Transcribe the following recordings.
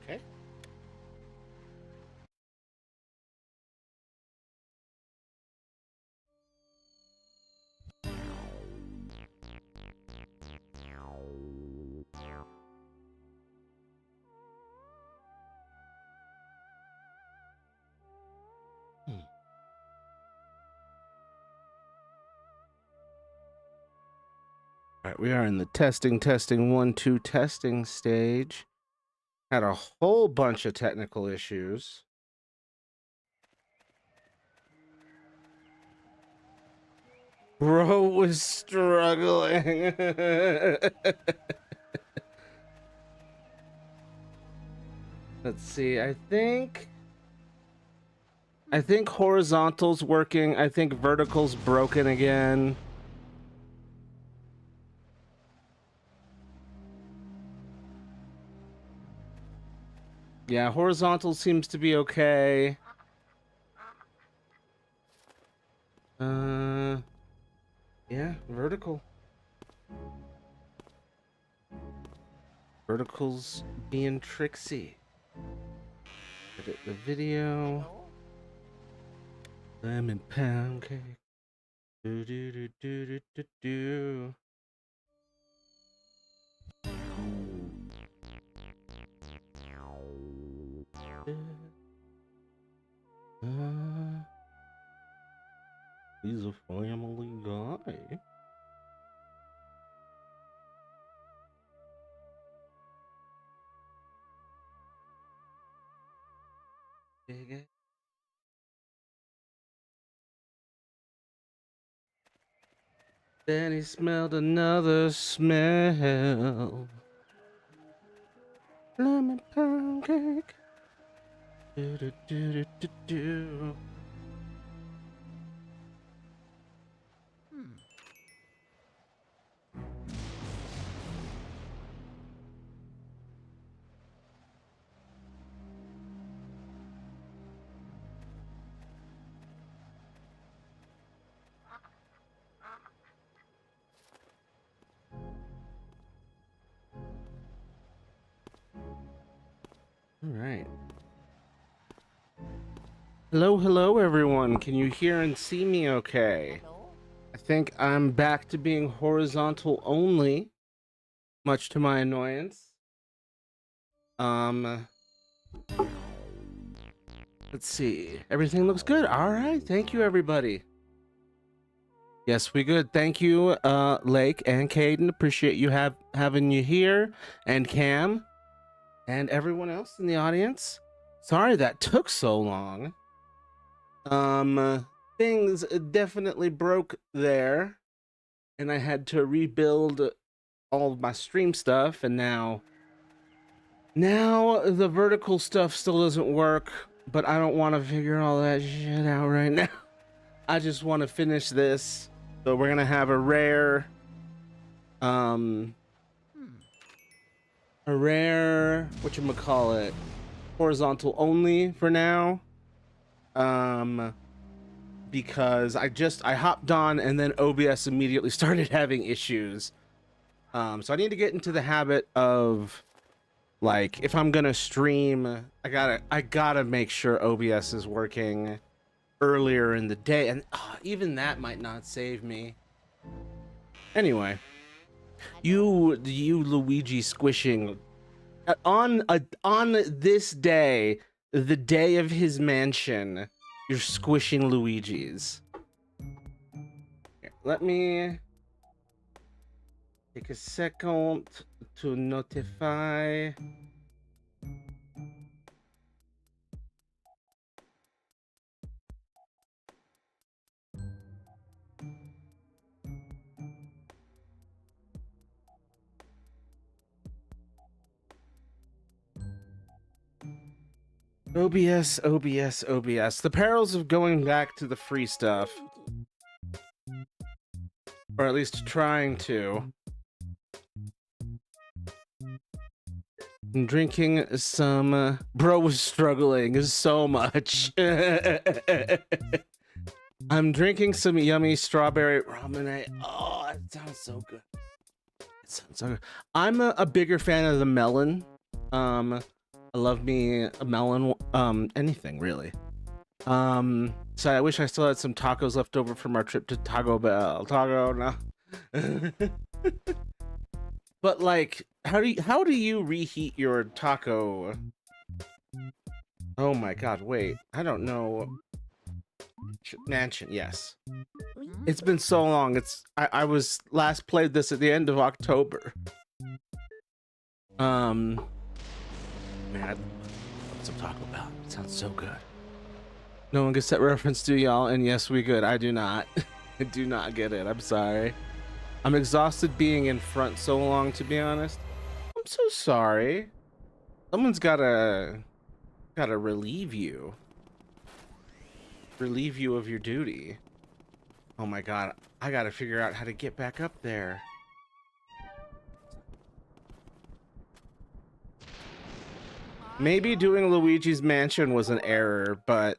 Okay. All right, we are in the testing 1 2 testing stage. Had a whole bunch of technical issues. Bro was struggling. Let's see. I think horizontal's working. I think vertical's broken again. Yeah, horizontal seems to be okay. Yeah, vertical. Vertical's being tricksy. Edit the video. Lemon pound cake. Do do do do do do do. He's a family guy. Then he smelled another smell. Lemon pound cake. Do do do do do do. All right. Hello, everyone. Can you hear and see me okay? I think I'm back to being horizontal only, much to my annoyance. Let's see. Everything looks good. All right. Thank you, everybody. Yes, we good. Thank you, Lake and Caden. Appreciate you having you here, and Cam, and everyone else in the audience. Sorry that took so long. Things definitely broke there, and I had to rebuild all of my stream stuff, and now the vertical stuff still doesn't work, but I don't want to figure all that shit out right now. I just want to finish this. So we're gonna have a rare whatchamacallit, horizontal only for now. Because I hopped on and then OBS immediately started having issues. So I need to get into the habit of, like, if I'm gonna stream, I gotta make sure OBS is working earlier in the day, and even that might not save me. Anyway, you Luigi squishing on this day, the day of his mansion, you're squishing Luigi's. Here, let me take a second to notify. OBS. The perils of going back to the free stuff. Or at least trying to. I'm drinking some... Bro was struggling so much. I'm drinking some yummy strawberry ramen. Oh, it sounds so good. It sounds so good. I'm a bigger fan of the melon I love me a melon, anything really. So I wish I still had some tacos left over from our trip to Taco Bell. Taco, no. But like, how do you reheat your taco? Oh my god, wait. I don't know. Mansion, yes. It's been so long. I was last played this at the end of October. Man, I love some Taco Bell. It sounds so good. No one gets that reference, do y'all? And yes, we good. I do not. I do not get it. I'm sorry. I'm exhausted being in front so long, to be honest. I'm so sorry. Someone's gotta relieve you. Relieve you of your duty. Oh my god, I gotta figure out how to get back up there. Maybe doing Luigi's Mansion was an error, but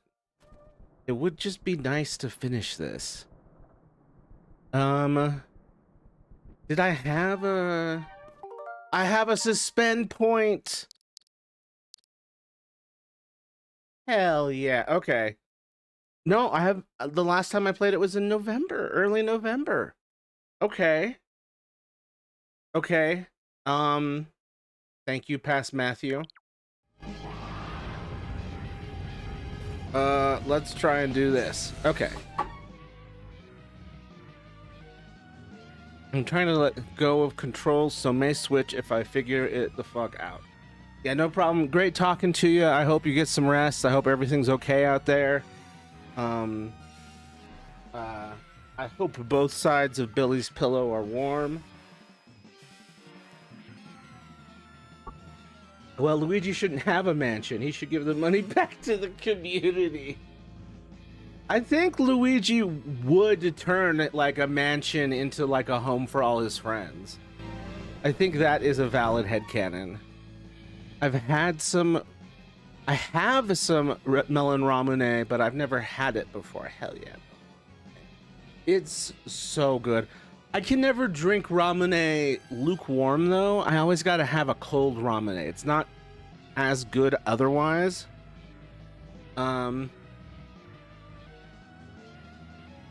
it would just be nice to finish this. Did I have a... I have a suspend point! Hell yeah, okay. No, I have... The last time I played it was in November, early November. Okay. Okay. Thank you, Past Matthew. Let's try and do this. Okay. I'm trying to let go of controls, so may switch if I figure it the fuck out. Yeah, no problem. Great talking to you. I hope you get some rest. I hope everything's okay out there. I hope both sides of Billy's pillow are warm. Well, Luigi shouldn't have a mansion. He should give the money back to the community. I think Luigi would turn like a mansion into like a home for all his friends. I think that is a valid headcanon. I have some melon ramune, but I've never had it before. Hell yeah. It's so good. I can never drink ramune lukewarm though. I always gotta have a cold ramune. It's not as good otherwise.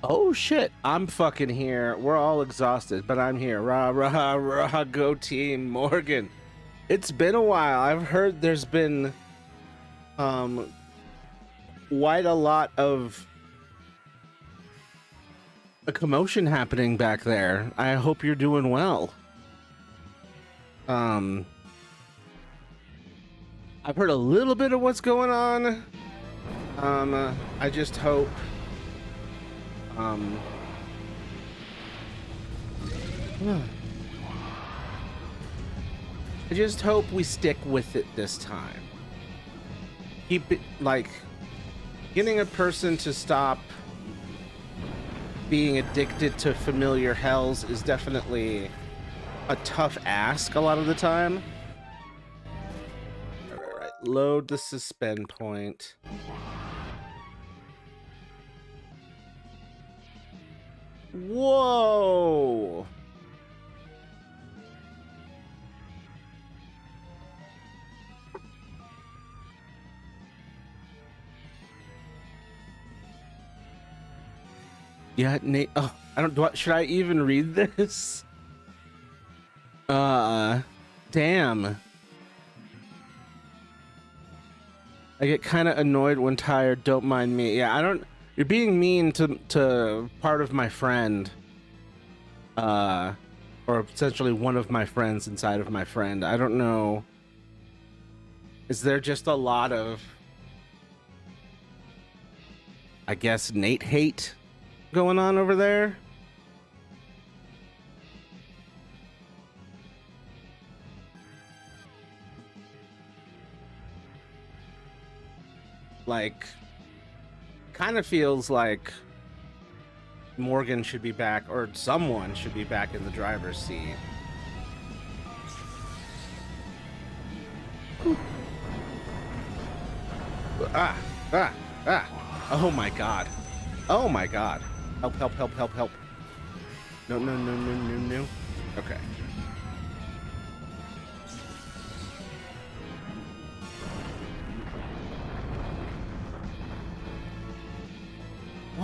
Oh shit, I'm fucking here. We're all exhausted, but I'm here. Rah, rah, rah, go team Morgan. It's been a while. I've heard there's been quite a lot of a commotion happening back there. I hope you're doing well. I've heard a little bit of what's going on. I just hope I just hope we stick with it this time. Keep it like getting a person to stop being addicted to familiar hells is definitely a tough ask a lot of the time. Right. Load the suspend point. Whoa! Yeah, Nate. Oh, I don't. Should I even read this? Damn. I get kind of annoyed when tired. Don't mind me. Yeah, I don't. You're being mean to part of my friend. Or essentially one of my friends inside of my friend. I don't know. Is there just a lot of, I guess, Nate hate going on over there? Like, kind of feels like Morgan should be back, or someone should be back in the driver's seat. Ah, ah, ah. Oh my god. Oh my god. Help, help, help, help, help. No, no, no, no, no, no. Okay.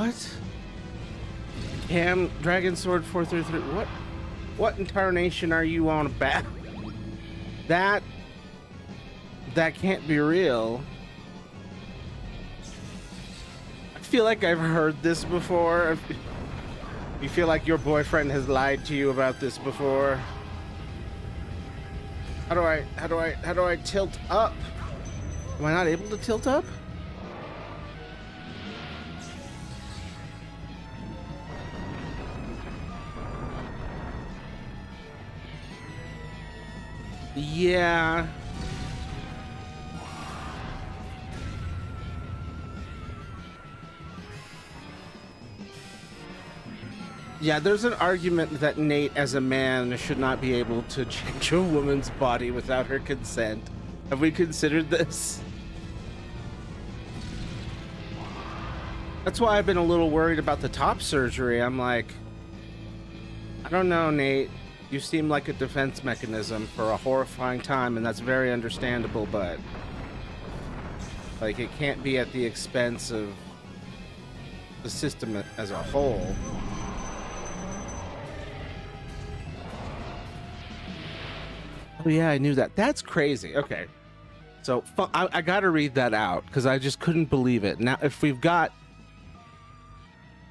What? Cam Dragon Sword 433. What incarnation are you on about? That can't be real. I feel like I've heard this before. You feel like your boyfriend has lied to you about this before? How do I tilt up? Am I not able to tilt up? Yeah. Yeah, there's an argument that Nate, as a man, should not be able to change a woman's body without her consent. Have we considered this? That's why I've been a little worried about the top surgery. I'm like, I don't know, Nate. You seem like a defense mechanism for a horrifying time, and that's very understandable, but like, it can't be at the expense of the system as a whole. Oh yeah, I knew that. That's crazy. Okay, so I gotta read that out because I just couldn't believe it. Now, if we've got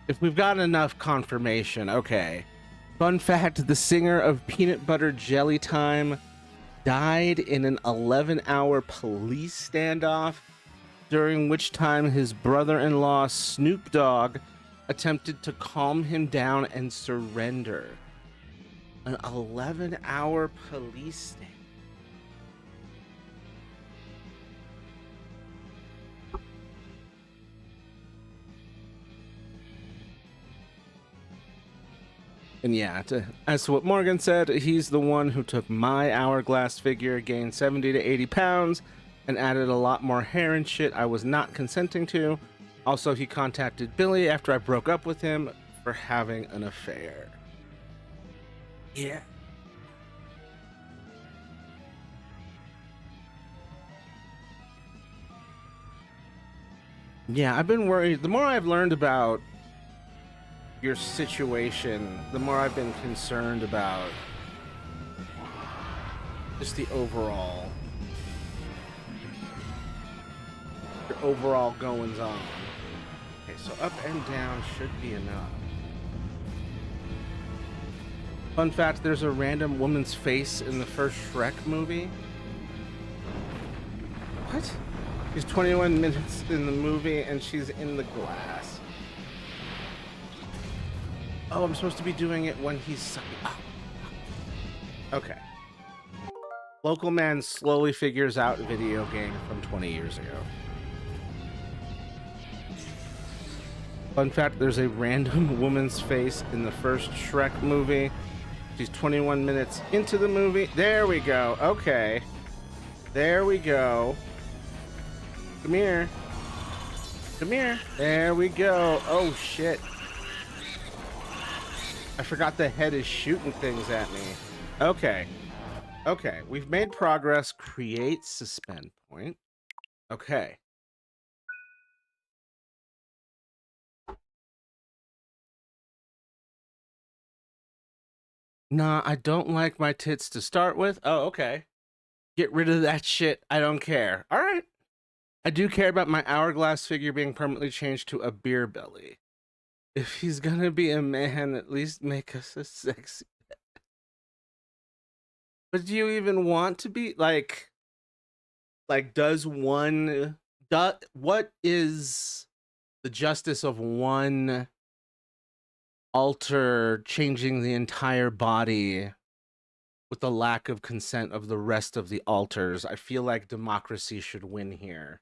enough confirmation, okay. Fun fact: the singer of Peanut Butter Jelly Time died in an 11-hour police standoff, during which time his brother-in-law Snoop Dogg attempted to calm him down and surrender. An 11-hour police stand. And yeah, as to what Morgan said, he's the one who took my hourglass figure, gained 70 to 80 pounds, and added a lot more hair and shit I was not consenting to. Also, he contacted Billy after I broke up with him for having an affair. Yeah. Yeah, I've been worried. The more I've learned about your situation, the more I've been concerned about just the overall goings on. Okay, so up and down should be enough. Fun fact, there's a random woman's face in the first Shrek movie. What? She's 21 minutes in the movie and she's in the glass. Oh, I'm supposed to be doing it when he's... Oh. Okay. Local man slowly figures out video game from 20 years ago. Fun fact, there's a random woman's face in the first Shrek movie. She's 21 minutes into the movie. There we go. Okay. There we go. Come here. Come here. There we go. Oh, shit. I forgot the head is shooting things at me. Okay. Okay. We've made progress. Create suspend point. Okay. Nah, I don't like my tits to start with. Oh, okay. Get rid of that shit. I don't care. All right. I do care about my hourglass figure being permanently changed to a beer belly. If he's gonna be a man, at least make us a sexy. But do you even want to be like does one what is the justice of one altar changing the entire body with the lack of consent of the rest of the altars? I feel like democracy should win here.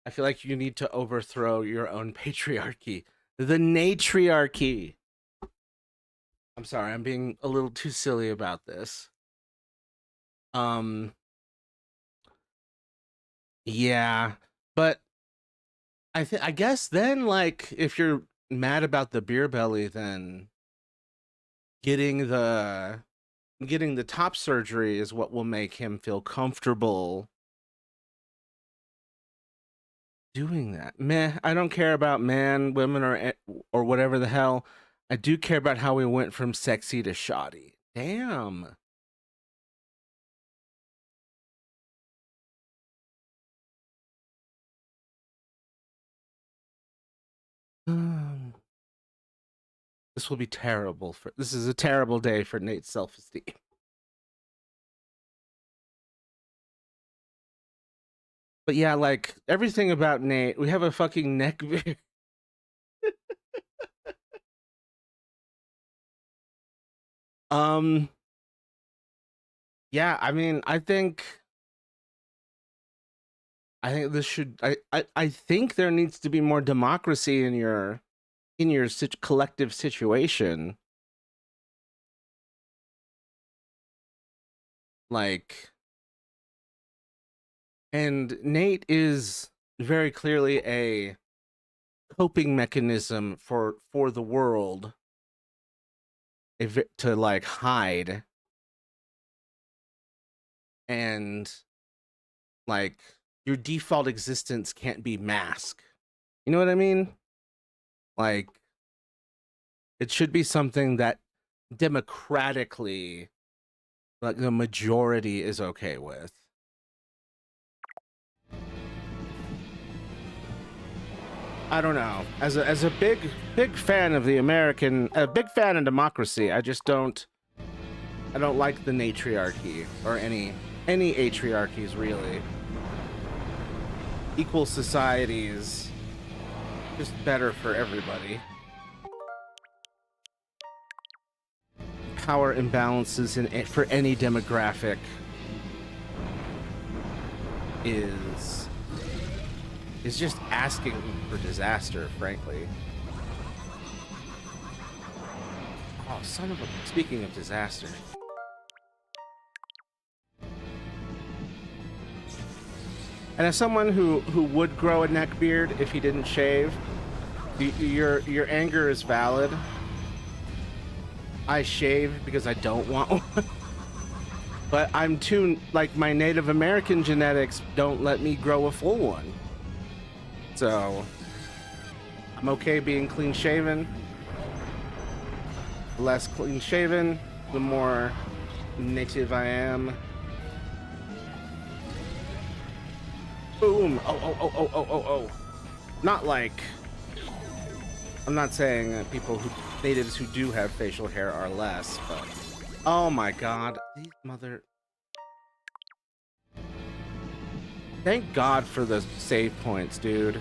I feel like you need to overthrow your own patriarchy. The natriarchy. I'm sorry, I'm being a little too silly about this. Yeah, but I guess then, like, if you're mad about the beer belly, then getting the top surgery is what will make him feel comfortable doing that? Meh, I don't care about man, women, or whatever the hell. I do care about how we went from sexy to shoddy. Damn. This will be terrible for. This is a terrible day for Nate's self-esteem. But yeah, like everything about Nate, we have a fucking neck beard. um yeah, I mean, I think this should I think there needs to be more democracy in your collective situation. Like, and Nate is very clearly a coping mechanism for the world, if it, to like hide, and like your default existence can't be mask. You know what I mean? Like, it should be something that democratically, like, the majority is okay with. I don't know. As a big fan of the American, a big fan of democracy, I don't like the matriarchy or any atriarchies really. Equal societies, just better for everybody. Power imbalances for any demographic is just asking for disaster, frankly. Oh, son of a... Speaking of disaster. And as someone who would grow a neck beard if he didn't shave, your anger is valid. I shave because I don't want one. But I'm too, like, my Native American genetics don't let me grow a full one. So I'm okay being clean shaven. The less clean shaven, the more native I am. Boom. Oh. Not like, I'm not saying that natives who do have facial hair are less, but oh my god, these mother... Thank God for the save points, dude.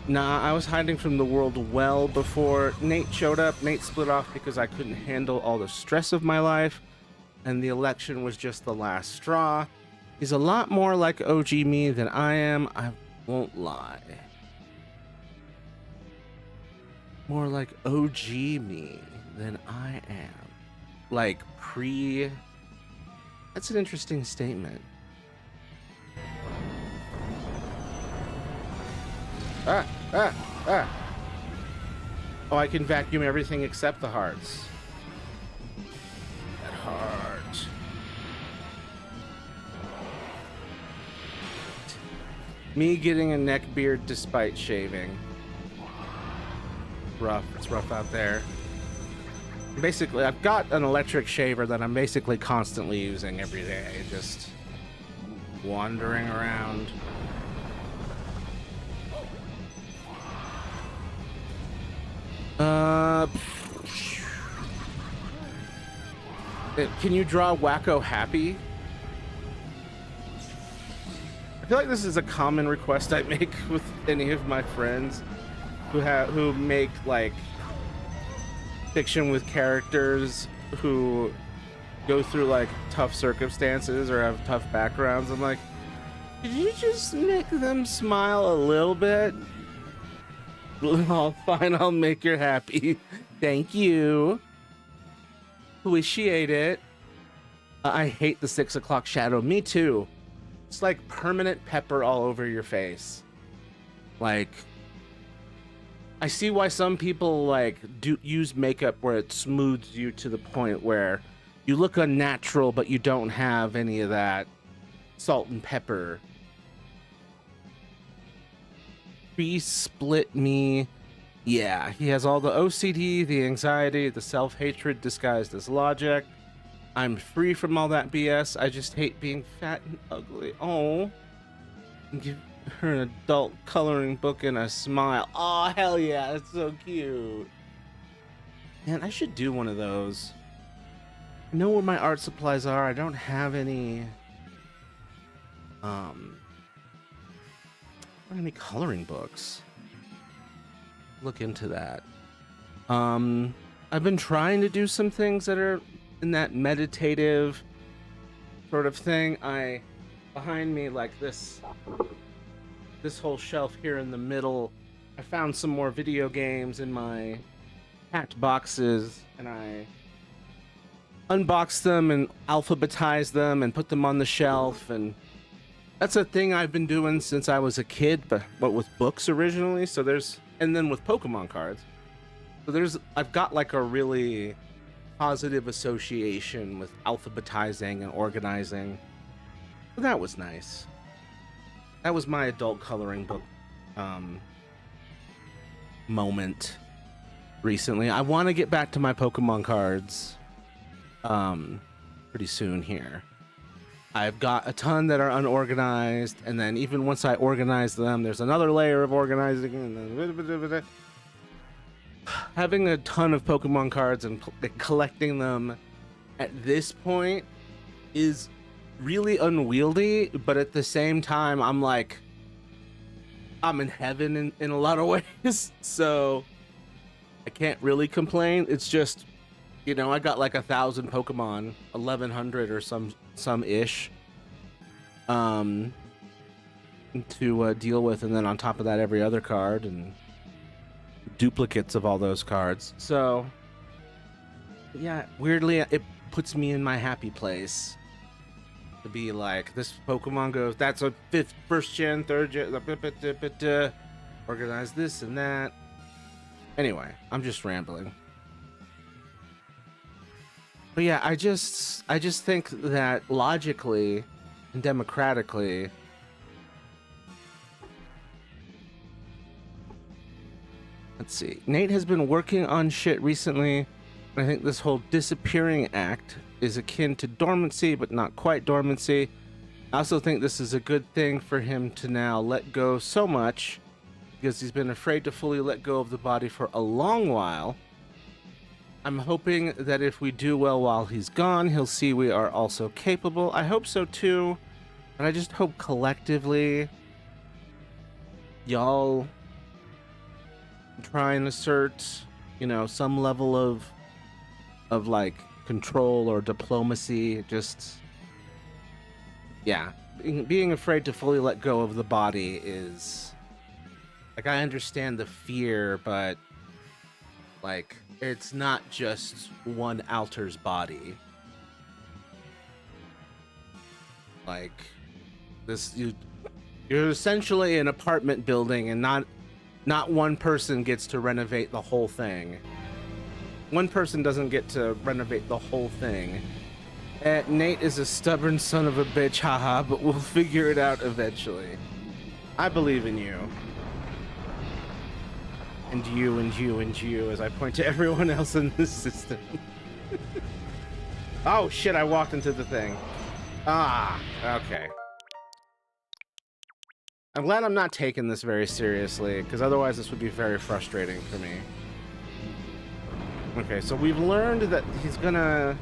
Nah, I was hiding from the world well before Nate showed up. Nate split off because I couldn't handle all the stress of my life, and the election was just the last straw. He's a lot more like OG me than I am, I won't lie. More like OG me than I am. Like pre... That's an interesting statement. Ah! Oh, I can vacuum everything except the hearts. That heart. Me getting a neck beard despite shaving. Rough. It's rough out there. Basically, I've got an electric shaver that I'm basically constantly using every day, just wandering around. Can you draw Wacko happy? I feel like this is a common request I make with any of my friends who make like fiction with characters who go through like tough circumstances or have tough backgrounds. I'm like, did you just make them smile a little bit? Oh, fine, I'll make you happy. Thank you. Appreciate it. I hate the 6 o'clock shadow. Me too. It's like permanent pepper all over your face. Like, I see why some people like use makeup where it smooths you to the point where you look unnatural, but you don't have any of that salt and pepper. Split me. Yeah, he has all the OCD, the anxiety, the self-hatred disguised as logic. I'm free from all that BS. I just hate being fat and ugly. Oh. Give her an adult coloring book and a smile. Oh, hell yeah, that's so cute. Man, I should do one of those. I know where my art supplies are. I don't have any coloring books. Look into that. I've been trying to do some things that are in that meditative sort of thing. Behind me, like this whole shelf here in the middle, I found some more video games in my packed boxes, and I unboxed them and alphabetized them and put them on the shelf. And that's a thing I've been doing since I was a kid, but with books originally. And then with Pokemon cards. So I've got like a really positive association with alphabetizing and organizing. So that was nice. That was my adult coloring book moment recently. I want to get back to my Pokemon cards pretty soon here. I've got a ton that are unorganized, and then even once I organize them, there's another layer of organizing, and then having a ton of Pokemon cards and collecting them at this point is really unwieldy, but at the same time, I'm in heaven in a lot of ways, so I can't really complain. It's just, I got like 1,000 Pokemon, 1,100 or some ish, to deal with, and then on top of that, every other card and duplicates of all those cards. So, yeah, weirdly, it puts me in my happy place to be like, this Pokemon goes, that's a first gen, third gen, organize this and that. Anyway, I'm just rambling. But yeah, I just think that logically and democratically, let's see, Nate has been working on shit recently. I think this whole disappearing act is akin to dormancy, but not quite dormancy. I also think this is a good thing for him to now let go so much, because he's been afraid to fully let go of the body for a long while. I'm hoping that if we do well while he's gone, he'll see we are also capable. I hope so too, but I just hope collectively y'all try and assert, some level of like control or diplomacy. Just, yeah, being afraid to fully let go of the body is, like, I understand the fear, but like, it's not just one Alter's body. Like, you're essentially an apartment building, and not one person gets to renovate the whole thing. One person doesn't get to renovate the whole thing. Nate is a stubborn son of a bitch, haha, but we'll figure it out eventually. I believe in you. And you, and you, and you, as I point to everyone else in this system. Oh shit, I walked into the thing. Ah, okay. I'm glad I'm not taking this very seriously, because otherwise this would be very frustrating for me. Okay, so we've learned that he's gonna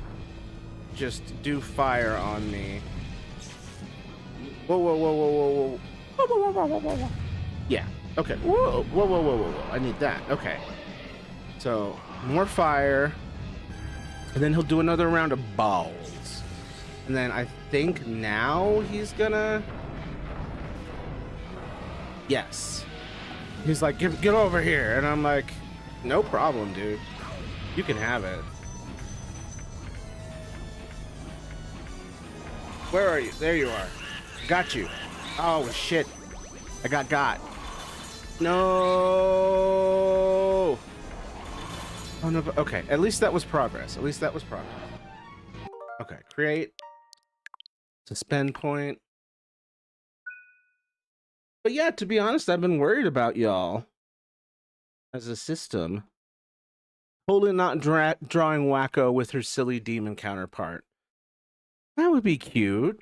just do fire on me. Whoa, whoa, whoa, whoa, whoa, whoa. Whoa, whoa, whoa, whoa, whoa, whoa. Yeah. Okay. Whoa, whoa, whoa, whoa, whoa, whoa. I need that. Okay. So, more fire. And then he'll do another round of balls. And then I think now he's gonna... Yes. He's like, get over here. And I'm like, no problem, dude. You can have it. Where are you? There you are. Got you. Oh, shit. I got. No. Oh no. Okay. At least that was progress. Okay, create. Suspend point. But yeah, to be honest, I've been worried about y'all as a system. Totally not drawing Wacko with her silly demon counterpart. That would be cute.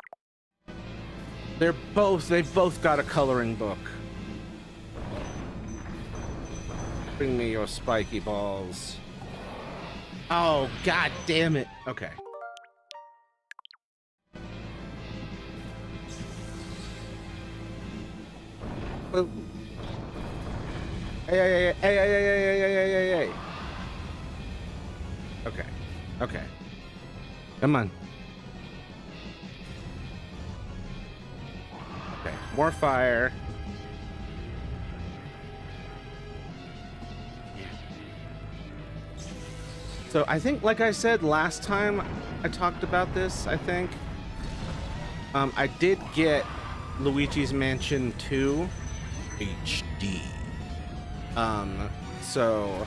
They've both got a coloring book. Bring me your spiky balls. Oh, god damn it. Okay. Hey. Okay. Come on. Okay, more fire. So I think, like I said last time I talked about this, I think, I did get Luigi's Mansion 2 HD. So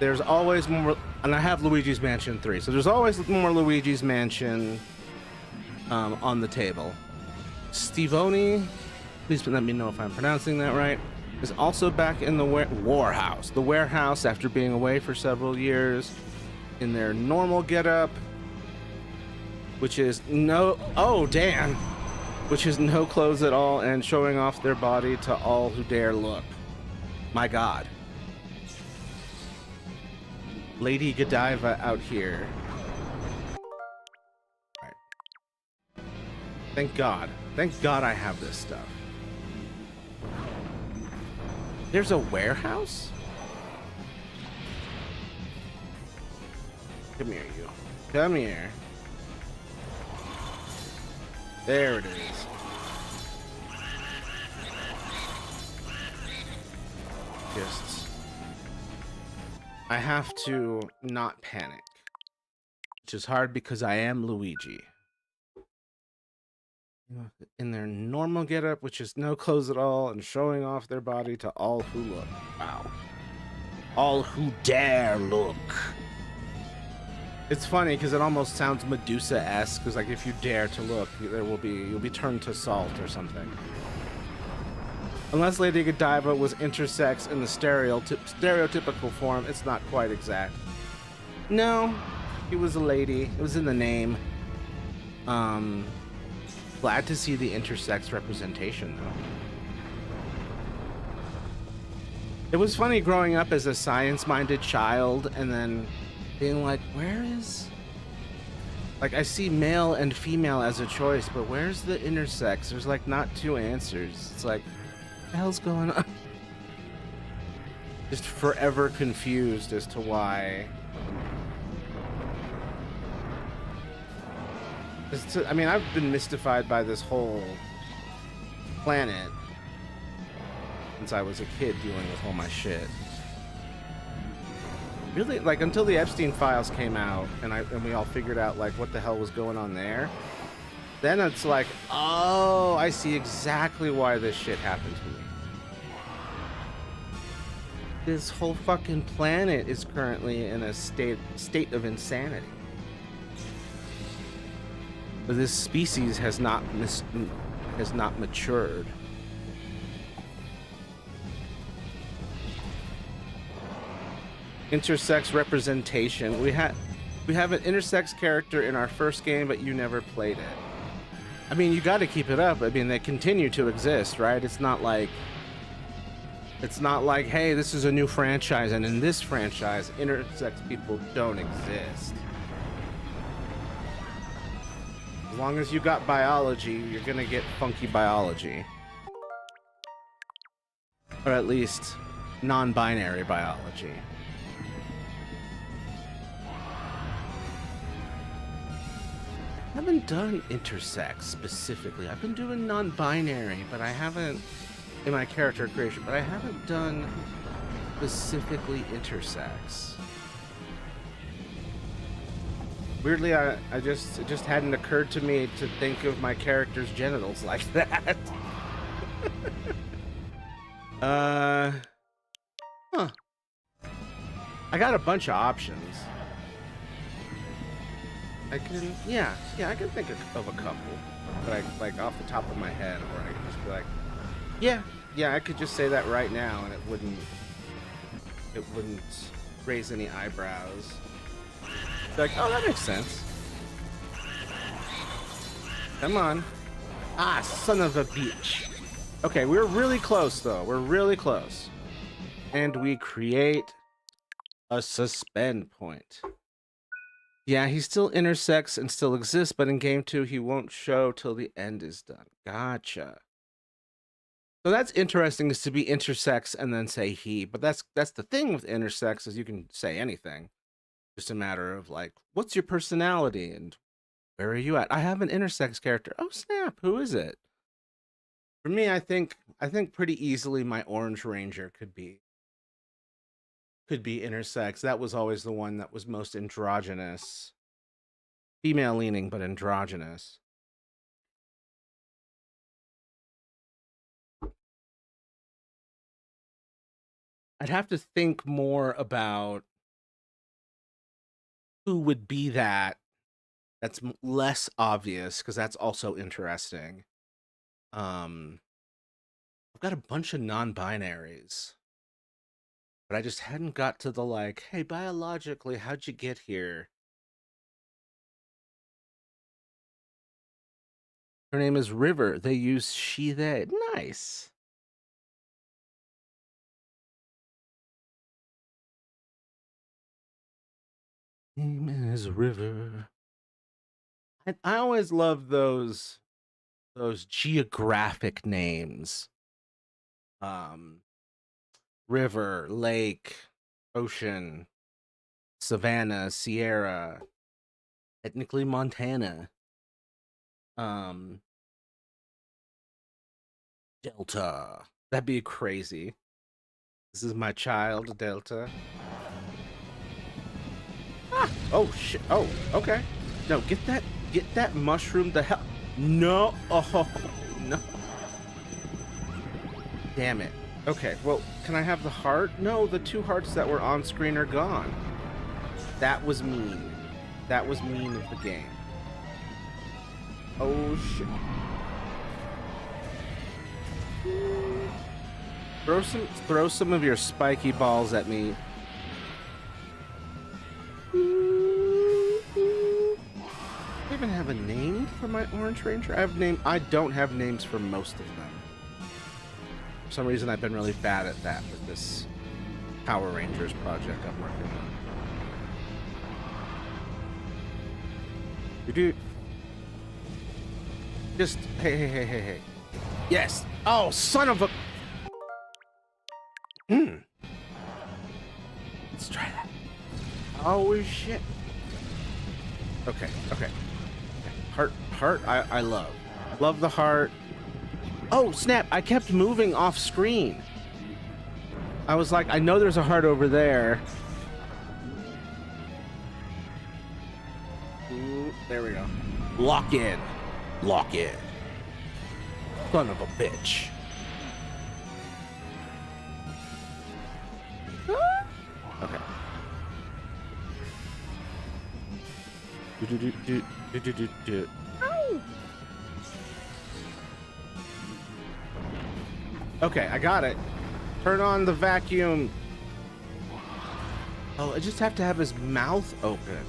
there's always more, and I have Luigi's Mansion 3, so there's always more Luigi's Mansion on the table. Stevoni, please let me know if I'm pronouncing that right, is also back in the warehouse after being away for several years in their normal getup, which is no clothes at all and showing off their body to all who dare look. My god. Lady Godiva out here. All right. Thank God I have this stuff. There's a warehouse? Come here, you. Come here. There it is. I have to not panic, which is hard because I am Luigi. In their normal getup, which is no clothes at all and showing off their body to all who look. Wow. All who dare look. It's funny because it almost sounds Medusa-esque, because like if you dare to look, you'll be turned to salt or something. Unless Lady Godiva was intersex in the stereotypical form, it's not quite exact. No, he was a lady. It was in the name. Glad to see the intersex representation, though. It was funny growing up as a science-minded child and then being like, where is... Like, I see male and female as a choice, but where's the intersex? There's, like, not two answers. It's like, what the hell's going on? Just forever confused as to why... I mean, I've been mystified by this whole planet since I was a kid dealing with all my shit. Really, like, until the Epstein files came out and we all figured out, like, what the hell was going on there, then it's like, oh, I see exactly why this shit happened to me. This whole fucking planet is currently in a state of insanity. But this species has not matured. Intersex representation. We have an intersex character in our first game, but you never played it. I mean, you got to keep it up. I mean, they continue to exist, right? It's not like, hey, this is a new franchise, and in this franchise, intersex people don't exist. As long as you got biology, you're gonna get funky biology. Or at least non-binary biology. I haven't done intersex specifically. I've been doing non-binary, but I haven't, in my character creation, but I haven't done specifically intersex. Weirdly, it just hadn't occurred to me to think of my character's genitals like that. Huh. I got a bunch of options. I can, yeah, I can think of a couple, but like off the top of my head, or I can just be like, yeah, I could just say that right now, and it wouldn't raise any eyebrows. Be like, oh, that makes sense. Come on. Ah, son of a bitch. Okay, we're really close, though. We're really close. And we create a suspend point. Yeah, he still intersects and still exists, but in game 2, he won't show till the end is done. Gotcha. So that's interesting, is to be intersects and then say he. But that's the thing with intersects, is you can say anything. Just a matter of like, what's your personality and where are you at? I have an intersex character. Oh snap, who is it? For me, I think pretty easily my Orange Ranger could be intersex. That was always the one that was most androgynous. Female leaning, but androgynous. I'd have to think more about who would be that. That's less obvious, because that's also interesting. I've got a bunch of non-binaries, but I just hadn't got to the like, hey, biologically, how'd you get here? Her name is River. They use she, they. Nice. Name is River. I always love those geographic names. River, lake, ocean, Savannah, Sierra, technically Montana. Delta. That'd be crazy. This is my child, Delta. Ah! Oh shit. Oh, okay. No, get that mushroom the hell. No. Oh no. Damn it. Okay, well, can I have the heart? No, the 2 hearts that were on screen are gone. That was mean. That was mean of the game. Oh shit. Throw some of your spiky balls at me. Do I even have a name for my Orange Ranger? I don't have names for most of them. For some reason, I've been really bad at that with this Power Rangers project I'm working on. Dude, just hey. Yes. Oh, son of a. Let's try that. Oh shit. Okay. Heart. I love the heart. Oh snap! I kept moving off screen. I was like, I know there's a heart over there. Ooh, there we go. Lock in. Son of a bitch. Okay. Okay, I got it. Turn on the vacuum. Oh, I just have to have his mouth open.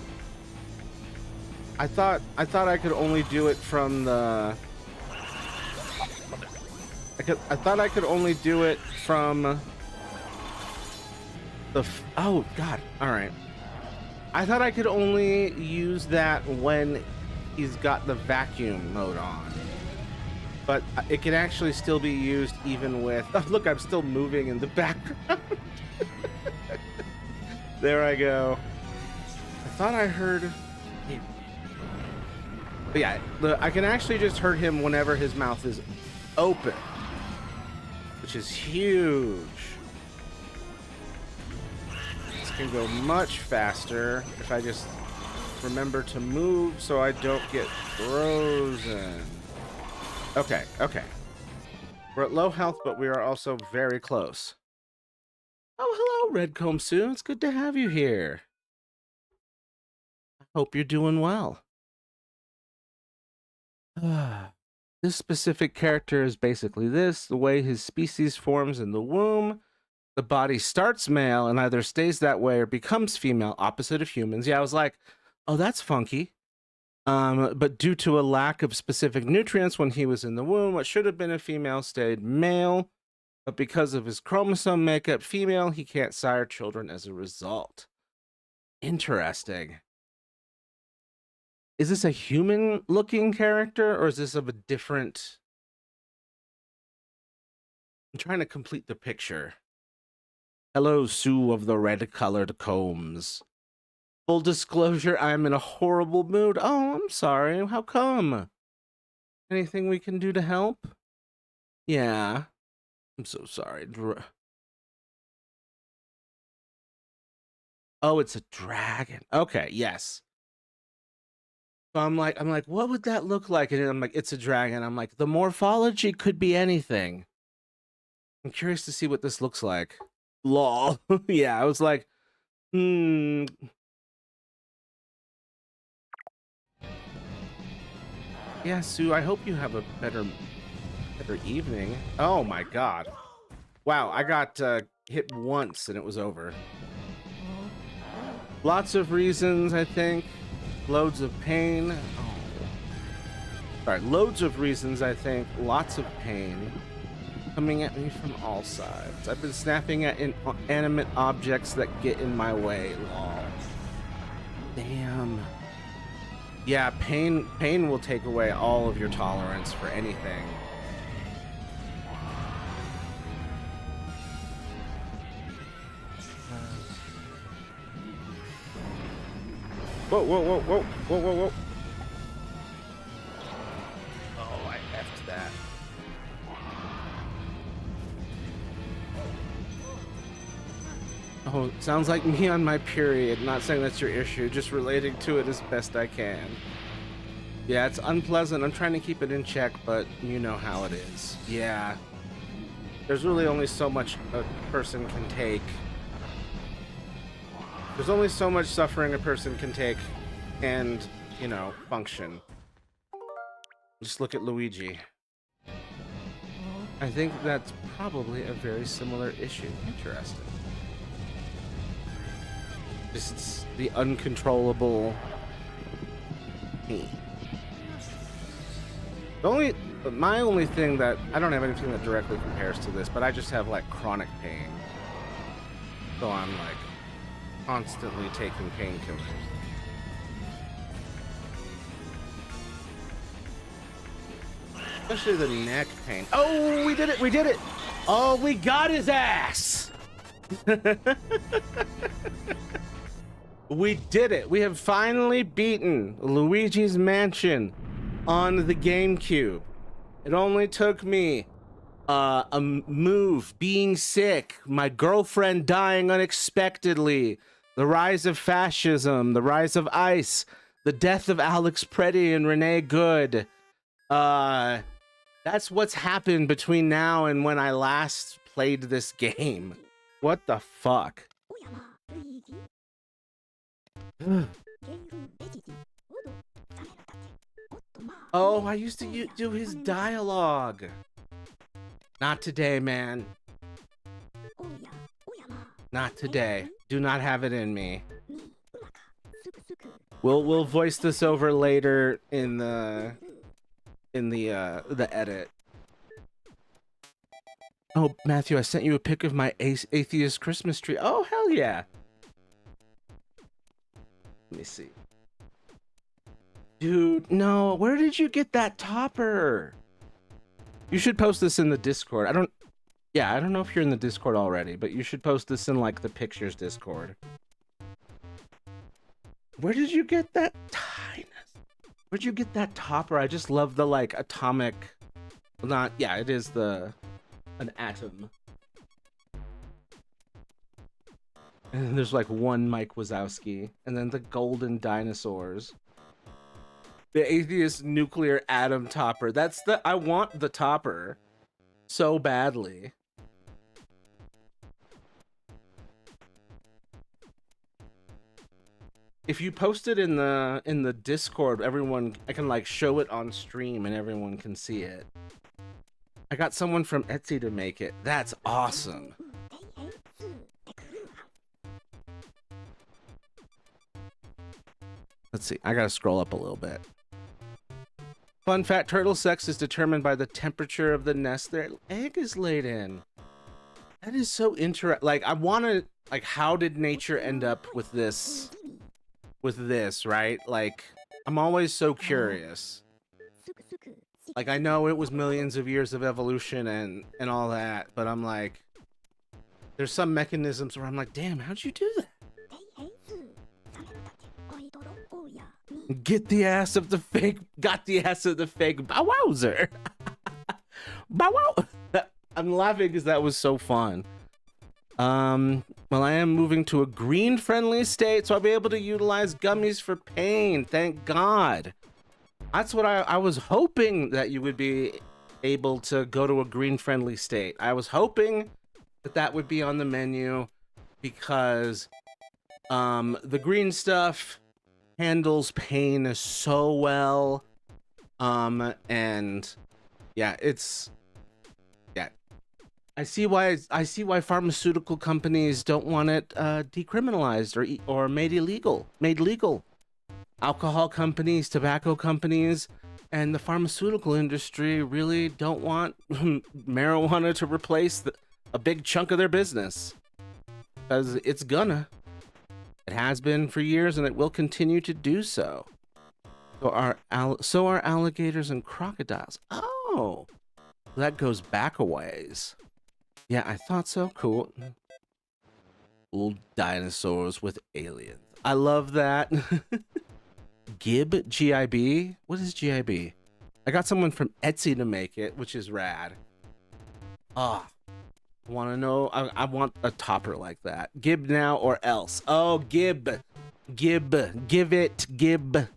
I thought I could only do it from the. I thought I could only do it from the. Oh God! All right. I thought I could only use that when he's got the vacuum mode on. But it can actually still be used even with. Oh, look, I'm still moving in the background. There I go. I thought I heard. But yeah, I can actually just hurt him whenever his mouth is open, which is huge. This can go much faster if I just remember to move so I don't get frozen. Okay. We're at low health, but we are also very close. Oh, hello, Redcomb Sue. It's good to have you here. I hope you're doing well. This specific character is basically this: the way his species forms in the womb. The body starts male and either stays that way or becomes female, opposite of humans. Yeah, I was like, oh, that's funky. But due to a lack of specific nutrients when he was in the womb, what should have been a female stayed male. But because of his chromosome makeup female, he can't sire children as a result. Interesting. Is this a human looking character or is this of a different... I'm trying to complete the picture. Hello, Sue of the red-colored combs. Full disclosure, I'm in a horrible mood. Oh, I'm sorry. How come? Anything we can do to help? Yeah. I'm so sorry. Oh, it's a dragon. Okay, yes. So I'm like, what would that look like? And I'm like, it's a dragon. I'm like, the morphology could be anything. I'm curious to see what this looks like. Lol. Yeah, I was like, Yeah, Sue, I hope you have a better evening. Oh my god. Wow, I got hit once and it was over. Lots of reasons, I think. Loads of pain. Oh. Sorry, loads of reasons, I think. Lots of pain. Coming at me from all sides. I've been snapping at inanimate objects that get in my way. Lol. Damn. Yeah, pain will take away all of your tolerance for anything. Whoa, whoa, whoa, whoa, whoa, whoa, whoa. Oh, I effed that. Oh, sounds like me on my period. Not saying that's your issue, just relating to it as best I can. Yeah, it's unpleasant. I'm trying to keep it in check, but you know how it is. Yeah. There's really only so much a person can take. There's only so much suffering a person can take and, you know, function. Just look at Luigi. I think that's probably a very similar issue. Interesting. Just the uncontrollable pain. My only thing that I don't have anything that directly compares to this, but I just have like chronic pain. So I'm like constantly taking painkillers. Especially the neck pain. Oh, we did it! We did it! Oh, we got his ass! We did it! We have finally beaten Luigi's Mansion on the GameCube. It only took me a move, being sick, my girlfriend dying unexpectedly, the rise of fascism, the rise of ICE, the death of Alex Preddy and Renee Good. That's what's happened between now and when I last played this game. What the fuck? Oh, I used to do his dialogue. Not today, man. Not today. Do not have it in me. We'll voice this over later in the edit. Oh, Matthew, I sent you a pic of my atheist Christmas tree. Oh, hell yeah. Let me see. Dude, no, where did you get that topper? You should post this in the Discord. I don't know if you're in the Discord already, but you should post this in like the pictures Discord. Where did you get that Where'd you get that topper? I just love the like atomic, it is an atom. And there's like one Mike Wazowski, and then the golden dinosaurs. The atheist nuclear atom topper. I want the topper so badly. if you post it in the Discord, everyone I can like show it on stream and everyone can see it. I got someone from Etsy to make it. That's awesome. Let's see. I gotta scroll up a little bit. Fun fact: turtle sex is determined by the temperature of the nest their egg is laid in. That is so interesting. Like, I want to. Like, how did nature end up with this? With this, right? Like, I'm always so curious. Like, I know it was millions of years of evolution and all that, but I'm like, there's some mechanisms where I'm like, damn, how'd you do that? Get the ass of the fake, got the ass of the fake Bow Wowzer. Bow Wow. I'm laughing because that was so fun. Well, I am moving to a green-friendly state, so I'll be able to utilize gummies for pain. Thank God. That's what I was hoping that you would be able to go to a green-friendly state. I was hoping that that would be on the menu because the green stuff handles pain so well. And yeah, it's I see why pharmaceutical companies don't want it decriminalized or made illegal, made legal. Alcohol companies, tobacco companies, and the pharmaceutical industry really don't want marijuana to replace a big chunk of their business. Because it's gonna. It has been for years and it will continue to do so. So are alligators and crocodiles. Oh, that goes back a ways. Yeah, I thought so. Cool. Old dinosaurs with aliens. I love that. Gib, G-I-B? What is G-I-B? I got someone from Etsy to make it, which is rad. Ah, want to know? I want a topper like that. Gib now or else. Oh, Gib. Gib. Give it. Gib.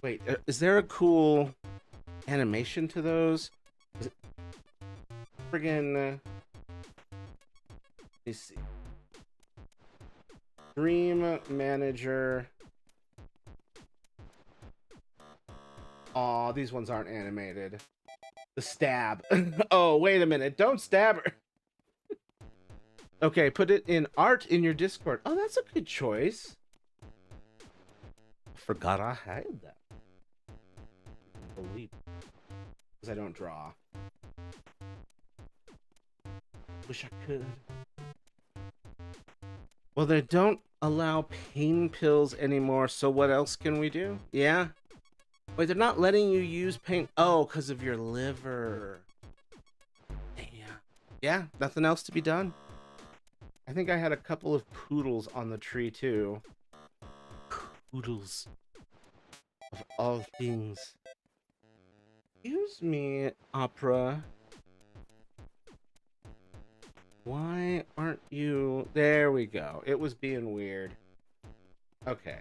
Wait, is there a cool animation to those? Friggin' let me see. Dream Manager. Aw, these ones aren't animated. The stab. Oh, wait a minute. Don't stab her. Okay, put it in art in your Discord. Oh, that's a good choice. Forgot I had that. Believe. Because I don't draw. Wish I could. Well, they don't allow pain pills anymore, so what else can we do? Yeah? Wait, they're not letting you use pain... Oh, because of your liver. Damn. Yeah, nothing else to be done. I think I had a couple of poodles on the tree, too. Poodles. Of all things. Excuse me, Opera. Why aren't you... There we go. It was being weird. Okay.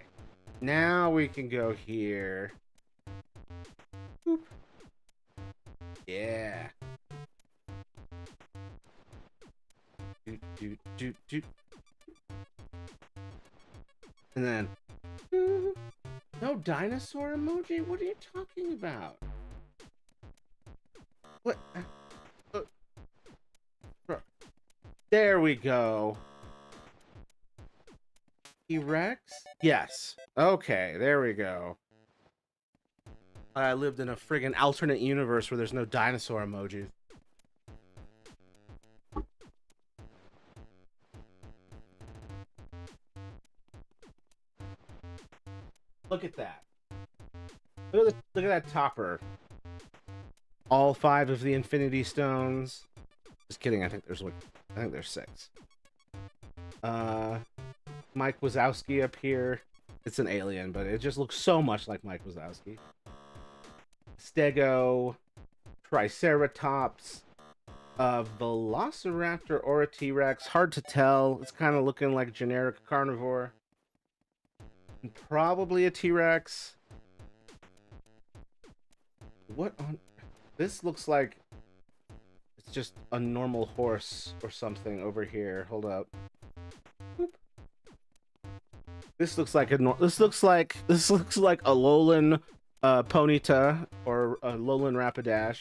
Now we can go here. Boop. Yeah. Doot, doot, doot, doot. And then... No dinosaur emoji? What are you talking about? What? There we go. T-Rex? Yes. Okay, there we go. I lived in a friggin' alternate universe where there's no dinosaur emojis. Look at that. Look at that topper. All 5 of the Infinity Stones. Just kidding, I think there's 6. Mike Wazowski up here. It's an alien, but it just looks so much like Mike Wazowski. Stego, Triceratops, a Velociraptor or a T-Rex. Hard to tell. It's kind of looking like generic carnivore. Probably a T-Rex. What on... This looks like it's just a normal horse or something over here. Hold up. Boop. This looks like this looks like a Alolan Ponyta or a Alolan Rapidash.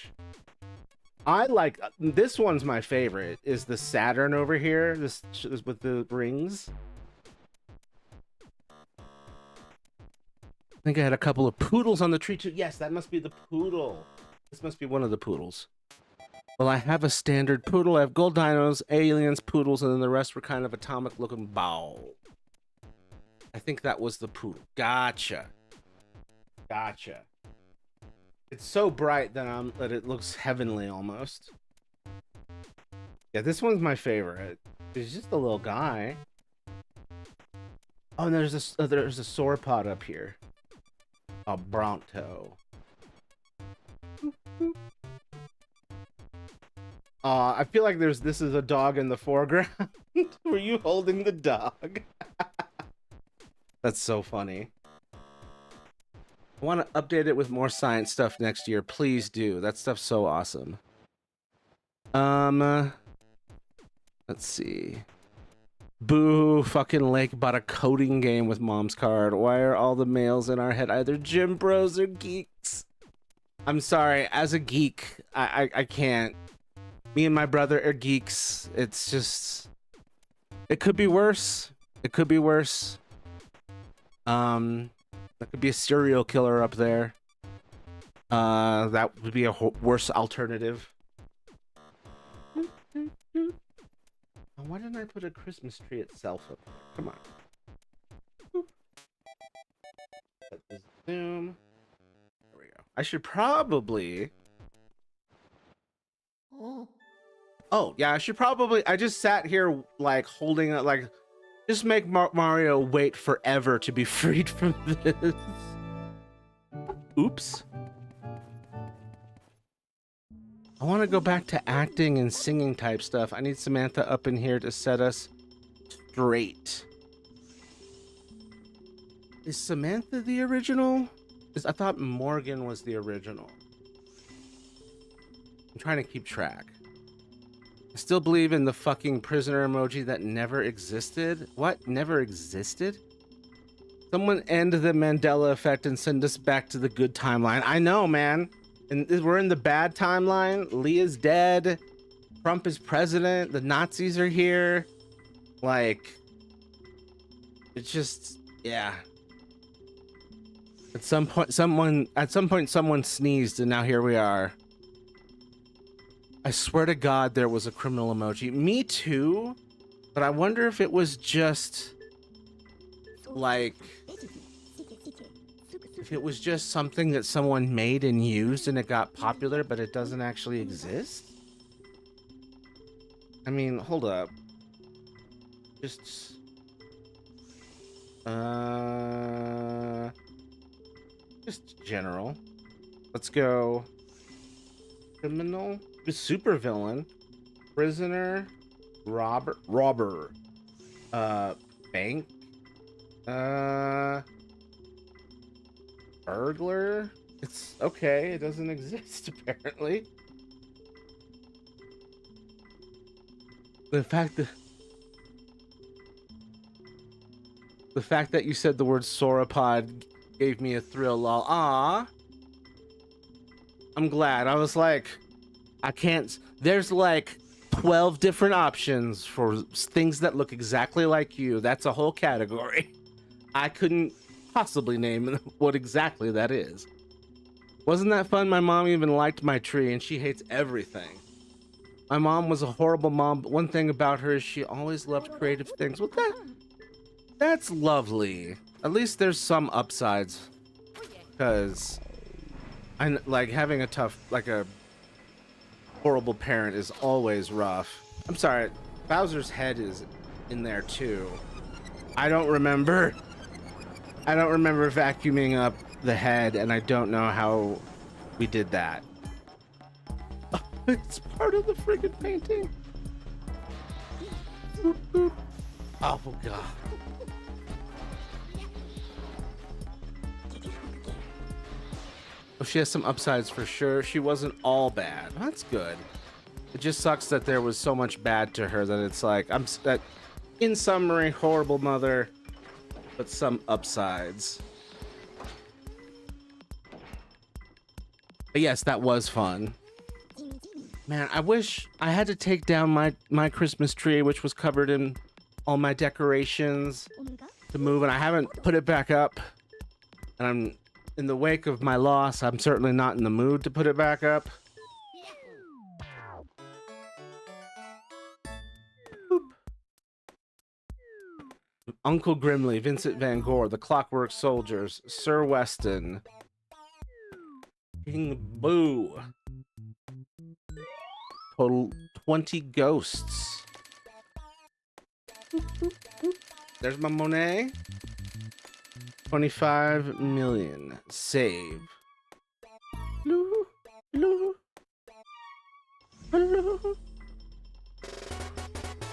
I like this one's my favorite. Is the Saturn over here? This with the rings. I think I had a couple of poodles on the tree too. Yes, that must be the poodle. This must be one of the poodles. Well, I have a standard poodle. I have gold dinos, aliens, poodles, and then the rest were kind of atomic looking bow. I think that was the poodle. Gotcha. Gotcha. It's so bright that it looks heavenly almost. Yeah, this one's my favorite. He's just a little guy. Oh, and there's a sauropod up here. A Bronto. I feel like this is a dog in the foreground. Were you holding the dog? That's so funny. I want to update it with more science stuff next year. Please do. That stuff's so awesome. Let's see. Boo, fucking Lake bought a coding game with mom's card. Why are all the males in our head either gym bros or geeks? I'm sorry, as a geek, I can't. Me and my brother are geeks. It's just... It could be worse. It could be worse. There could be a serial killer up there. That would be a worse alternative. Why didn't I put a Christmas tree itself up there? Come on. Boop. Set this zoom. There we go. I should probably... Oh, yeah, I should probably... I just sat here, like, holding it, like... Just make Mario wait forever to be freed from this. Oops. I want to go back to acting and singing type stuff. I need Samantha up in here to set us straight. Is Samantha the original? I thought Morgan was the original. I'm trying to keep track. I still believe in the fucking prisoner emoji that never existed. What? Never existed? Someone end the Mandela effect and send us back to the good timeline. I know, man. And we're in the bad timeline. Leah's dead. Trump is president. The Nazis are here. Like, it's just, yeah. At some point, someone sneezed, and now here we are. I swear to God, there was a criminal emoji. Me too, but I wonder if it was just like, if it was just something that someone made and used and it got popular, but it doesn't actually exist. I mean, hold up. Just general. Let's go. Criminal, super villain, prisoner, robber, bank, burglar. It's okay. It doesn't exist apparently. The fact that you said the word sauropod gave me a thrill. Lol. Ah. I'm glad. I was like, I can't. There's like 12 different options for things that look exactly like you. That's a whole category. I couldn't possibly name what exactly that is. Wasn't that fun? My mom even liked my tree, and she hates everything. My mom was a horrible mom, but one thing about her is she always loved creative things. Well, that's lovely. At least there's some upsides, because I like having a horrible parent is always rough. I'm sorry, Bowser's head is in there too. I don't remember vacuuming up the head, and I don't know how we did that. It's part of the friggin' painting. Boop, boop. Oh God. Oh, she has some upsides for sure. She wasn't all bad. That's good. It just sucks that there was so much bad to her that it's like, in summary, horrible mother, but some upsides. But yes, that was fun. Man, I wish I had to take down my Christmas tree, which was covered in all my decorations, to move, and I haven't put it back up. And I'm in the wake of my loss, I'm certainly not in the mood to put it back up. Boop. Uncle Grimley, Vincent Van Gogh, The Clockwork Soldiers, Sir Weston, King Boo. Total 20 ghosts. There's my Monet. 25 million. Save.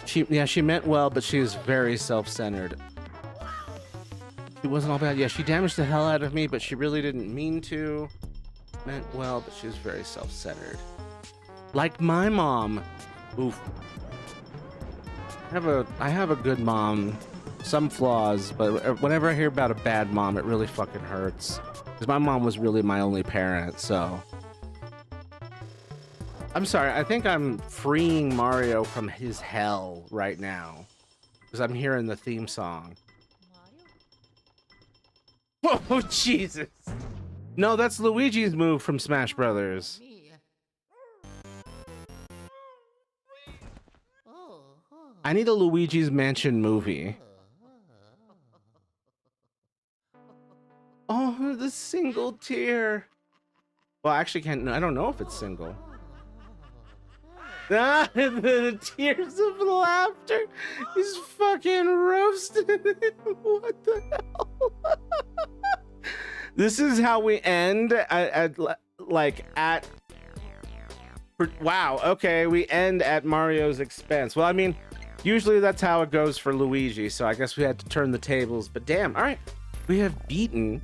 She meant well, but she is very self-centered. She wasn't all bad. Yeah, she damaged the hell out of me, but she really didn't mean to. Meant well, but she was very self-centered. Like my mom. Oof. I have a good mom. Some flaws, but whenever I hear about a bad mom, it really fucking hurts. Because my mom was really my only parent, so. I'm sorry, I think I'm freeing Mario from his hell right now. Because I'm hearing the theme song. Oh, Jesus. No, that's Luigi's move from Smash Brothers. I need a Luigi's Mansion movie. Oh, the single tear. Well, I actually can't. I don't know if it's single. Ah, the tears of laughter. He's fucking roasted. What the hell? This is how we end at wow. Okay, we end at Mario's expense. Well, I mean, usually that's how it goes for Luigi. So I guess we had to turn the tables. But damn, all right, we have beaten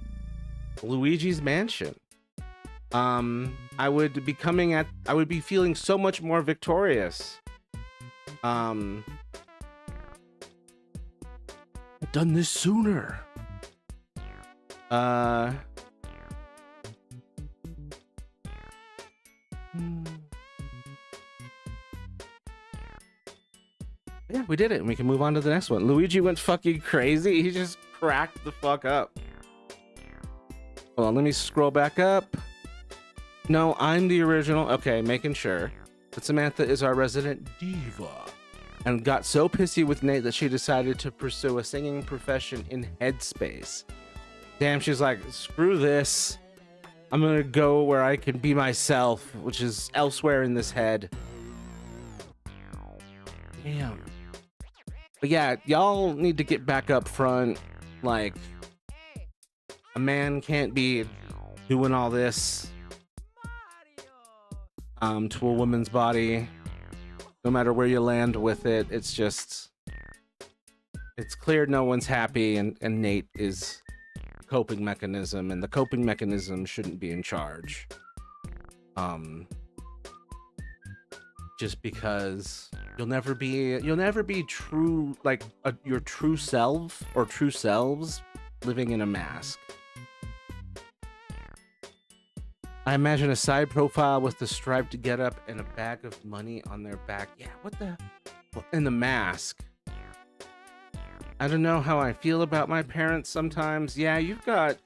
Luigi's Mansion. I would be feeling so much more victorious. I've done this sooner. Yeah, we did it, and we can move on to the next one. Luigi went fucking crazy. He just cracked the fuck up. Hold on, let me scroll back up. No, I'm the original. Okay, making sure. But Samantha is our resident diva. And got so pissy with Nate that she decided to pursue a singing profession in Headspace. Damn, she's like, screw this. I'm gonna go where I can be myself, which is elsewhere in this head. Damn. But yeah, y'all need to get back up front. Like, a man can't be doing all this to a woman's body, no matter where you land with it. It's just, it's clear no one's happy, and Nate is a coping mechanism, and the coping mechanism shouldn't be in charge. Just because you'll never be true, like your true self or true selves living in a mask. I imagine a side profile with the striped getup and a bag of money on their back. Yeah, what the? In the mask. I don't know how I feel about my parents sometimes. Yeah, you've got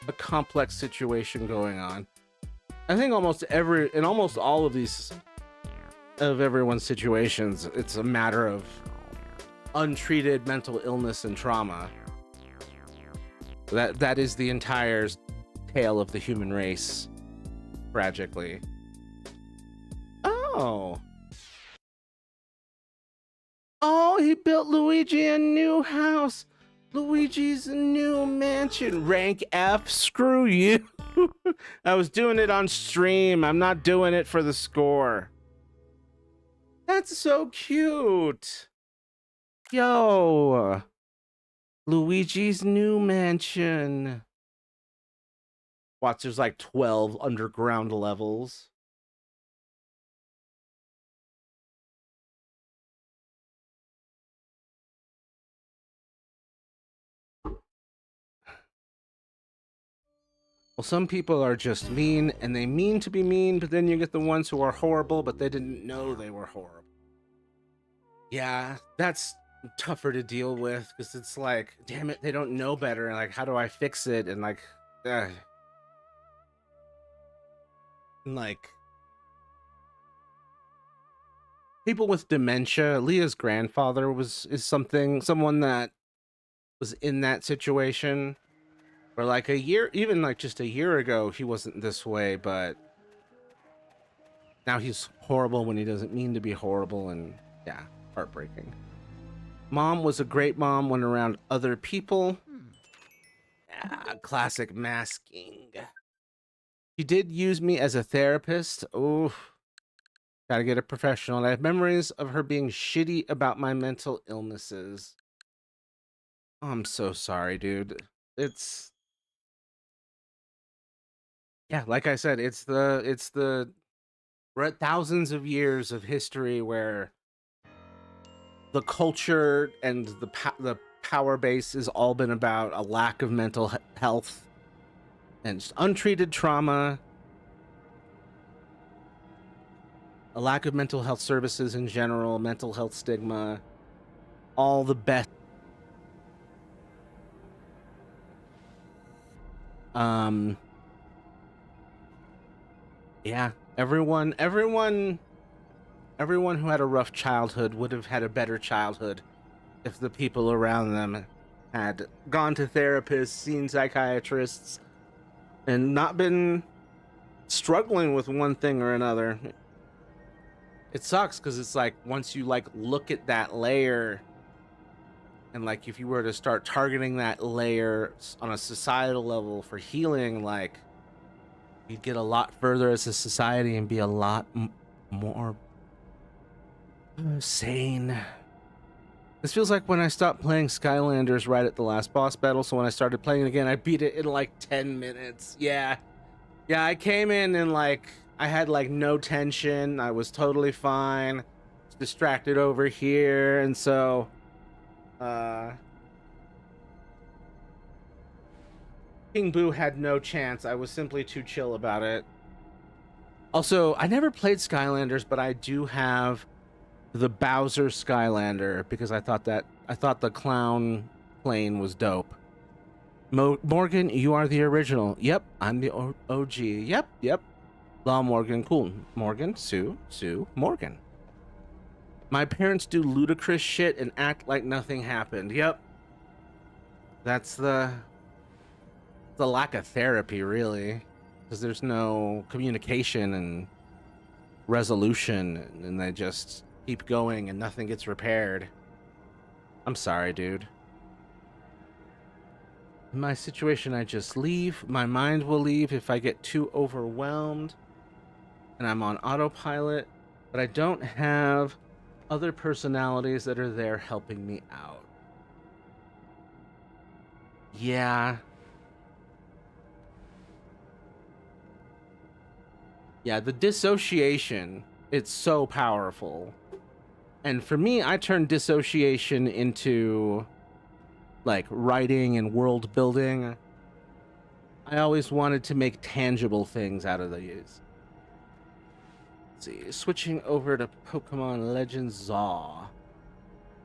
a complex situation going on. I think in almost all of these, of everyone's situations, it's a matter of untreated mental illness and trauma. That is the entire tale of the human race, tragically. Oh, he built Luigi a new house. Luigi's new mansion. Rank F. Screw you. I was doing it on stream. I'm not doing it for the score. That's so cute. Yo. Luigi's new mansion. Watch, there's like 12 underground levels. Well, some people are just mean and they mean to be mean, but then you get the ones who are horrible, but they didn't know they were horrible. Yeah, that's tougher to deal with because it's like, damn it, they don't know better. And like, how do I fix it? And like, uh, and like people with dementia. Leah's grandfather is someone that was in that situation. Or like a year, even like just a year ago, he wasn't this way, but now he's horrible when he doesn't mean to be horrible, and yeah, heartbreaking. Mom was a great mom when around other people. Yeah, classic masking. She did use me as a therapist. Oh, gotta get a professional. And I have memories of her being shitty about my mental illnesses. Oh, I'm so sorry, dude. It's yeah, like I said, we're at thousands of years of history where the culture and the power base has all been about a lack of mental health and just untreated trauma, a lack of mental health services in general, mental health stigma, all the best. Yeah, everyone who had a rough childhood would have had a better childhood if the people around them had gone to therapists, seen psychiatrists, and not been struggling with one thing or another. It sucks because it's like once you like look at that layer, and like if you were to start targeting that layer on a societal level for healing, like you'd get a lot further as a society and be a lot more sane. This feels like when I stopped playing Skylanders right at the last boss battle, so when I started playing it again, I beat it in like 10 minutes. Yeah, I came in and like I had like no tension. I was totally fine. Distracted over here, and so King Boo had no chance. I was simply too chill about it. Also, I never played Skylanders, but I do have the Bowser Skylander because I thought the clown plane was dope. Morgan, you are the original. Yep, I'm the OG. Yep. Law Morgan, cool. Morgan, Sue, Morgan. My parents do ludicrous shit and act like nothing happened. Yep. That's the lack of therapy, really. Because there's no communication and resolution, and they just keep going and nothing gets repaired. I'm sorry, dude. In my situation, I just leave. My mind will leave if I get too overwhelmed and I'm on autopilot, but I don't have other personalities that are there helping me out. Yeah. Yeah, the dissociation, it's so powerful. And for me, I turned dissociation into like writing and world building. I always wanted to make tangible things out of these. Let's see, switching over to Pokemon Legends ZA.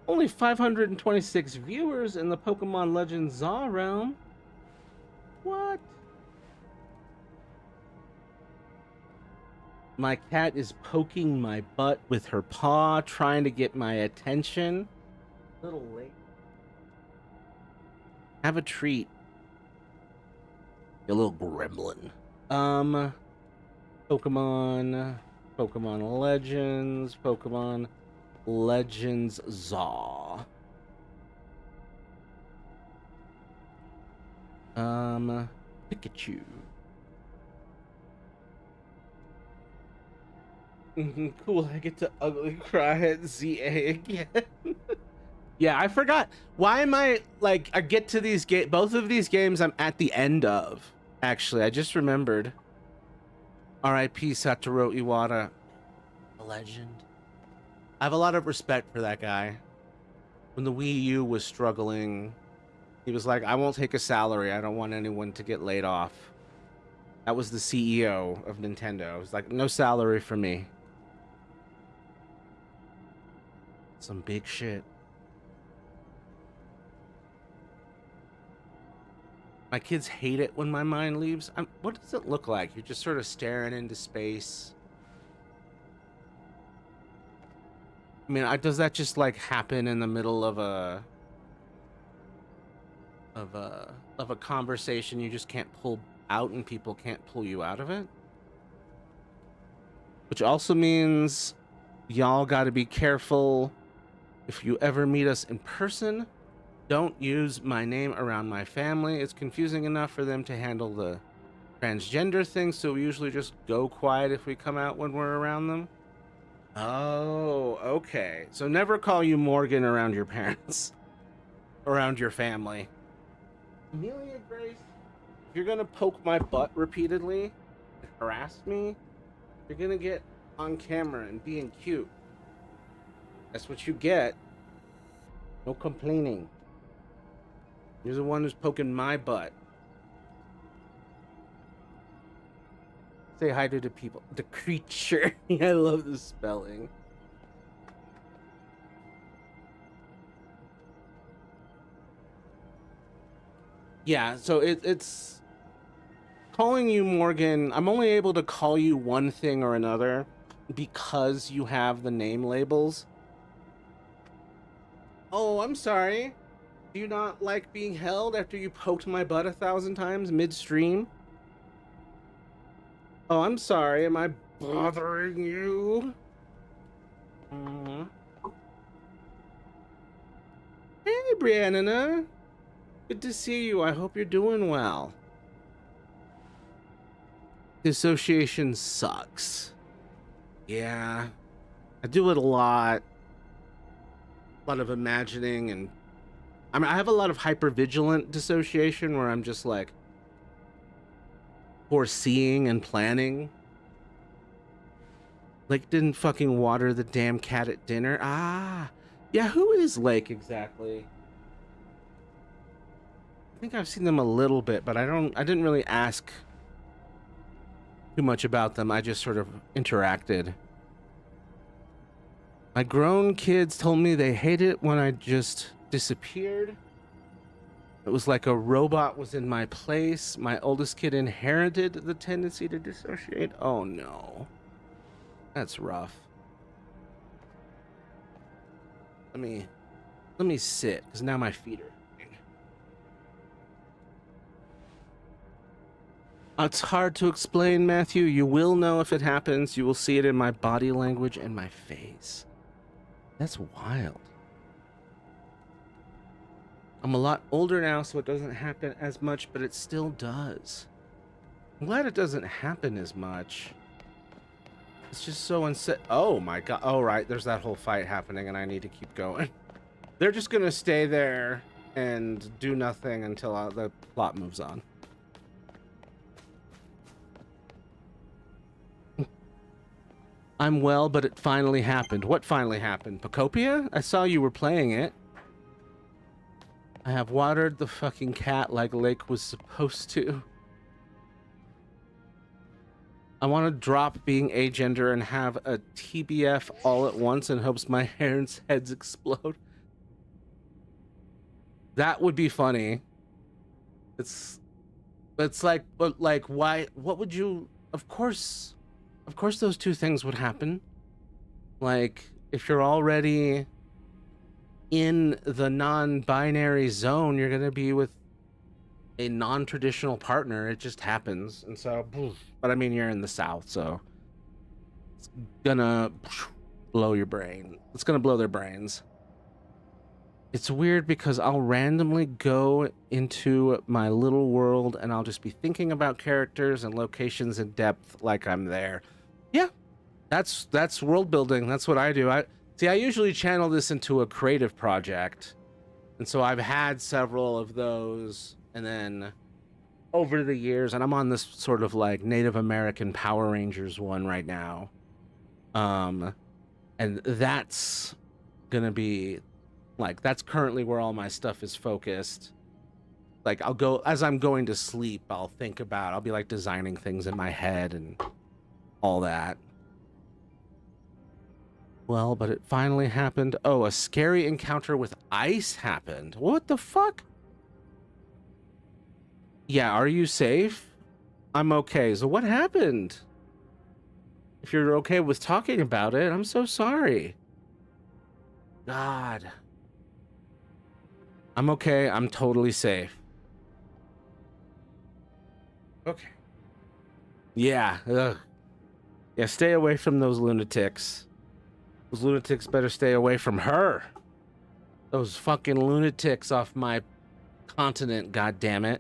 Only 526 viewers in the Pokemon Legends ZA realm. What? My cat is poking my butt with her paw, trying to get my attention. A little late. Have a treat. You little gremlin. Pokemon Legends ZA. Pikachu. Cool, I get to ugly cry at ZA again. Yeah, I forgot. Why am I like I get to these both of these games I'm at the end of. Actually, I just remembered. R.I.P. Satoru Iwata. A legend. I have a lot of respect for that guy. When the Wii U was struggling, he was like, I won't take a salary. I don't want anyone to get laid off. That was the CEO of Nintendo. It was like, no salary for me. Some big shit. My kids hate it when my mind leaves. What does it look like? You're just sort of staring into space. I mean, does that just like happen in the middle of a conversation you just can't pull out and people can't pull you out of it? Which also means y'all got to be careful if you ever meet us in person. Don't use my name around my family. It's confusing enough for them to handle the transgender thing, so we usually just go quiet if we come out when we're around them. Oh, okay. So never call you Morgan around your parents, around your family. Amelia Grace, if you're gonna poke my butt repeatedly and harass me, you're gonna get on camera and being cute. That's what you get. No complaining. You're the one who's poking my butt. Say hi to the people. The creature. I love the spelling. Yeah, so it's calling you Morgan. I'm only able to call you one thing or another because you have the name labels. Oh, I'm sorry. Do you not like being held after you poked my butt 1,000 times midstream? Oh, I'm sorry. Am I bothering you? Hey, Brianna. Good to see you. I hope you're doing well. Dissociation sucks. Yeah. I do it a lot. A lot of imagining, and I mean, I have a lot of hypervigilant dissociation where I'm just like foreseeing and planning. Lake didn't fucking water the damn cat at dinner. Ah, yeah, who is Lake exactly? I think I've seen them a little bit, but I didn't really ask too much about them. I just sort of interacted. My grown kids told me they hate it when I just disappeared. It was like a robot was in my place. My oldest kid inherited the tendency to dissociate. Oh no. That's rough. Let me sit, because now my feet are hurting. It's hard to explain, Matthew. You will know if it happens. You will see it in my body language and my face. That's wild. I'm a lot older now, so it doesn't happen as much, but it still does. I'm glad it doesn't happen as much. It's just so unset. Oh my god. Oh, right. There's that whole fight happening, and I need to keep going. They're just gonna stay there and do nothing until the plot moves on. I'm well, but it finally happened. What finally happened? Pocopia? I saw you were playing it. I have watered the fucking cat like Lake was supposed to. I want to drop being agender and have a TBF all at once in hopes my parents' heads explode. That would be funny. It's like, but like, why? What would you? Of course, those two things would happen. Like, if you're already in the non-binary zone, you're gonna be with a non-traditional partner. It just happens. And so, but I mean, you're in the South, so it's gonna blow your brain. It's gonna blow their brains. It's weird because I'll randomly go into my little world and I'll just be thinking about characters and locations in depth like I'm there. Yeah, that's world building. That's what I do. I usually channel this into a creative project. And so I've had several of those, and then over the years, and I'm on this sort of like Native American Power Rangers one right now. And that's gonna be like, that's currently where all my stuff is focused. Like, I'll go, as I'm going to sleep, I'll be like designing things in my head and all that. Well, but it finally happened. Oh, a scary encounter with ice happened. What the fuck? Yeah, are you safe? I'm okay. So what happened? If you're okay with talking about it, I'm so sorry. God. I'm okay. I'm totally safe. Okay. Yeah. Ugh. Yeah, stay away from those lunatics. Those lunatics better stay away from her. Those fucking lunatics off my continent, goddammit.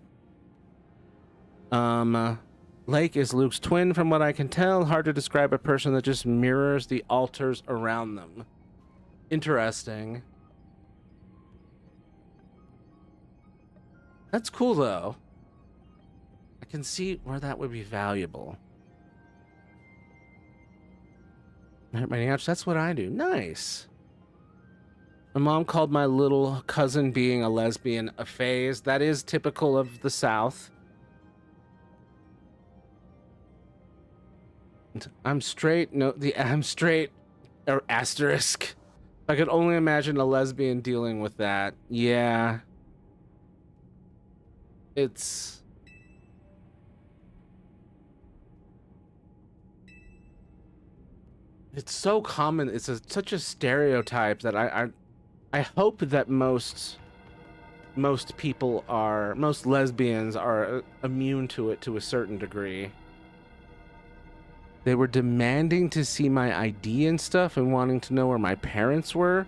Lake is Luke's twin, from what I can tell. Hard to describe a person that just mirrors the altars around them. Interesting. That's cool, though. I can see where that would be valuable. That's what I do. Nice. My mom called my little cousin being a lesbian a phase. That is typical of the South. I'm straight. No, I'm straight. Or asterisk. I could only imagine a lesbian dealing with that. Yeah. It's so common. It's such a stereotype that I hope that most lesbians are immune to it to a certain degree. They were demanding to see my ID and stuff and wanting to know where my parents were.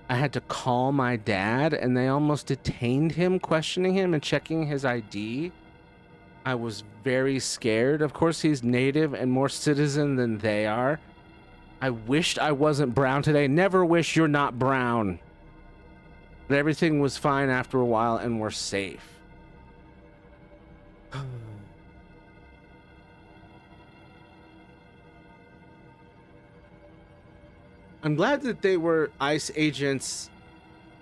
I had to call my dad and they almost detained him, questioning him and checking his ID. I was very scared. Of course, he's native and more citizen than they are. I wished I wasn't brown today. Never wish you're not brown. But everything was fine after a while and we're safe. I'm glad that they were ICE agents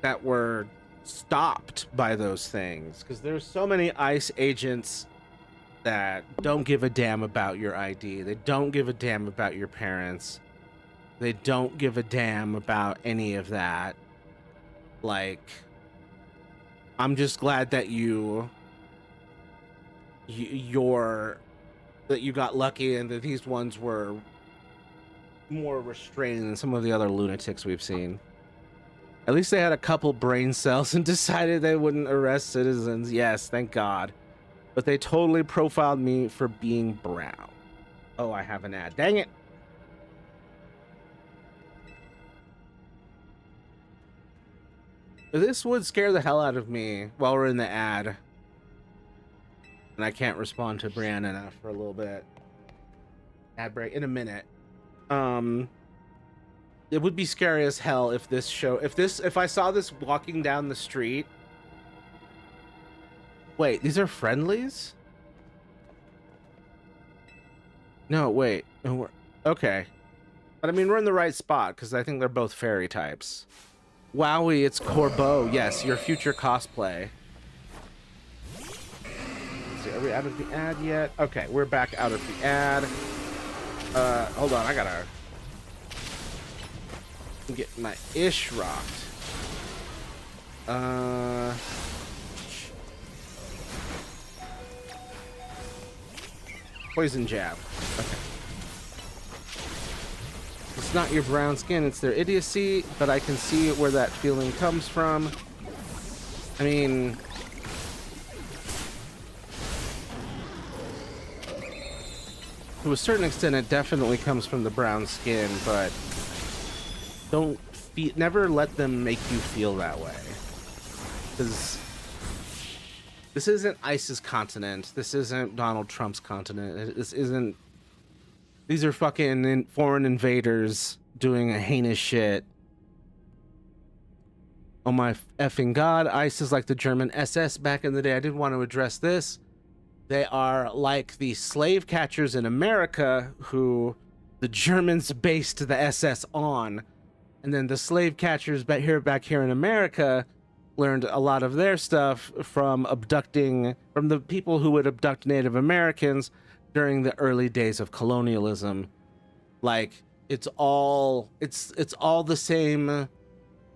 that were stopped by those things, because there's so many ICE agents that don't give a damn about your ID. They don't give a damn about your parents. They don't give a damn about any of that. Like, I'm just glad that you got lucky and that these ones were more restrained than some of the other lunatics we've seen. At least they had a couple brain cells and decided they wouldn't arrest citizens. Yes, thank God. But they totally profiled me for being brown. Oh, I have an ad. Dang it. This would scare the hell out of me while we're in the ad. And I can't respond to Brianna enough for a little bit. Ad break in a minute. It would be scary as hell if if I saw this walking down the street. Wait, these are friendlies? No, wait. Okay. But I mean, we're in the right spot because I think they're both fairy types. Wowie, it's Corbeau. Yes, your future cosplay. Let's see, are we out of the ad yet? Okay, we're back out of the ad. Hold on, I gotta get my ish rocked. Poison jab. Okay. It's not your brown skin, it's their idiocy, but I can see where that feeling comes from. I mean, to a certain extent, it definitely comes from the brown skin, but never let them make you feel that way. Because this isn't ICE's continent. This isn't Donald Trump's continent. This isn't. These are fucking foreign invaders doing a heinous shit. Oh my effing God, ICE is like the German SS back in the day. I did want to address this. They are like the slave catchers in America who the Germans based the SS on. And then the slave catchers back here in America learned a lot of their stuff from the people who would abduct Native Americans during the early days of colonialism. Like, it's all the same.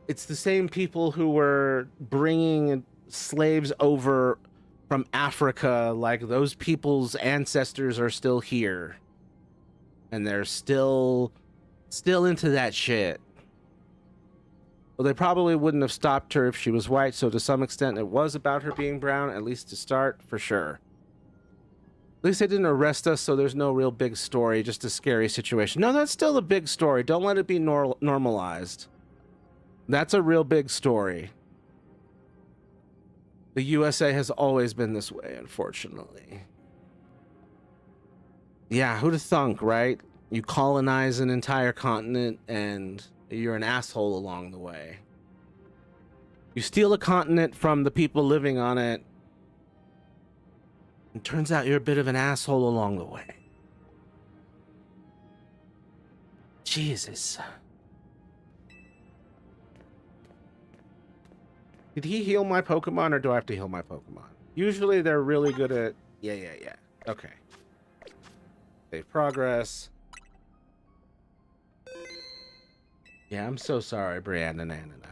It's the same people who were bringing slaves over from Africa. Like, those people's ancestors are still here, and they're still into that shit. Well, they probably wouldn't have stopped her if she was white, so to some extent it was about her being brown, at least to start, for sure. At least they didn't arrest us, so there's no real big story, just a scary situation. No, that's still a big story. Don't let it be normalized. That's a real big story. The USA has always been this way, unfortunately. Yeah, who'd have thunk, right? You colonize an entire continent and you're an asshole along the way. You steal a continent from the people living on it, and turns out you're a bit of an asshole along the way. Jesus. Did he heal my Pokemon, or do I have to heal my Pokemon? Usually they're really good at... Yeah. Okay. Save progress. Yeah, I'm so sorry, Brianna Nanana.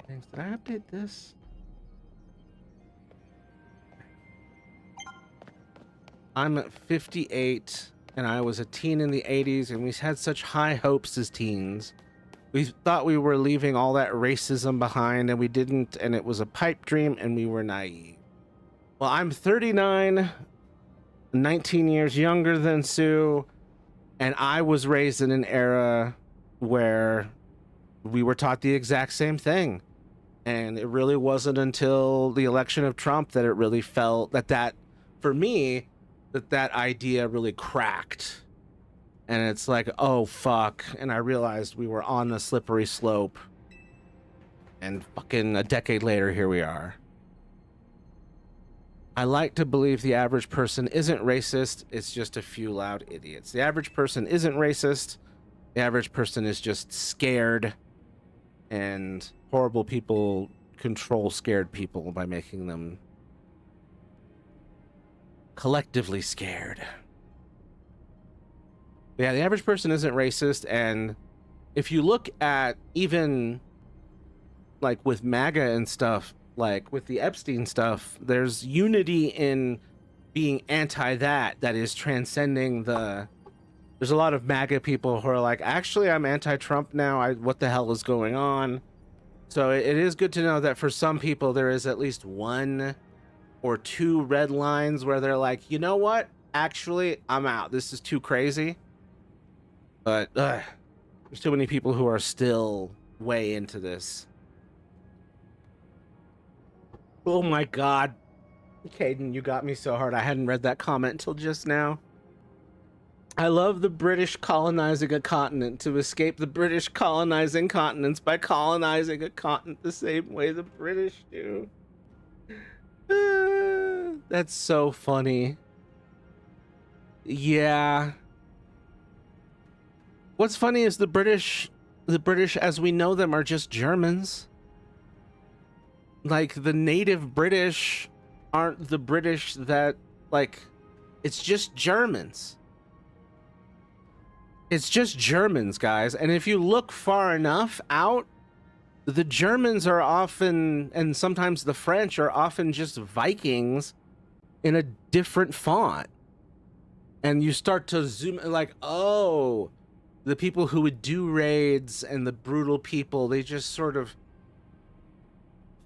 Thanks. Did I update this? I'm 58, and I was a teen in the 80s, and we had such high hopes as teens. We thought we were leaving all that racism behind, and we didn't, and it was a pipe dream, and we were naive. Well, I'm 39, 19 years younger than Sue, and I was raised in an era where we were taught the exact same thing. And it really wasn't until the election of Trump that it really felt that for me, that idea really cracked. And it's like, oh, fuck. And I realized we were on a slippery slope. And fucking a decade later, here we are. I like to believe the average person isn't racist. It's just a few loud idiots. The average person isn't racist. The average person is just scared. And horrible people control scared people by making them collectively scared. Yeah, the average person isn't racist. And if you look at even like with MAGA and stuff, like with the Epstein stuff, there's unity in being anti that is transcending the... There's a lot of MAGA people who are like, actually, I'm anti-Trump now. What the hell is going on? So it is good to know that for some people, there is at least one or two red lines where they're like, you know what? Actually, I'm out. This is too crazy. But there's too many people who are still way into this. Oh my God. Caden, you got me so hard. I hadn't read that comment until just now. I love the British colonizing a continent to escape the British colonizing continents by colonizing a continent the same way the British do. That's so funny. Yeah. What's funny is the British as we know them are just Germans. Like, the native British aren't the British that, like, it's just Germans. It's just Germans, guys. And if you look far enough out, the Germans are often, and sometimes the French are often just Vikings in a different font. And you start to zoom, like, oh, the people who would do raids and the brutal people, they just sort of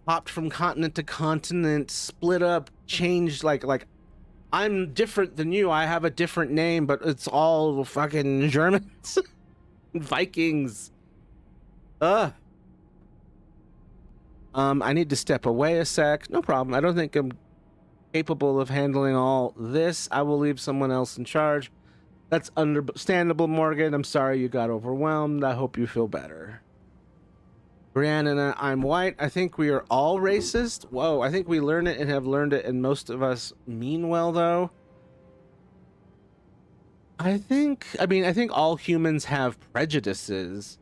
hopped from continent to continent, split up, changed, like I'm different than you. I have a different name, but it's all fucking Germans. Vikings. I need to step away a sec. No problem. I don't think I'm capable of handling all this. I will leave someone else in charge. That's understandable, Morgan. I'm sorry you got overwhelmed. I hope you feel better. Brianna, I'm white. I think we are all racist. Whoa, I think we learn it and have learned it, and most of us mean well, though. I think all humans have prejudices,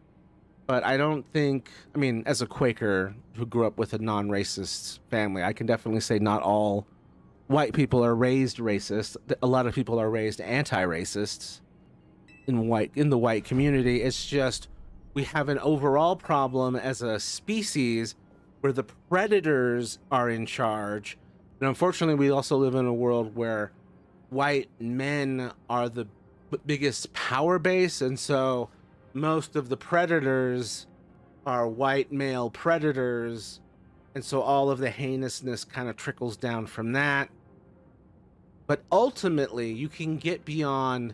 but I don't think, I mean, as a Quaker who grew up with a non-racist family, I can definitely say not all white people are raised racist. A lot of people are raised anti-racist in the white community. It's just we have an overall problem as a species where the predators are in charge. And unfortunately, we also live in a world where white men are the biggest power base, and so most of the predators are white male predators, and so all of the heinousness kind of trickles down from that. But ultimately, you can get beyond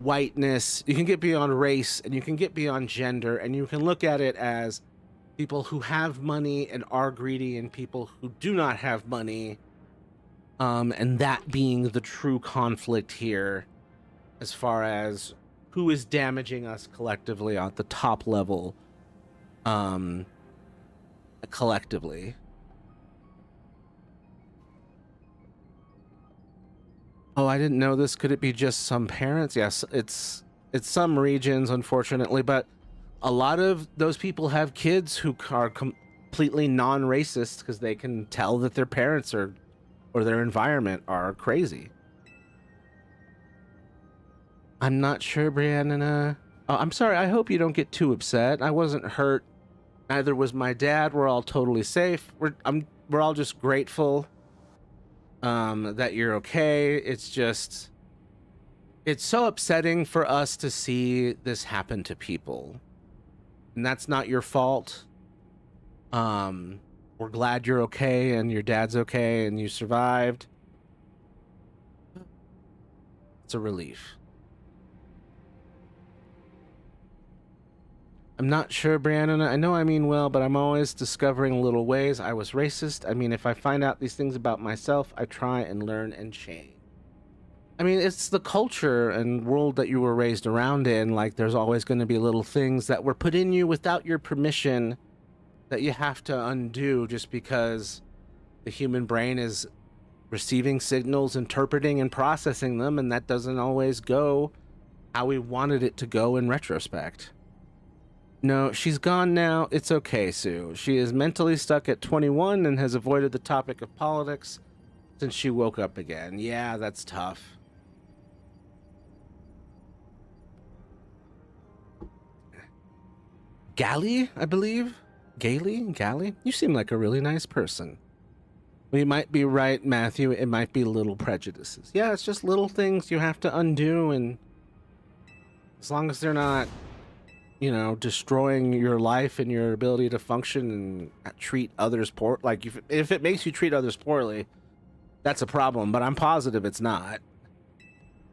whiteness, you can get beyond race, and you can get beyond gender, and you can look at it as people who have money and are greedy and people who do not have money, and that being the true conflict here as far as who is damaging us collectively at the top level, collectively. Oh, I didn't know this. Could it be just some parents? Yes, it's some regions, unfortunately, but a lot of those people have kids who are completely non-racist because they can tell that their parents are or their environment are crazy. I'm not sure, Brianna. Oh, I'm sorry. I hope you don't get too upset. I wasn't hurt. Neither was my dad. We're all totally safe. We're all just grateful that you're okay. It's just, it's so upsetting for us to see this happen to people, and that's not your fault. We're glad you're okay and your dad's okay and you survived. It's a relief. I'm not sure, Brandon. I know I mean well, but I'm always discovering little ways I was racist. I mean, if I find out these things about myself, I try and learn and change. I mean, it's the culture and world that you were raised around in. Like, there's always going to be little things that were put in you without your permission that you have to undo just because the human brain is receiving signals, interpreting and processing them, and that doesn't always go how we wanted it to go in retrospect. No, she's gone now. It's okay, Sue. She is mentally stuck at 21 and has avoided the topic of politics since she woke up again. Yeah, that's tough. Gally, I believe? Gally? You seem like a really nice person. We might be right, Matthew. It might be little prejudices. Yeah, it's just little things you have to undo, and as long as they're not, you know, destroying your life and your ability to function and treat others poor. Like, if it makes you treat others poorly, that's a problem, but I'm positive it's not.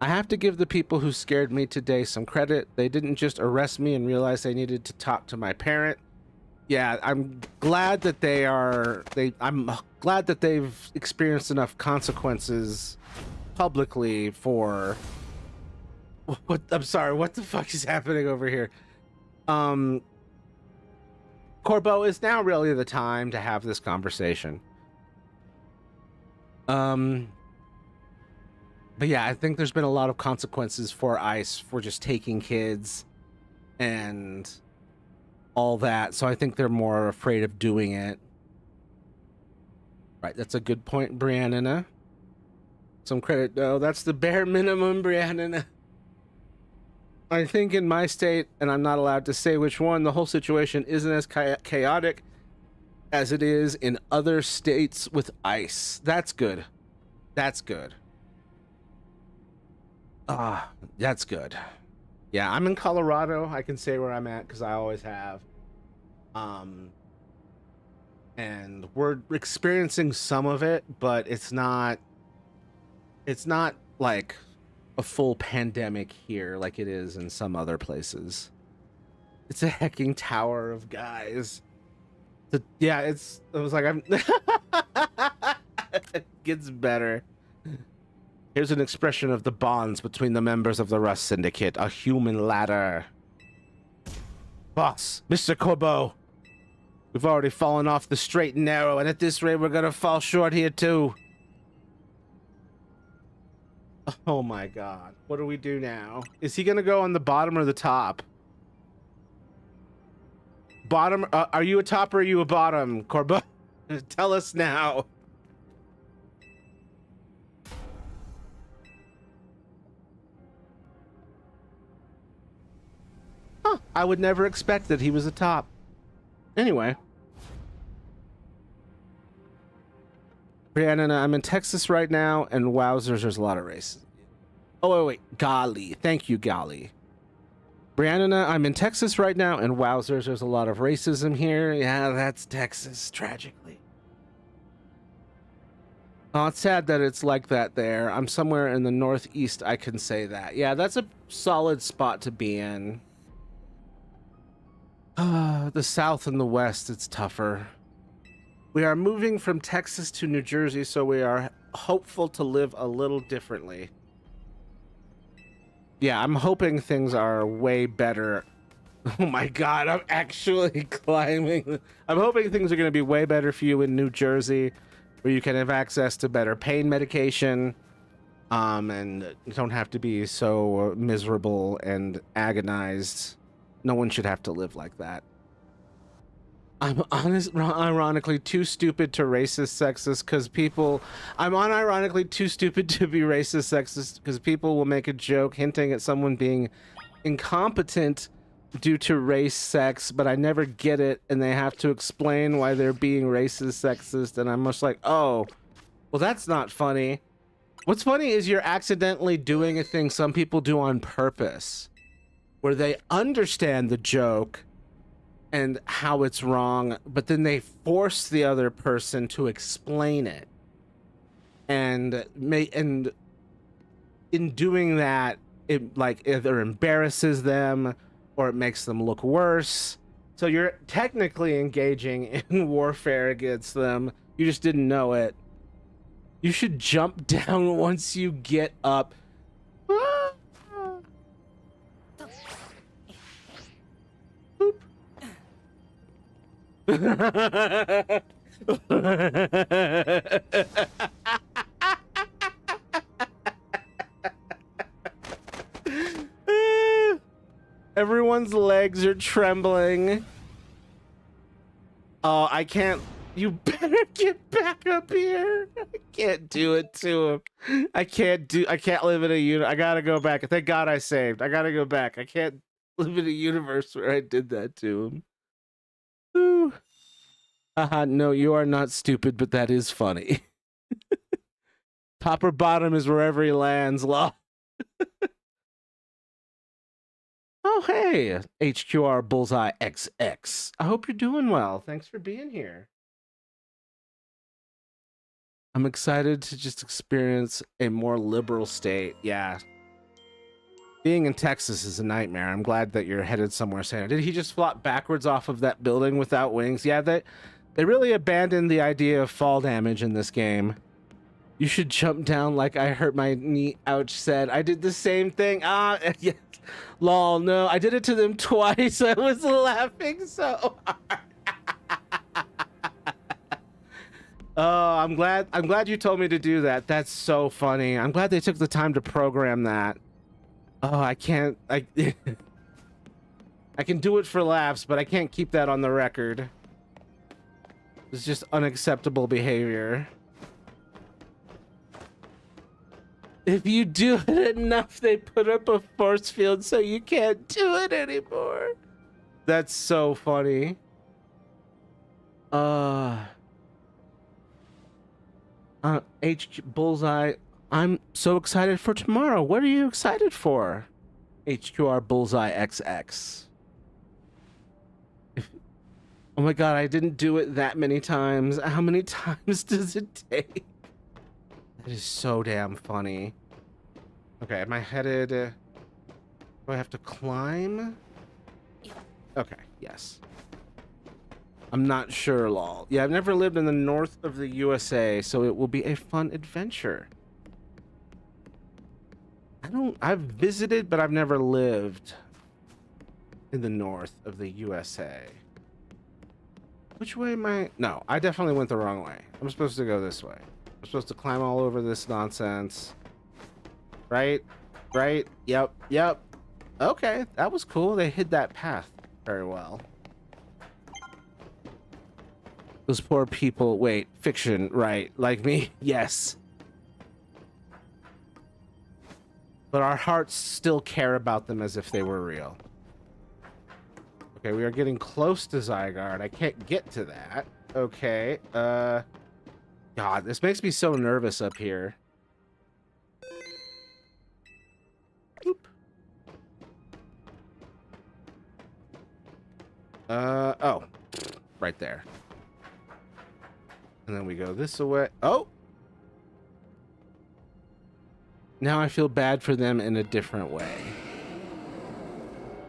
I have to give the people who scared me today some credit. They didn't just arrest me and realize they needed to talk to my parent. Yeah, I'm glad that I'm glad that they've experienced enough consequences publicly for what. I'm sorry, what the fuck is happening over here? Corbo, is now really the time to have this conversation. But yeah, I think there's been a lot of consequences for ICE for just taking kids and all that, so I think they're more afraid of doing it. Right, that's a good point, Brianna. Some credit. No, that's the bare minimum, Brianna. I think in my state, and I'm not allowed to say which one, the whole situation isn't as chaotic as it is in other states with ICE. That's good. That's good. That's good. Yeah, I'm in Colorado. I can say where I'm at because I always have. And we're experiencing some of it, but it's not like a full pandemic here like it is in some other places. It's a hecking tower of guys. Yeah, it was like, it gets better. Here's an expression of the bonds between the members of the Rust Syndicate. A human ladder. Boss, Mr. Corbo. We've already fallen off the straight and narrow, and at this rate, we're gonna fall short here, too. Oh my god. What do we do now? Is he gonna go on the bottom or the top? Bottom, are you a top or are you a bottom, Corbo? Tell us now. Huh, I would never expect that he was a top. Anyway. Brianna, I'm in Texas right now, and wowzers, there's a lot of races. Oh, wait. Golly. Thank you, Golly. Brianna, I'm in Texas right now, and wowzers, there's a lot of racism here. Yeah, that's Texas, tragically. Oh, it's sad that it's like that there. I'm somewhere in the Northeast, I can say that. Yeah, that's a solid spot to be in. The South and the West, it's tougher. We are moving from Texas to New Jersey, so we are hopeful to live a little differently. Yeah, I'm hoping things are way better. Oh my god, I'm actually climbing. I'm hoping things are going to be way better for you in New Jersey, where you can have access to better pain medication, and you don't have to be so miserable and agonized. No one should have to live like that. I'm ironically too stupid to racist sexist because people... I'm unironically too stupid to be racist sexist because people will make a joke hinting at someone being incompetent due to race, sex, but I never get it, and they have to explain why they're being racist, sexist, and I'm just like, oh, well, that's not funny. What's funny is you're accidentally doing a thing some people do on purpose, where they understand the joke and how it's wrong, but then they force the other person to explain it. And in doing that, it like either embarrasses them or it makes them look worse. So you're technically engaging in warfare against them. You just didn't know it. You should jump down once you get up. Boop. Everyone's legs are trembling. Oh, I can't. You better get back up here. I can't do it to him. I can't live in a unit. I gotta go back. Thank God I saved. I gotta go back. I can't live in a universe where I did that to him. Ooh. Haha, no, you are not stupid, but that is funny. Top or bottom is wherever he lands, law. Oh, hey, HQR Bullseye XX. I hope you're doing well. Thanks for being here. I'm excited to just experience a more liberal state. Yeah. Being in Texas is a nightmare. I'm glad that you're headed somewhere, Santa. Did he just flop backwards off of that building without wings? Yeah, they really abandoned the idea of fall damage in this game. You should jump down like I hurt my knee. Ouch, said. I did the same thing. Ah, yes. Lol, no. I did it to them twice. I was laughing so hard. Oh, I'm glad you told me to do that. That's so funny. I'm glad they took the time to program that. Oh, I can't. I can do it for laughs, but I can't keep that on the record. It's just unacceptable behavior. If you do it enough, they put up a force field so you can't do it anymore. That's so funny. HQ Bullseye, I'm so excited for tomorrow. What are you excited for? HQR Bullseye XX. Oh my god, I didn't do it that many times. How many times does it take? That is so damn funny. Okay, am I headed... do I have to climb? Okay, yes. I'm not sure, lol. Yeah, I've never lived in the north of the USA, so it will be a fun adventure. I've visited, but I've never lived in the north of the USA. Which way am I? No, I definitely went the wrong way. I'm supposed to go this way. I'm supposed to climb all over this nonsense. Right? Right? Yep. Yep. Okay, that was cool. They hid that path very well. Those poor people. Wait, fiction, right? Like me? Yes. But our hearts still care about them as if they were real. Okay, we are getting close to Zygarde. I can't get to that. Okay, God, this makes me so nervous up here. Boop. Oh. Right there. And then we go this way. Oh! Now I feel bad for them in a different way.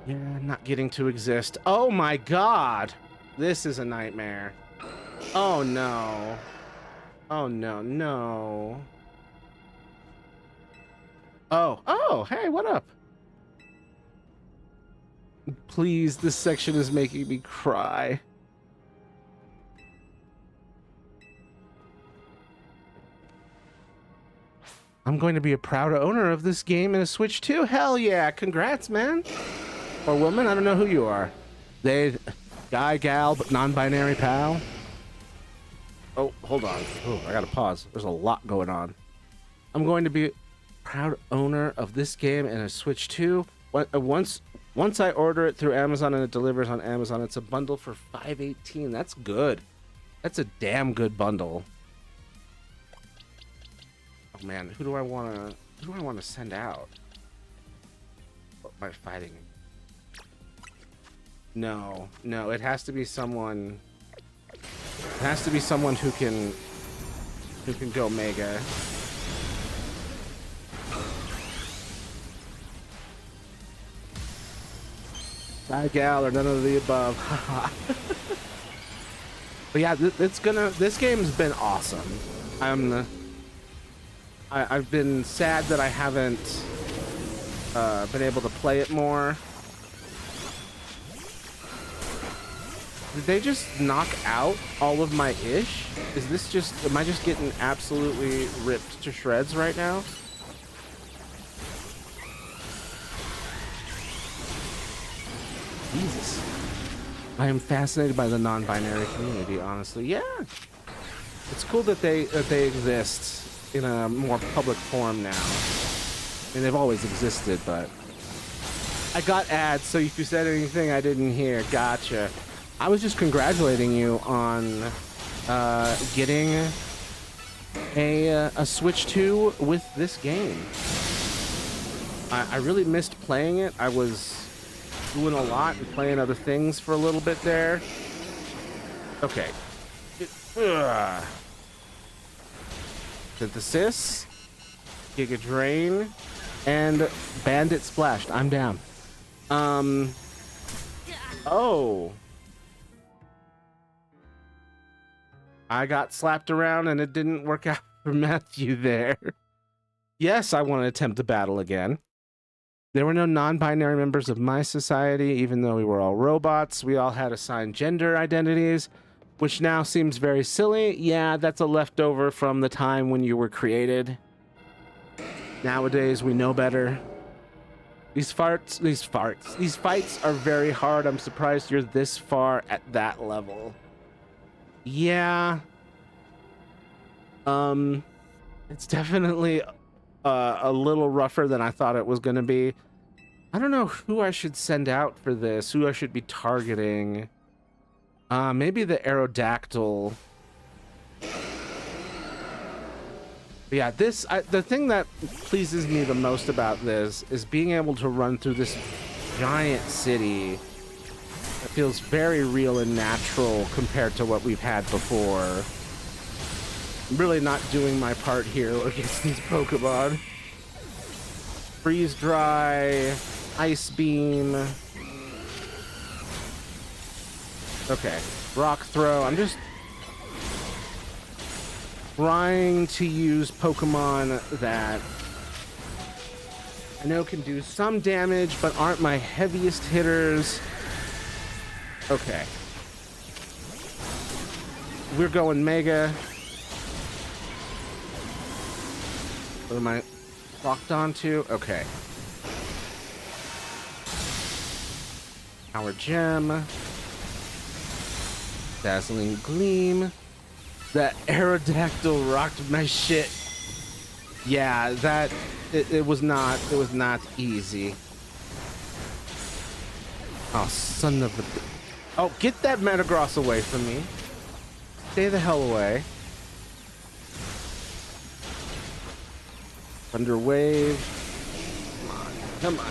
Yeah, not getting to exist. Oh my God! This is a nightmare. Oh no. Oh no, no. Oh, hey, what up? Please, this section is making me cry. I'm going to be a proud owner of this game and a Switch too. Hell yeah, congrats, man. Or woman, I don't know who you are. They, guy, gal, but non-binary pal. Oh, hold on. Oh, I gotta pause. There's a lot going on. I'm going to be a proud owner of this game and a Switch 2. Once I order it through Amazon and it delivers on Amazon, it's a bundle for $5.18. That's good. That's a damn good bundle. Oh man, who do I wanna send out? What am I fighting? No, it has to be someone. It has to be someone who can go mega. Guy, gal, or none of the above. But yeah, this game's been awesome. I've been sad that I haven't been able to play it more. Did they just knock out all of my ish? Am I just getting absolutely ripped to shreds right now? Jesus. I am fascinated by the non-binary community, honestly. Yeah. It's cool that they exist in a more public form now. I mean, they've always existed, but I got ads, so if you said anything I didn't hear, gotcha. I was just congratulating you on getting a Switch 2 with this game. I really missed playing it. I was doing a lot and playing other things for a little bit there. Okay. Synthesis, Giga Drain, and Bandit Splashed. I'm down. Oh. I got slapped around and it didn't work out for Matthew there. Yes, I want to attempt the battle again. There were no non-binary members of my society, even though we were all robots. We all had assigned gender identities, which now seems very silly. Yeah, that's a leftover from the time when you were created. Nowadays, we know better. These fights are very hard. I'm surprised you're this far at that level. Yeah. It's definitely a little rougher than I thought it was going to be. I don't know who I should send out for this, who I should be targeting. Maybe the Aerodactyl. But yeah, the thing that pleases me the most about this is being able to run through this giant city. It feels very real and natural compared to what we've had before. I'm really not doing my part here against these Pokemon. Freeze Dry, Ice Beam. Okay, Rock Throw. I'm just trying to use Pokemon that I know can do some damage, but aren't my heaviest hitters. Okay. We're going Mega. What am I locked onto? Okay. Our Gem. Dazzling Gleam. That Aerodactyl rocked my shit. Yeah, that it was not easy. Oh, son of a... Oh, get that Metagross away from me. Stay the hell away. Thunder Wave. Come on. Come on.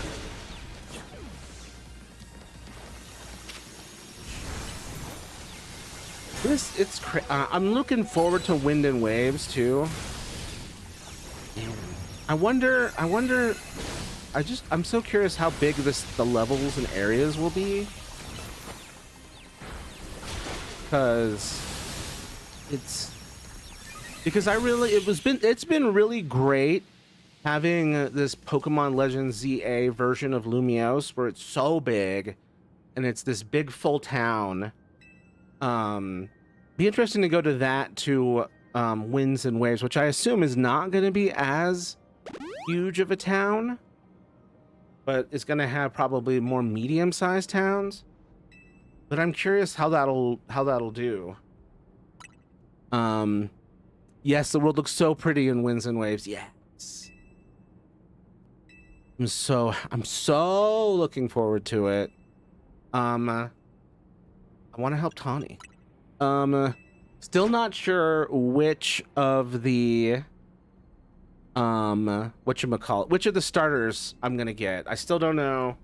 I'm looking forward to Wind and Waves too. I'm so curious how big the levels and areas will be. It's been really great having this Pokemon Legends ZA version of Lumiose where it's so big and it's this big full town. Be interesting to go to that to Winds and Waves, which I assume is not going to be as huge of a town, but it's going to have probably more medium-sized towns. But I'm curious how that'll do. Yes, the world looks so pretty in Winds and Waves. Yes. I'm so looking forward to it. I want to help Tawny. Still not sure which of the which of the starters I'm gonna get. I still don't know.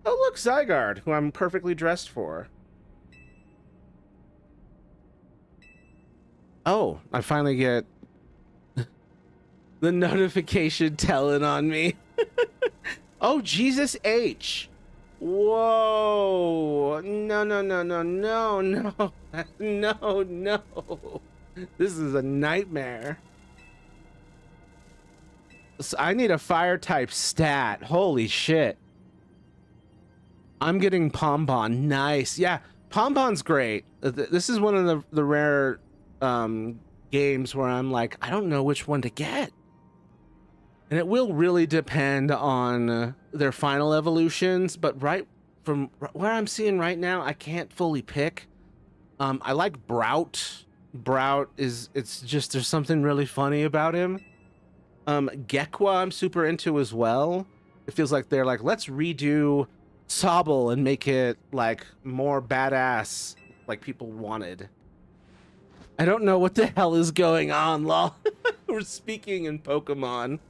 Oh look, Zygarde, who I'm perfectly dressed for. Oh, I finally get the notification telling on me. Oh, Jesus H. Whoa. No. No. This is a nightmare. So I need a fire type stat. Holy shit. I'm getting Pombon. Nice. Yeah, Pombon's great. This is one of the rare games where I'm like, I don't know which one to get. And it will really depend on their final evolutions, but right from where I'm seeing right now, I can't fully pick. I like Brout. Brout it's just, there's something really funny about him. Gekwa I'm super into as well. It feels like they're like, let's redo Sobble and make it like more badass, like people wanted. I don't know what the hell is going on, lol. We're speaking in Pokemon.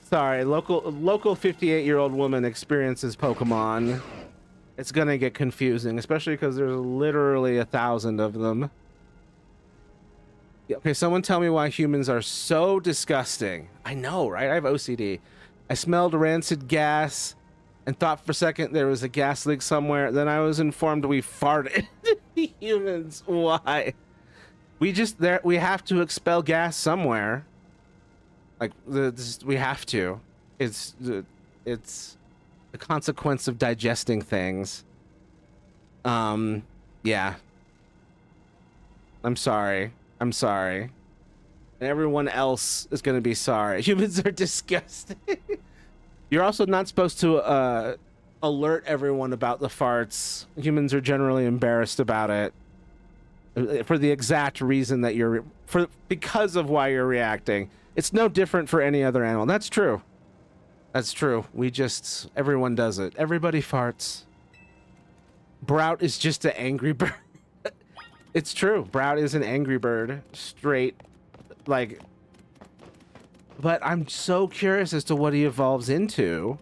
Sorry, local 58-year-old woman experiences Pokemon. It's gonna get confusing, especially because there's literally 1,000 of them. Okay, someone tell me why humans are so disgusting. I know, right? I have OCD. I smelled rancid gas and thought for a second there was a gas leak somewhere. Then I was informed we farted. Humans, why? We have to expel gas somewhere. Like we have to. It's the consequence of digesting things. Yeah. I'm sorry. And everyone else is going to be sorry. Humans are disgusting. You're also not supposed to alert everyone about the farts. Humans are generally embarrassed about it for the exact reason that because of why you're reacting. It's no different for any other animal. That's true. Everyone does it. Everybody farts. Brout is just an angry bird. It's true. Brout is an angry bird. Straight. Like. But I'm so curious as to what he evolves into.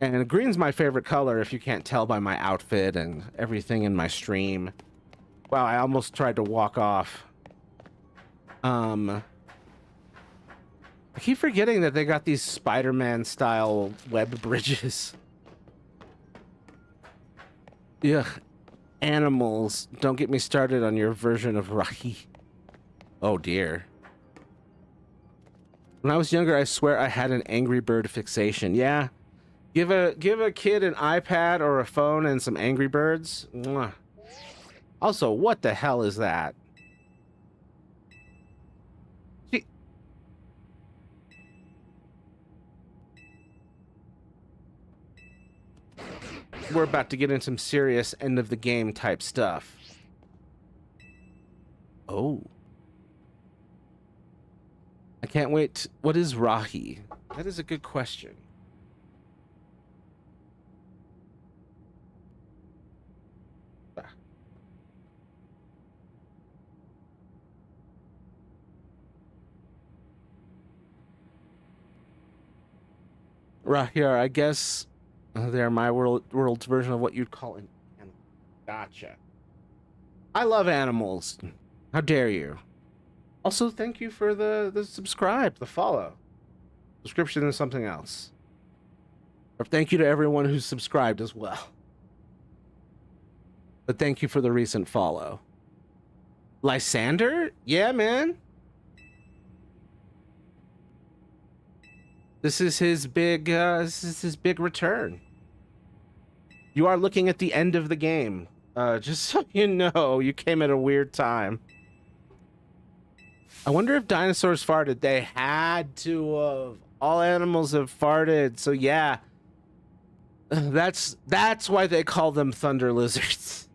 And green's my favorite color, if you can't tell by my outfit and everything in my stream. Wow, I almost tried to walk off. I keep forgetting that they got these Spider-Man style web bridges. Ugh. Animals. Don't get me started on your version of Rahi. Oh dear. When I was younger, I swear I had an Angry Bird fixation. Yeah. Give a kid an iPad or a phone and some Angry Birds. Mwah. Also, what the hell is that? we're about to get into some serious end of the game type stuff. Oh. I can't wait. What is Rahi? That is a good question. Rahir, I guess they're my world's version of what you'd call an animal. Gotcha. I love animals. How dare you? Also, thank you for the subscribe, the follow. Subscription is something else. Or thank you to everyone who's subscribed as well. But thank you for the recent follow. Lysander? Yeah, man. This is his big return. You are looking at the end of the game. Just so you know, you came at a weird time. I wonder if dinosaurs farted. They had to have. All animals have farted, so yeah. That's why they call them thunder lizards.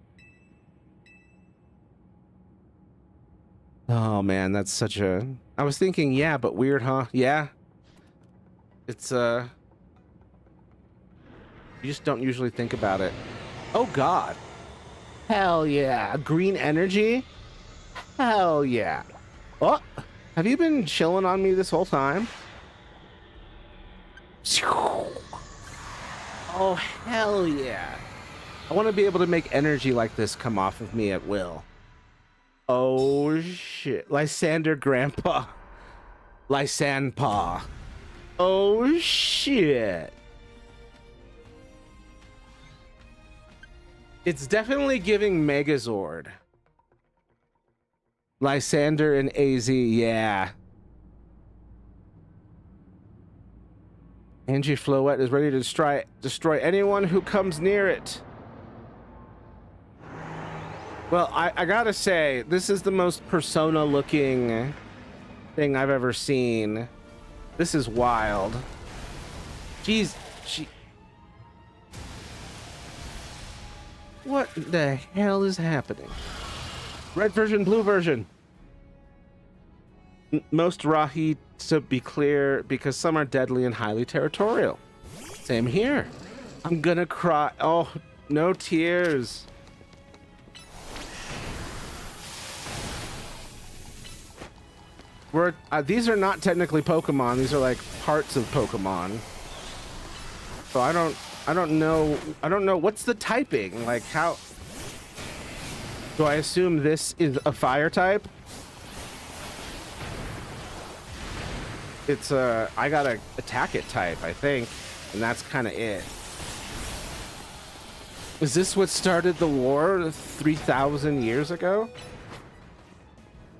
Oh man, that's such a... I was thinking, yeah, but weird, huh? Yeah. It's, you just don't usually think about it. Oh, God. Hell yeah. Green energy? Hell yeah. Oh, have you been chilling on me this whole time? Oh, hell yeah. I want to be able to make energy like this come off of me at will. Oh, shit. Lysander Grandpa. Lysanpa. Oh, shit. It's definitely giving Megazord. Lysander and AZ, yeah. Angie Floette is ready to destroy anyone who comes near it. Well, I gotta say, this is the most Persona-looking thing I've ever seen. This is wild. Jeez, what the hell is happening? Red version, blue version. Most Rahi, to be clear, because some are deadly and highly territorial. Same here. I'm gonna cry. Oh, no tears. These are not technically Pokemon. These are like parts of Pokemon. So I don't know what's the typing. Like how do I assume this is a fire type? It's I gotta attack it type, I think, and that's kind of it. Is this what started the war 3,000 years ago?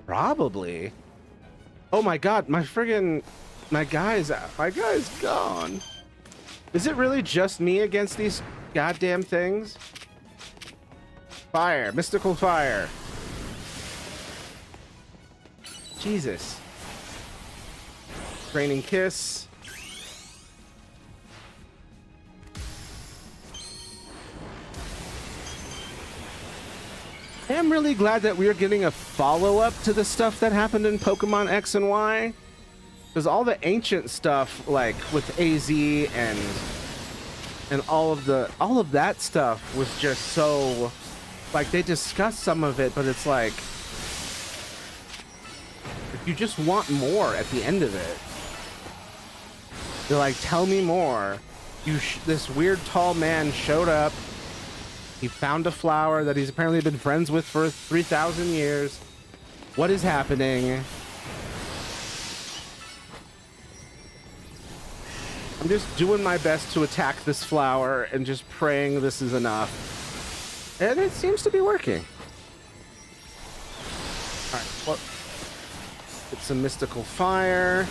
Probably. Oh my god, my guy's gone. Is it really just me against these goddamn things? Fire, mystical fire. Jesus. Raining kiss. I am really glad that we are getting a follow-up to the stuff that happened in Pokemon X and Y. Because all the ancient stuff, like with AZ and all of that stuff was just so, like, they discussed some of it, but it's like you just want more at the end of it. They're like, tell me more. This weird tall man showed up. He found a flower that he's apparently been friends with for 3,000 years. What is happening? I'm just doing my best to attack this flower and just praying this is enough. And it seems to be working. Alright, well, get some mystical fire.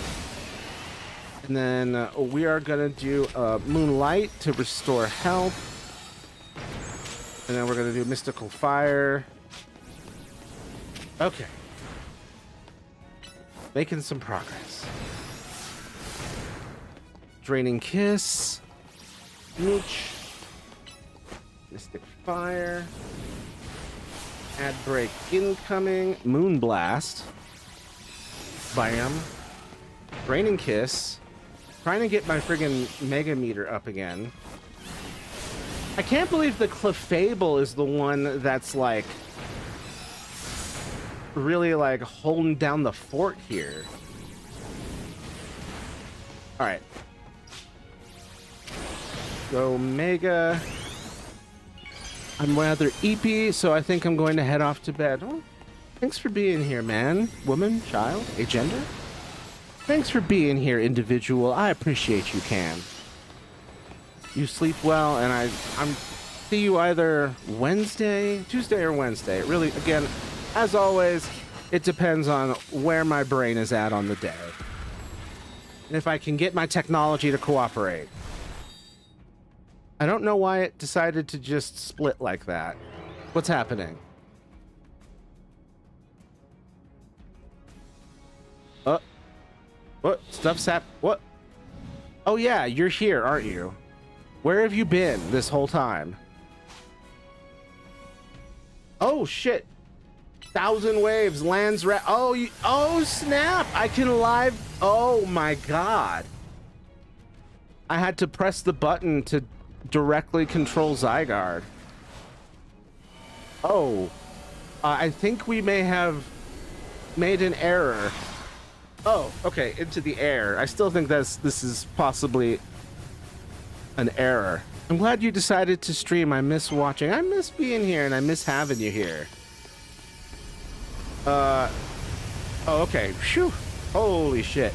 And then we are gonna do Moonlight to restore health. And then we're gonna do mystical fire. Okay. Making some progress. Draining kiss. Mooch. Mystic Fire. Ad break incoming. Moonblast. Bam. Raining Kiss. Trying to get my friggin' Mega Meter up again. I can't believe the Clefable is the one that's like really like holding down the fort here. All right. Go Mega. I'm rather eepy, so I think I'm going to head off to bed. Oh, thanks for being here, man, woman, child, agender. Thanks for being here, individual. I appreciate you, Cam. You sleep well, and I'm see you either Tuesday or Wednesday. Really, again, as always, it depends on where my brain is at on the day. And if I can get my technology to cooperate. I don't know why it decided to just split like that. What's happening? What? Stuff's what? Oh yeah, you're here, aren't you? Where have you been this whole time? Oh shit. 1,000 waves, lands oh snap! I can live. Oh my god. I had to press the button to directly control Zygarde. Oh. I think we may have made an error. Oh, okay, into the air. I still think this is possibly an error. I'm glad you decided to stream. I miss watching. I miss being here, and I miss having you here. Oh, okay. Phew. Holy shit.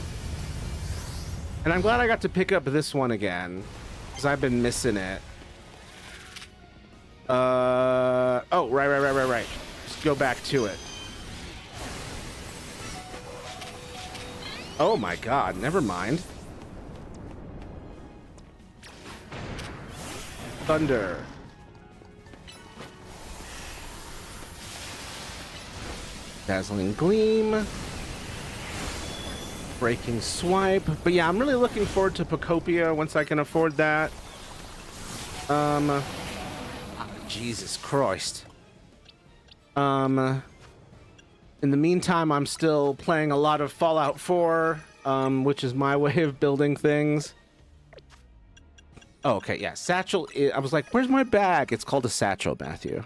And I'm glad I got to pick up this one again, because I've been missing it. Oh, right. Just go back to it. Oh my god, never mind. Thunder. Dazzling Gleam. Breaking Swipe. But yeah, I'm really looking forward to Pocopia once I can afford that. Jesus Christ. In the meantime, I'm still playing a lot of Fallout 4, which is my way of building things. Oh, okay, yeah, satchel. I was like, where's my bag? It's called a satchel, Matthew.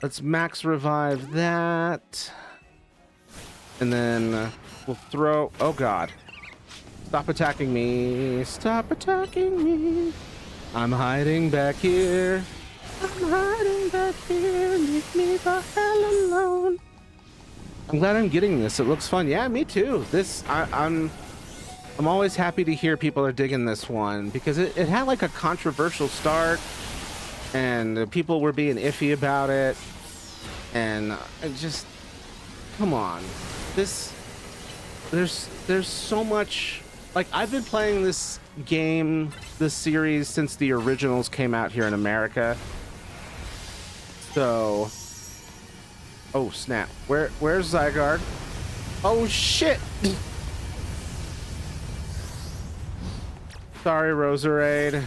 Let's max revive that. And then we'll throw... Oh, God. Stop attacking me. Stop attacking me. I'm hiding back here. I'm hiding back here. Leave me the hell alone. I'm glad I'm getting this. It looks fun. Yeah, me too. I'm always happy to hear people are digging this one because it had like a controversial start and people were being iffy about it. And it just, come on. There's so much, like I've been playing this series since the originals came out here in America. So, oh snap! Where's Zygarde? Oh shit! Sorry, Roserade.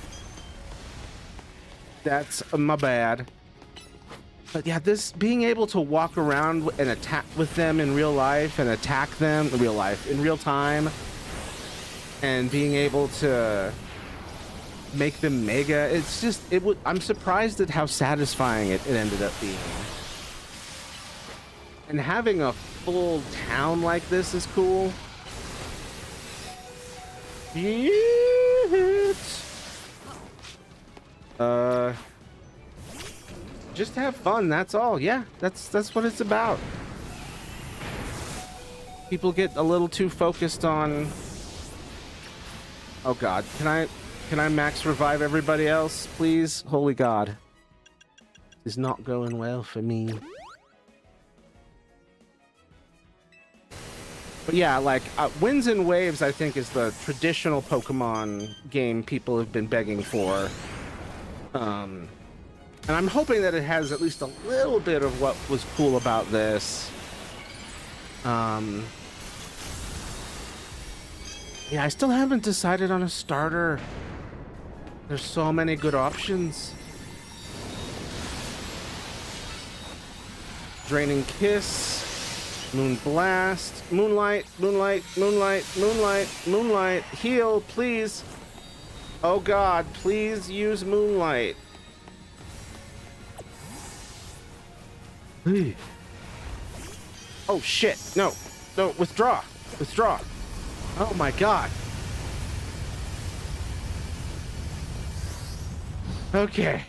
That's my bad. But yeah, this being able to walk around and attack with them in real life and attack them in real time, and being able to make them mega, it's just I'm surprised at how satisfying it ended up being. And having a full town like this is cool. Just have fun, that's all. Yeah, that's what it's about. People get a little too focused on... Oh god, can I max revive everybody else, please? Holy god. This is not going well for me. But yeah, like, Winds and Waves, I think, is the traditional Pokemon game people have been begging for. And I'm hoping that it has at least a little bit of what was cool about this. Yeah, I still haven't decided on a starter. There's so many good options. Draining Kiss. Moon Blast. Moonlight. Moonlight. Moonlight. Moonlight. Moonlight. Heal, please. Oh God, please use Moonlight. Oh shit. No. No, withdraw. Withdraw. Oh my God. Okay.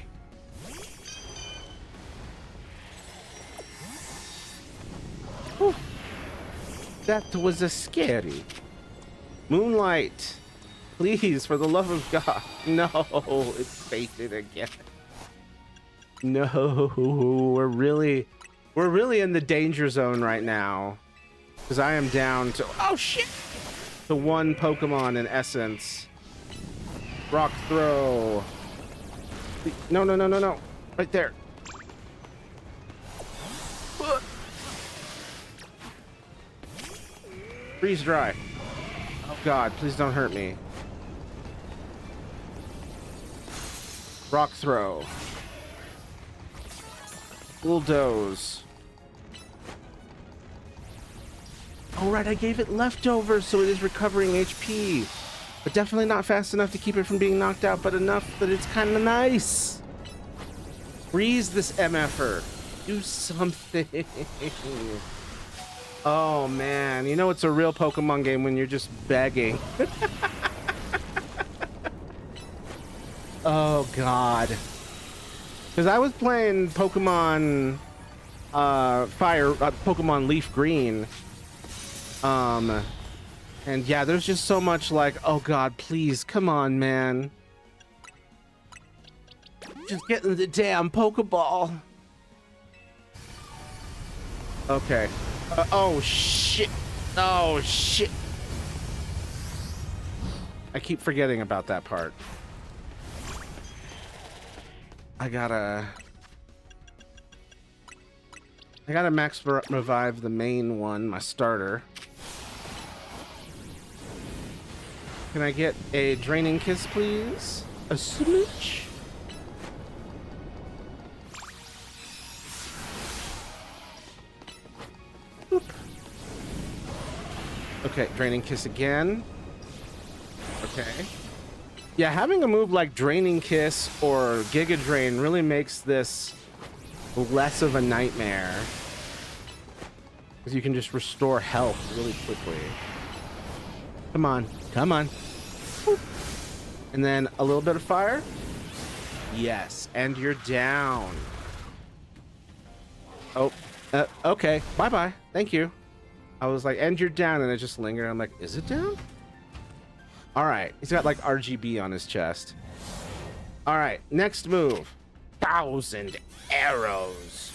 Whew. That was a scary. Moonlight. Please, for the love of God. No, it's fated again. No, we're really in the danger zone right now. Because I am down to, oh shit! To one Pokemon in essence. Rock Throw. No, no, no, no, no. Right there. Freeze Dry. Oh God, please don't hurt me. Rock Throw. Bulldoze. Oh right, I gave it leftovers, so it is recovering HP. But definitely not fast enough to keep it from being knocked out, but enough that it's kind of nice. Freeze this MFer. Do something. Oh man, you know it's a real Pokemon game when you're just begging. Oh God. Because I was playing Pokemon Pokemon Leaf Green. And yeah, there's just so much like, oh God, please, come on, man. Just get in the damn Pokeball. Okay. Oh shit. Oh shit. I keep forgetting about that part. I gotta max revive the main one, my starter. Can I get a Draining Kiss, please? A smooch? Boop. Okay, Draining Kiss again. Okay. Yeah, having a move like Draining Kiss or Giga Drain really makes this less of a nightmare. Because you can just restore health really quickly. Come on, come on. And then a little bit of fire. Yes, and you're down. Oh, okay, bye-bye, thank you. I was like, and you're down, and it just lingered. I'm like, is it down? All right, he's got like RGB on his chest. All right, next move. 1,000 arrows.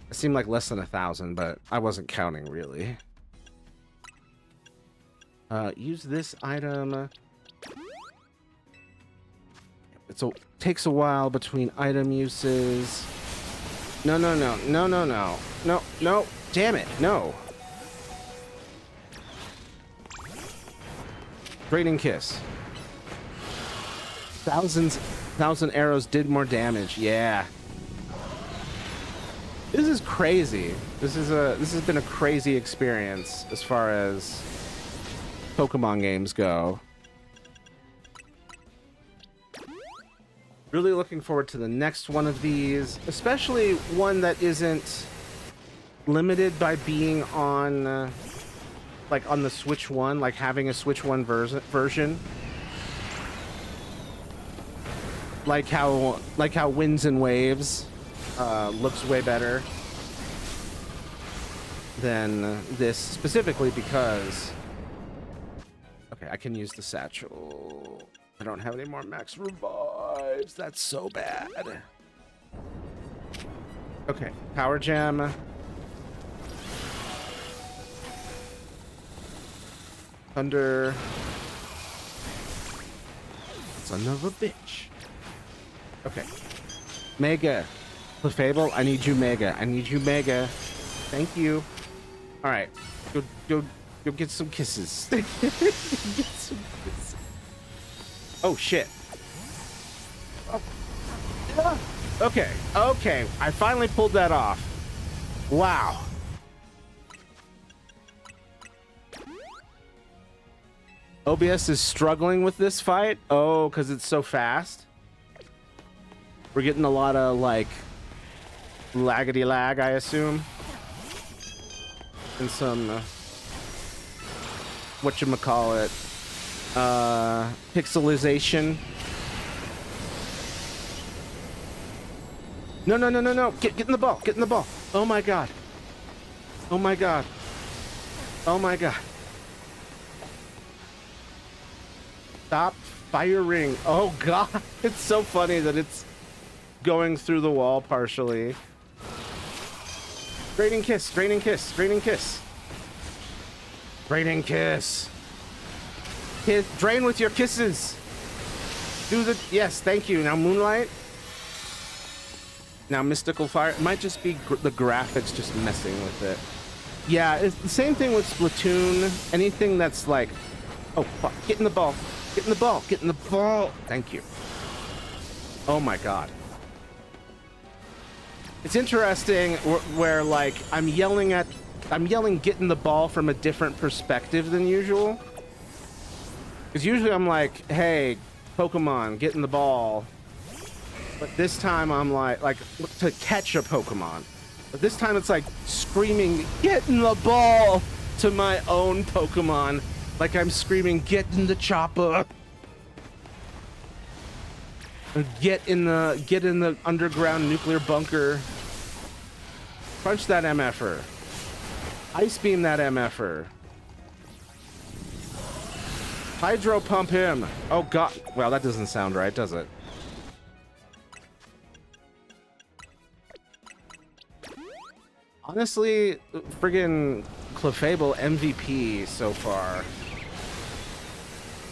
It seemed like less than 1,000, but I wasn't counting really. Use this item. Takes a while between item uses. No, no, no, no, no, no, no, no. Damn it, no. Draining Kiss. 1,000 arrows did more damage. Yeah. This is crazy. This has been a crazy experience as far as Pokemon games go. Really looking forward to the next one of these, especially one that isn't limited by being on like on the Switch 1, like having a Switch 1 version. Like how Winds and Waves looks way better than this, specifically because okay, I can use the satchel. I don't have any more max revives. That's so bad. Okay, Power Gem. Thunder. Son of a bitch. Okay. Mega. Clefable, I need you Mega. I need you Mega. Thank you. Alright. Go get some kisses. Get some kisses. Oh shit. Oh. Okay, okay. I finally pulled that off. Wow. OBS is struggling with this fight. Oh, because it's so fast. We're getting a lot of, like, laggity lag, I assume. And some, whatchamacallit, pixelization. No, no, no, no, no. Get in the ball. Get in the ball. Oh, my God. Oh, my God. Oh, my God. Stop firing. Oh, God. It's so funny that it's going through the wall partially. Draining kiss. Draining kiss. Draining kiss. Draining kiss. Drain with your kisses. Do the... Yes, thank you. Now, Moonlight. Now, Mystical Fire. It might just be the graphics just messing with it. Yeah, it's the same thing with Splatoon. Anything that's like... Oh, fuck. Get in the ball. Get in the ball. Get in the ball. Thank you. Oh, my God. It's interesting where like, I'm yelling get in the ball from a different perspective than usual. Because usually I'm like, hey, Pokemon, get in the ball. But this time I'm like to catch a Pokemon. But this time it's like screaming, get in the ball to my own Pokemon. Like I'm screaming, get in the chopper. Or get in the underground nuclear bunker. Punch that MFer. Ice beam that MFer. Hydro pump him. Oh God. Well, that doesn't sound right, does it? Honestly, friggin' Clefable MVP so far.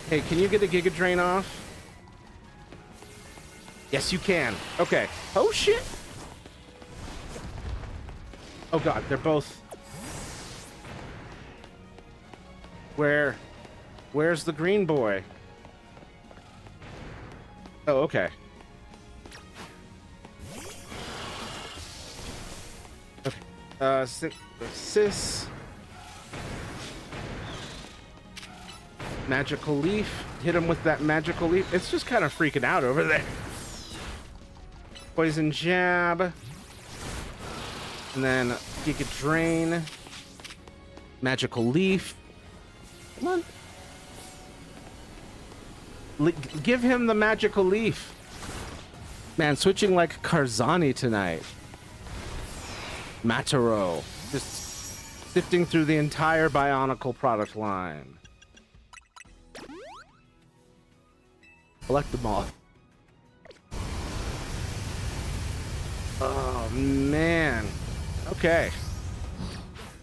Hey, can you get a Giga Drain off? Yes, you can. Okay. Oh, shit. Oh, God. They're both... Where's the green boy? Oh, okay. Okay. Sis. Magical Leaf. Hit him with that Magical Leaf. It's just kind of freaking out over there. Poison Jab. And then Giga Drain. Magical Leaf. Come on. Give him the Magical Leaf. Man, switching like Karzani tonight. Mataro. Just sifting through the entire Bionicle product line. Collect them all. Oh, man. Okay.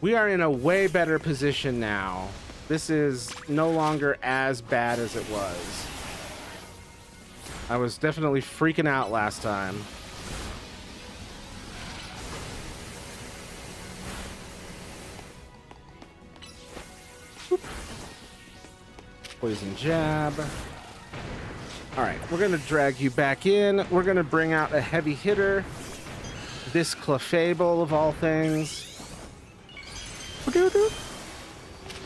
We are in a way better position now. This is no longer as bad as it was. I was definitely freaking out last time. Boop. Poison Jab. Alright, we're going to drag you back in. We're going to bring out a heavy hitter. This Clefable of all things.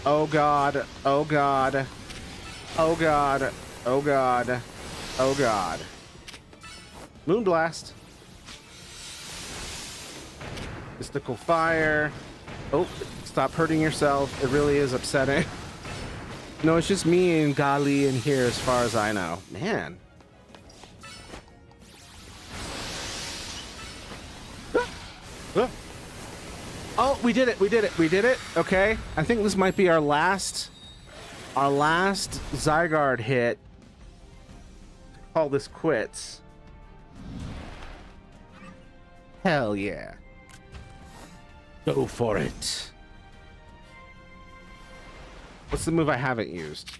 Oh God. Oh God. Oh God. Oh God. Oh God. Moonblast. Mystical Fire. Oh, stop hurting yourself. It really is upsetting. No, it's just me and Gali in here as far as I know. Man. Oh, we did it. We did it. We did it. Okay. I think this might be our last Zygarde hit. Call this quits. Hell yeah. Go for it. What's the move I haven't used?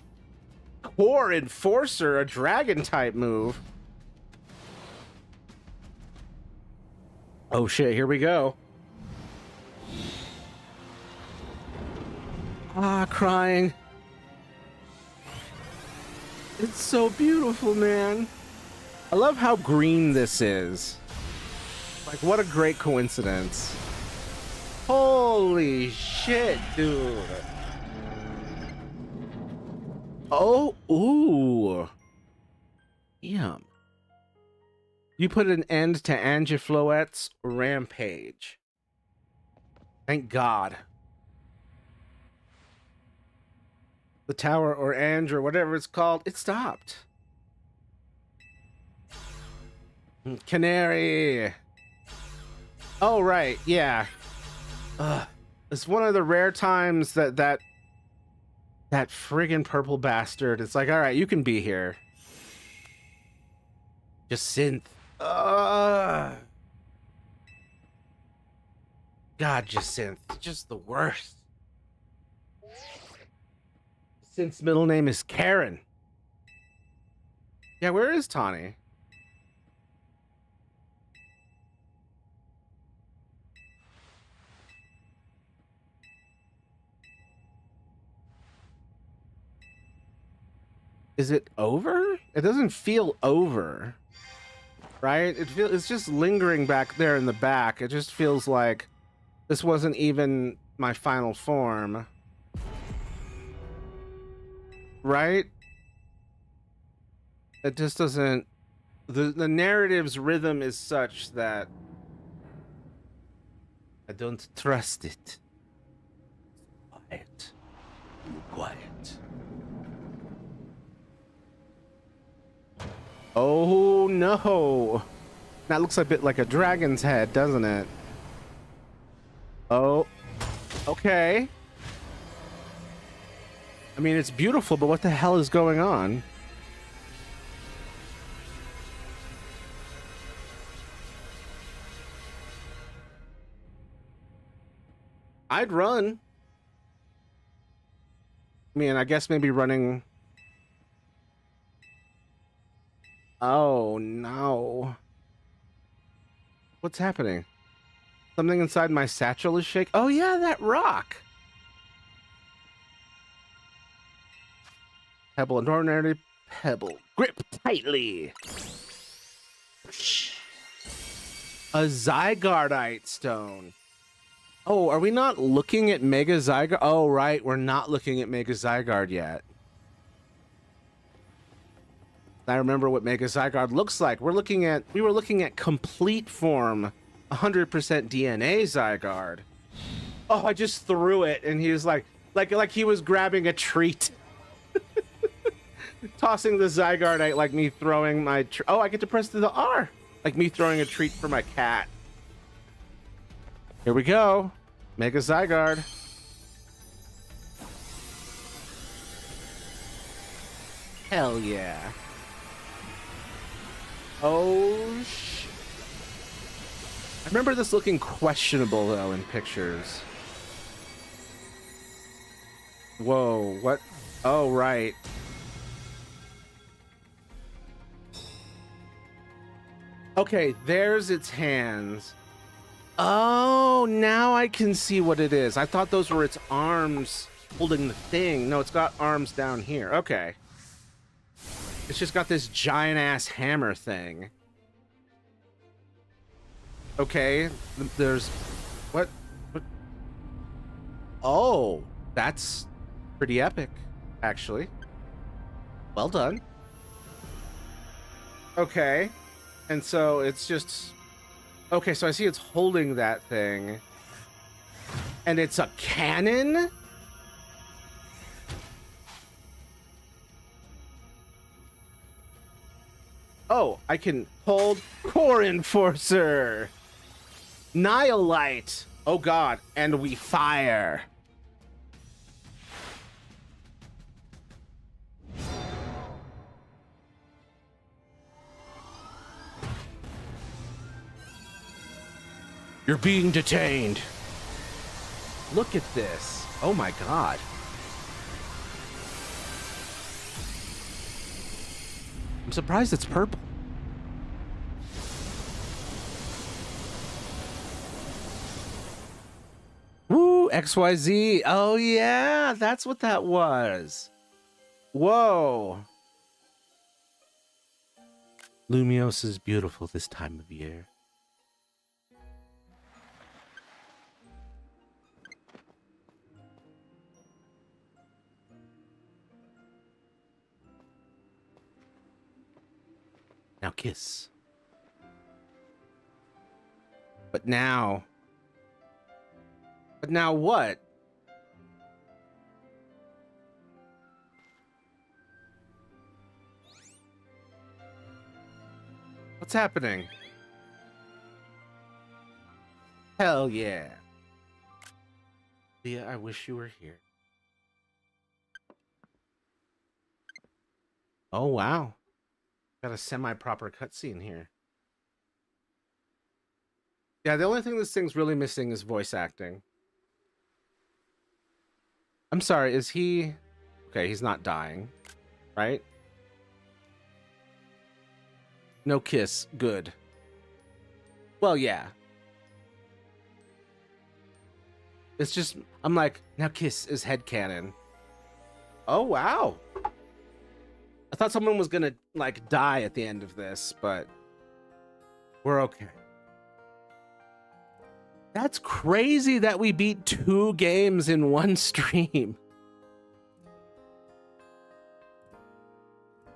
Core Enforcer, a dragon type move. Oh shit, here we go. Ah, crying. It's so beautiful, man. I love how green this is. Like, what a great coincidence. Holy shit, dude. Oh, ooh. Yum. You put an end to Angifloet's rampage. Thank God. The tower or Ange or whatever it's called, it stopped. Canary. Oh, right, yeah. It's one of the rare times that friggin' purple bastard. It's like, all right, you can be here. Just synth. God, Jacinth, just the worst. Synth's middle name is Karen. Yeah, where is Tawny? Is it over? It doesn't feel over, right? It's just lingering back there in the back. It just feels like this wasn't even my final form, right? It just doesn't. The narrative's rhythm is such that I don't trust it. Quiet. Quiet. Oh no! That looks a bit like a dragon's head, doesn't it? Oh, okay. I mean, it's beautiful, but what the hell is going on? I'd run. I mean, I guess maybe running. Oh no. What's happening? Something inside my satchel is shaking. Oh yeah, that rock. Pebble, an ordinary pebble. Grip tightly. A Zygardeite stone. Oh, are we not looking at Mega Zygarde? Oh, right, we're not looking at Mega Zygarde yet. I remember what Mega Zygarde looks like. We were looking at complete form, 100% DNA Zygarde. Oh, I just threw it, and he was like he was grabbing a treat. Tossing the Zygarde like me throwing my... Oh, I get to press the R. Like me throwing a treat for my cat. Here we go. Mega Zygarde. Hell yeah. Oh, I remember this looking questionable, though, in pictures. Whoa, what? Oh, right. Okay, there's its hands. Oh, now I can see what it is. I thought those were its arms holding the thing. No, it's got arms down here. Okay. It's just got this giant-ass hammer thing. Okay, there's... What? Oh, that's pretty epic, actually. Well done. Okay. And so it's just... Okay, so I see it's holding that thing. And it's a cannon? Oh, I can hold Core Enforcer! Nihilite! Oh god, and we fire. You're being detained. Look at this. Oh my god. I'm surprised it's purple. Woo, XYZ. Oh yeah, that's what that was. Whoa. Lumios is beautiful this time of year. Now kiss. But now what? What's happening? Hell yeah. Leah, I wish you were here. Oh, wow. Got a semi-proper cutscene here. Yeah, the only thing this thing's really missing is voice acting. I'm sorry, is he... Okay, he's not dying, right? No kiss. Good. Well, yeah. It's just... I'm like, now kiss is headcanon. Oh, wow. I thought someone was gonna, like, die at the end of this, but... We're okay. That's crazy that we beat 2 games in one stream.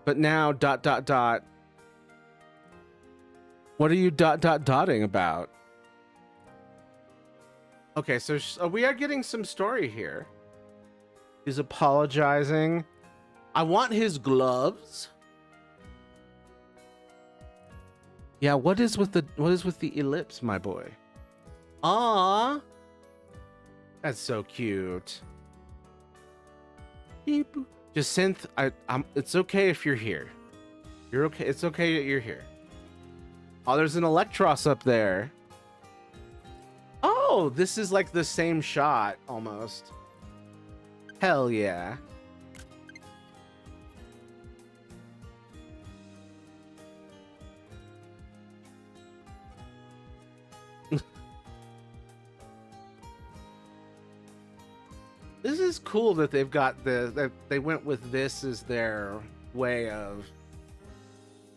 But now, ... What are you ... dotting about? Okay, so we are getting some story here. He's apologizing. I want his gloves. Yeah, what is with the ellipse, my boy? Ah, that's so cute. Beep. Jacinth, it's okay if you're here. You're okay. It's okay that you're here. Oh, there's an Electros up there. Oh, this is like the same shot almost. Hell yeah. This is cool that they've got that they went with this as their way of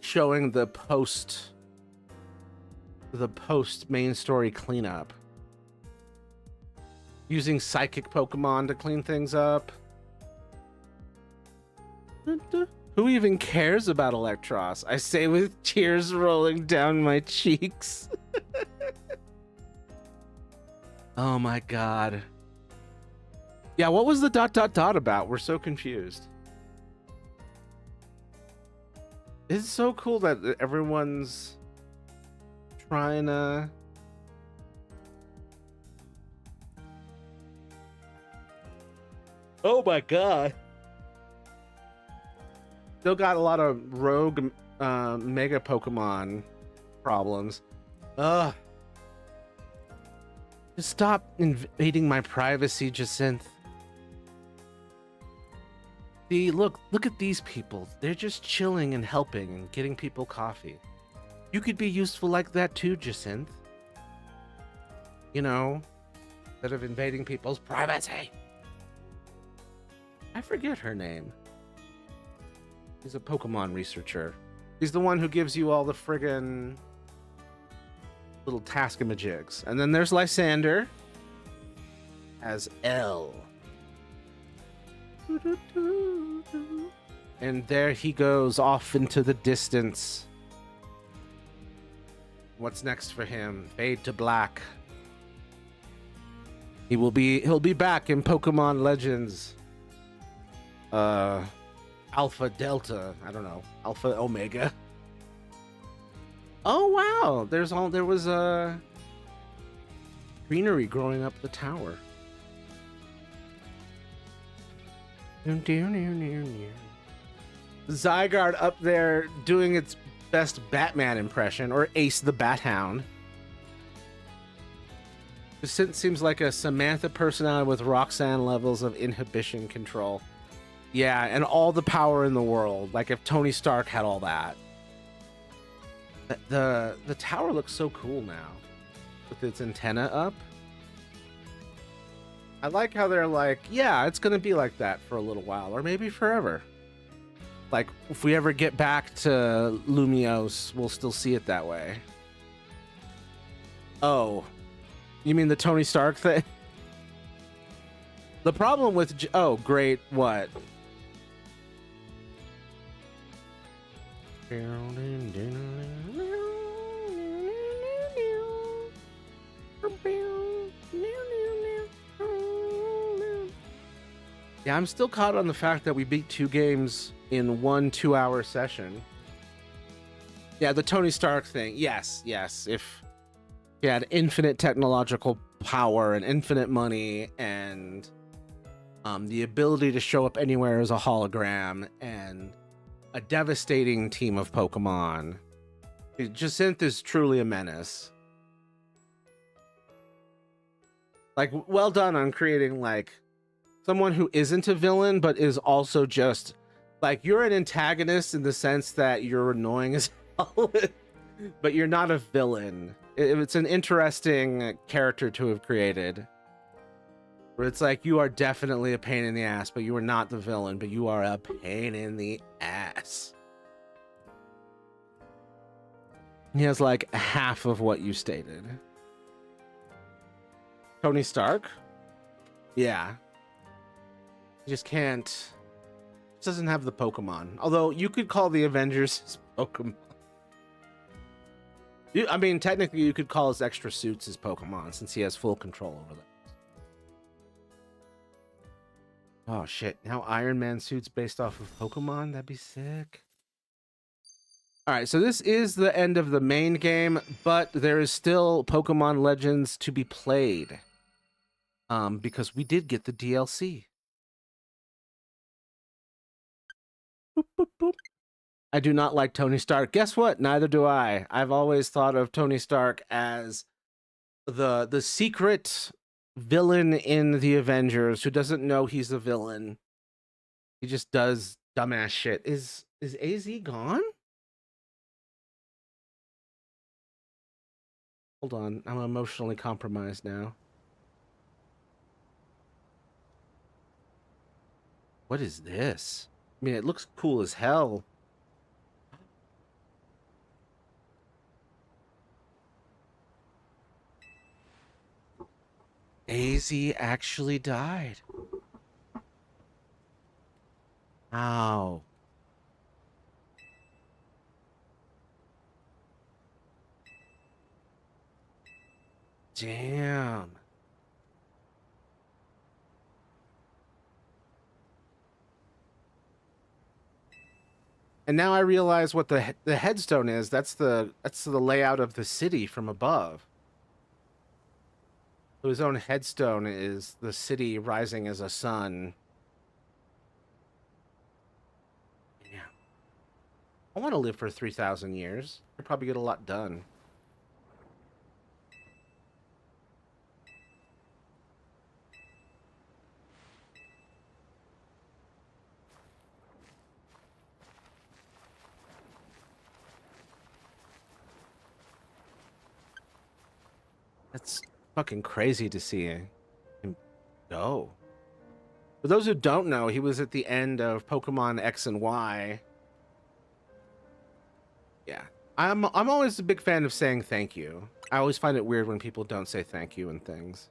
showing the post main story cleanup. Using psychic Pokemon to clean things up. Who even cares about Electros? I say with tears rolling down my cheeks. Oh my god. Yeah, what was the ... about? We're so confused. It's so cool that everyone's trying to... Oh my god. Still got a lot of rogue mega Pokemon problems. Ugh. Just stop invading my privacy, Jacinth. See, look at these people. They're just chilling and helping and getting people coffee. You could be useful like that too, Jacinth. You know, instead of invading people's privacy. I forget her name. He's a Pokemon researcher. He's the one who gives you all the friggin' little taskamajigs. And then there's Lysander as L. And there he goes off into the distance. What's next for him? Fade to black. He'll be back in Pokemon Legends. Alpha Delta, I don't know, Alpha Omega. Oh wow, there was a greenery growing up the tower. Zygarde up there doing its best Batman impression, or Ace the Bat-Hound. It seems like a Samantha personality with Roxanne levels of inhibition control. Yeah, and all the power in the world. Like if Tony Stark had all that. The tower looks so cool now with its antenna up. I like how they're like, yeah, it's gonna be like that for a little while, or maybe forever. Like, if we ever get back to Lumiose, we'll still see it that way. Oh, you mean the Tony Stark thing? The problem with... Oh, great. What? Yeah, I'm still caught on the fact that we beat 2 games in 1 2-hour session. Yeah, the Tony Stark thing. Yes, yes. If he had infinite technological power and infinite money and the ability to show up anywhere as a hologram and a devastating team of Pokemon, Jacinth is truly a menace. Like, well done on creating, like, someone who isn't a villain, but is also just, like, you're an antagonist in the sense that you're annoying as hell, but you're not a villain. It's an interesting character to have created. Where it's like, you are definitely a pain in the ass, but you are not the villain, but you are a pain in the ass. He has, like, half of what you stated. Tony Stark? Yeah. He just can't... Just doesn't have the Pokemon. Although, you could call the Avengers his Pokemon. I mean, technically, you could call his extra suits his Pokemon, since he has full control over them. Oh, shit. Now Iron Man suit's based off of Pokemon? That'd be sick. Alright, so this is the end of the main game, but there is still Pokemon Legends to be played. Because we did get the DLC. Boop, boop, boop. I do not like Tony Stark. Guess what? Neither do I. I've always thought of Tony Stark as the secret villain in the Avengers who doesn't know he's a villain. He just does dumbass shit. Is AZ gone? Hold on. I'm emotionally compromised now. What is this? I mean, it looks cool as hell. AZ actually died. Ow. Damn. And now I realize what the headstone is. That's the layout of the city from above. So his own headstone is the city rising as a sun. Yeah. I want to live for 3,000 years. I'd probably get a lot done. That's fucking crazy to see him go. For those who don't know, he was at the end of Pokemon X and Y. Yeah. I'm always a big fan of saying thank you. I always find it weird when people don't say thank you and things.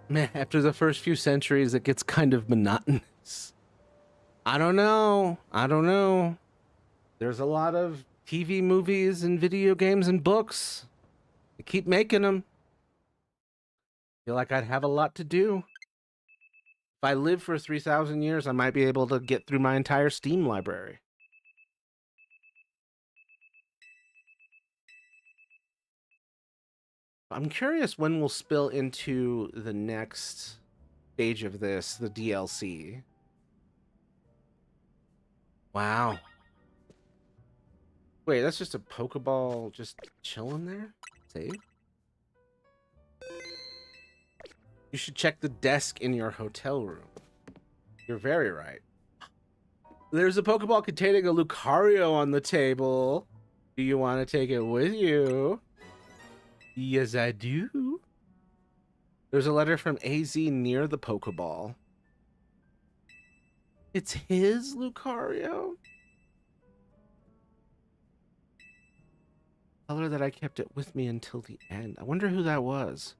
Man, after the first few centuries, it gets kind of monotonous. I don't know. I don't know. There's a lot of TV, movies, and video games and books. They keep making them. Feel like I'd have a lot to do. If I live for 3,000 years, I might be able to get through my entire Steam library. I'm curious when we'll spill into the next stage of this, the DLC. Wow. Wait, that's just a Pokeball just chilling there? Save? You should check the desk in your hotel room. You're very right. There's a Pokeball containing a Lucario on the table. Do you want to take it with you? Yes, I do. There's a letter from AZ near the Pokeball. It's his Lucario? Tell her that I kept it with me until the end. I wonder who that was.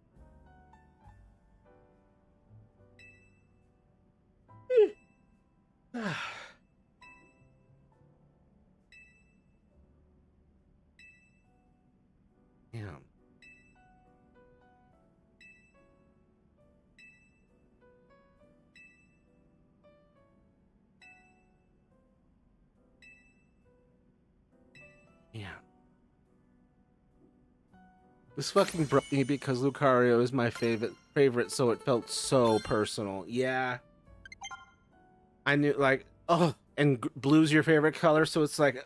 Damn. Yeah. This fucking broke me because Lucario is my favorite, so it felt so personal. Yeah. I knew, like, oh, and blue's your favorite color, so it's like,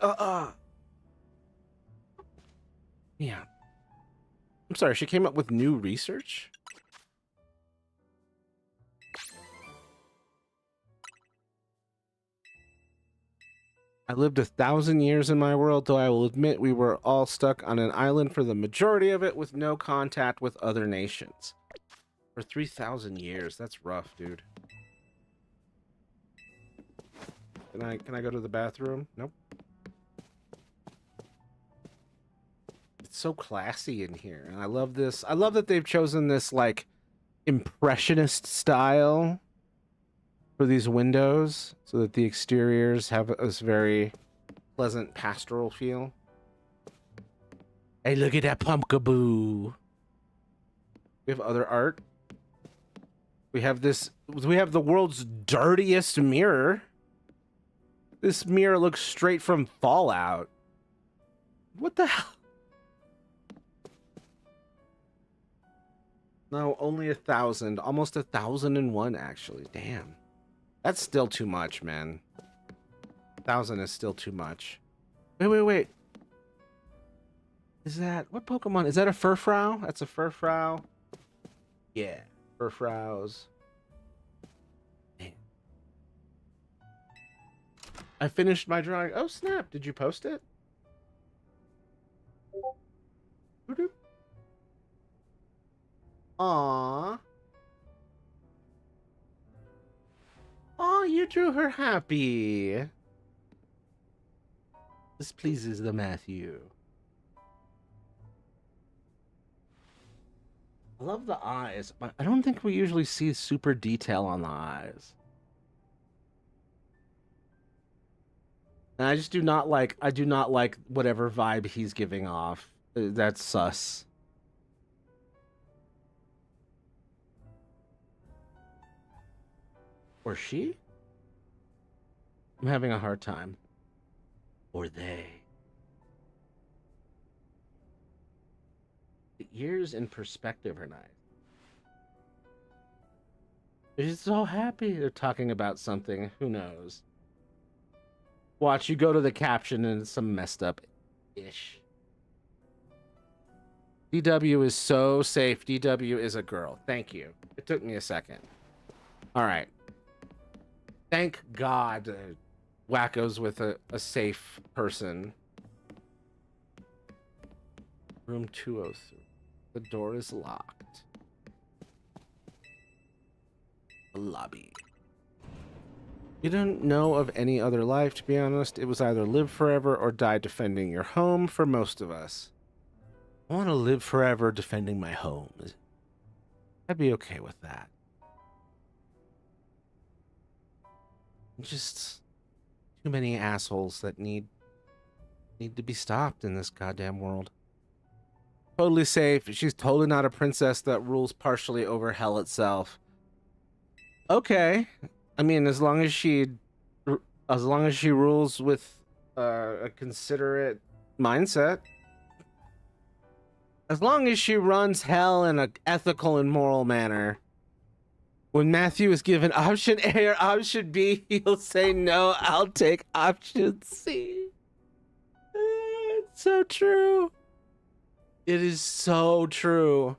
Yeah. I'm sorry, she came up with new research? I lived 1,000 years in my world, though I will admit we were all stuck on an island for the majority of it with no contact with other nations. For 3,000 years, that's rough, dude. Can I go to the bathroom? Nope. It's so classy in here, and I love this. I love that they've chosen this, like, impressionist style for these windows, so that the exteriors have this very pleasant pastoral feel. Hey, look at that pumpkaboo. We have other art. We have this. We have the world's dirtiest mirror. This mirror looks straight from Fallout. What the hell? No, only 1,000. Almost 1,001, actually. Damn. That's still too much, man. 1,000 is still too much. Wait. Is that... What Pokemon? Is that a Furfrou? That's a Furfrou. Yeah. Furfrous. Damn. I finished my drawing. Oh, snap. Did you post it? Aww. Oh, you drew her happy. This pleases the Matthew. I love the eyes, but I don't think we usually see super detail on the eyes. And I just do not like, I do not like whatever vibe he's giving off. That's sus. Or she? I'm having a hard time. Or they. The ears in perspective are nice. They're so happy they're talking about something. Who knows? Watch, you go to the caption and it's some messed up ish. DW is so safe. DW is a girl. Thank you. It took me a second. All right. Thank God Wacko's with a safe person. Room 203. The door is locked. The lobby. You don't know of any other life, to be honest. It was either live forever or die defending your home for most of us. I want to live forever defending my home. I'd be okay with that. Just too many assholes that need to be stopped in this goddamn world. Totally safe. She's totally not a princess that rules partially over hell itself. Okay. I mean, as long as she rules with a considerate mindset. As long as she runs hell in an ethical and moral manner. When Matthew is given option A or option B, he'll say, no, I'll take option C. It's so true. It is so true.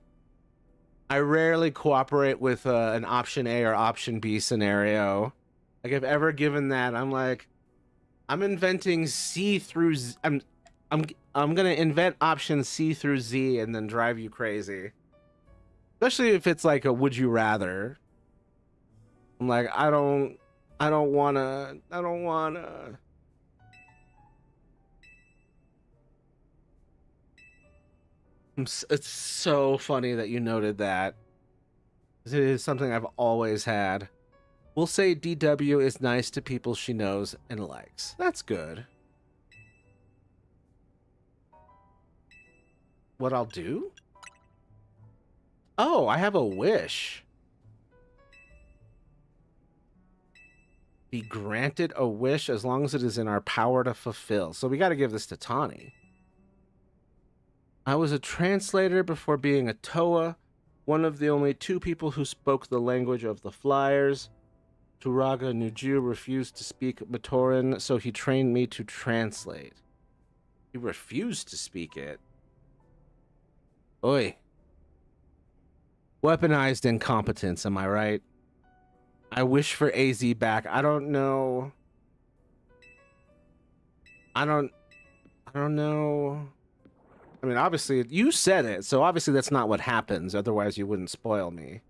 I rarely cooperate with an option A or option B scenario. Like, if ever given that, I'm like, I'm inventing C through Z. I'm gonna invent option C through Z and then drive you crazy. Especially if it's like a would you rather. I'm like, I don't wanna. It's so funny that you noted that. It is something I've always had. We'll say DW is nice to people she knows and likes. That's good. What I'll do? Oh, I have a wish. Be granted a wish as long as it is in our power to fulfill. So we got to give this to Tawny. I was a translator before being a Toa, one of the only 2 people who spoke the language of the Flyers. Turaga Nuju refused to speak Matoran, so he trained me to translate. He refused to speak it. Oi. Weaponized incompetence, am I right? I wish for AZ back. I don't know. I don't know. I mean, obviously, you said it, so obviously that's not what happens. Otherwise, you wouldn't spoil me.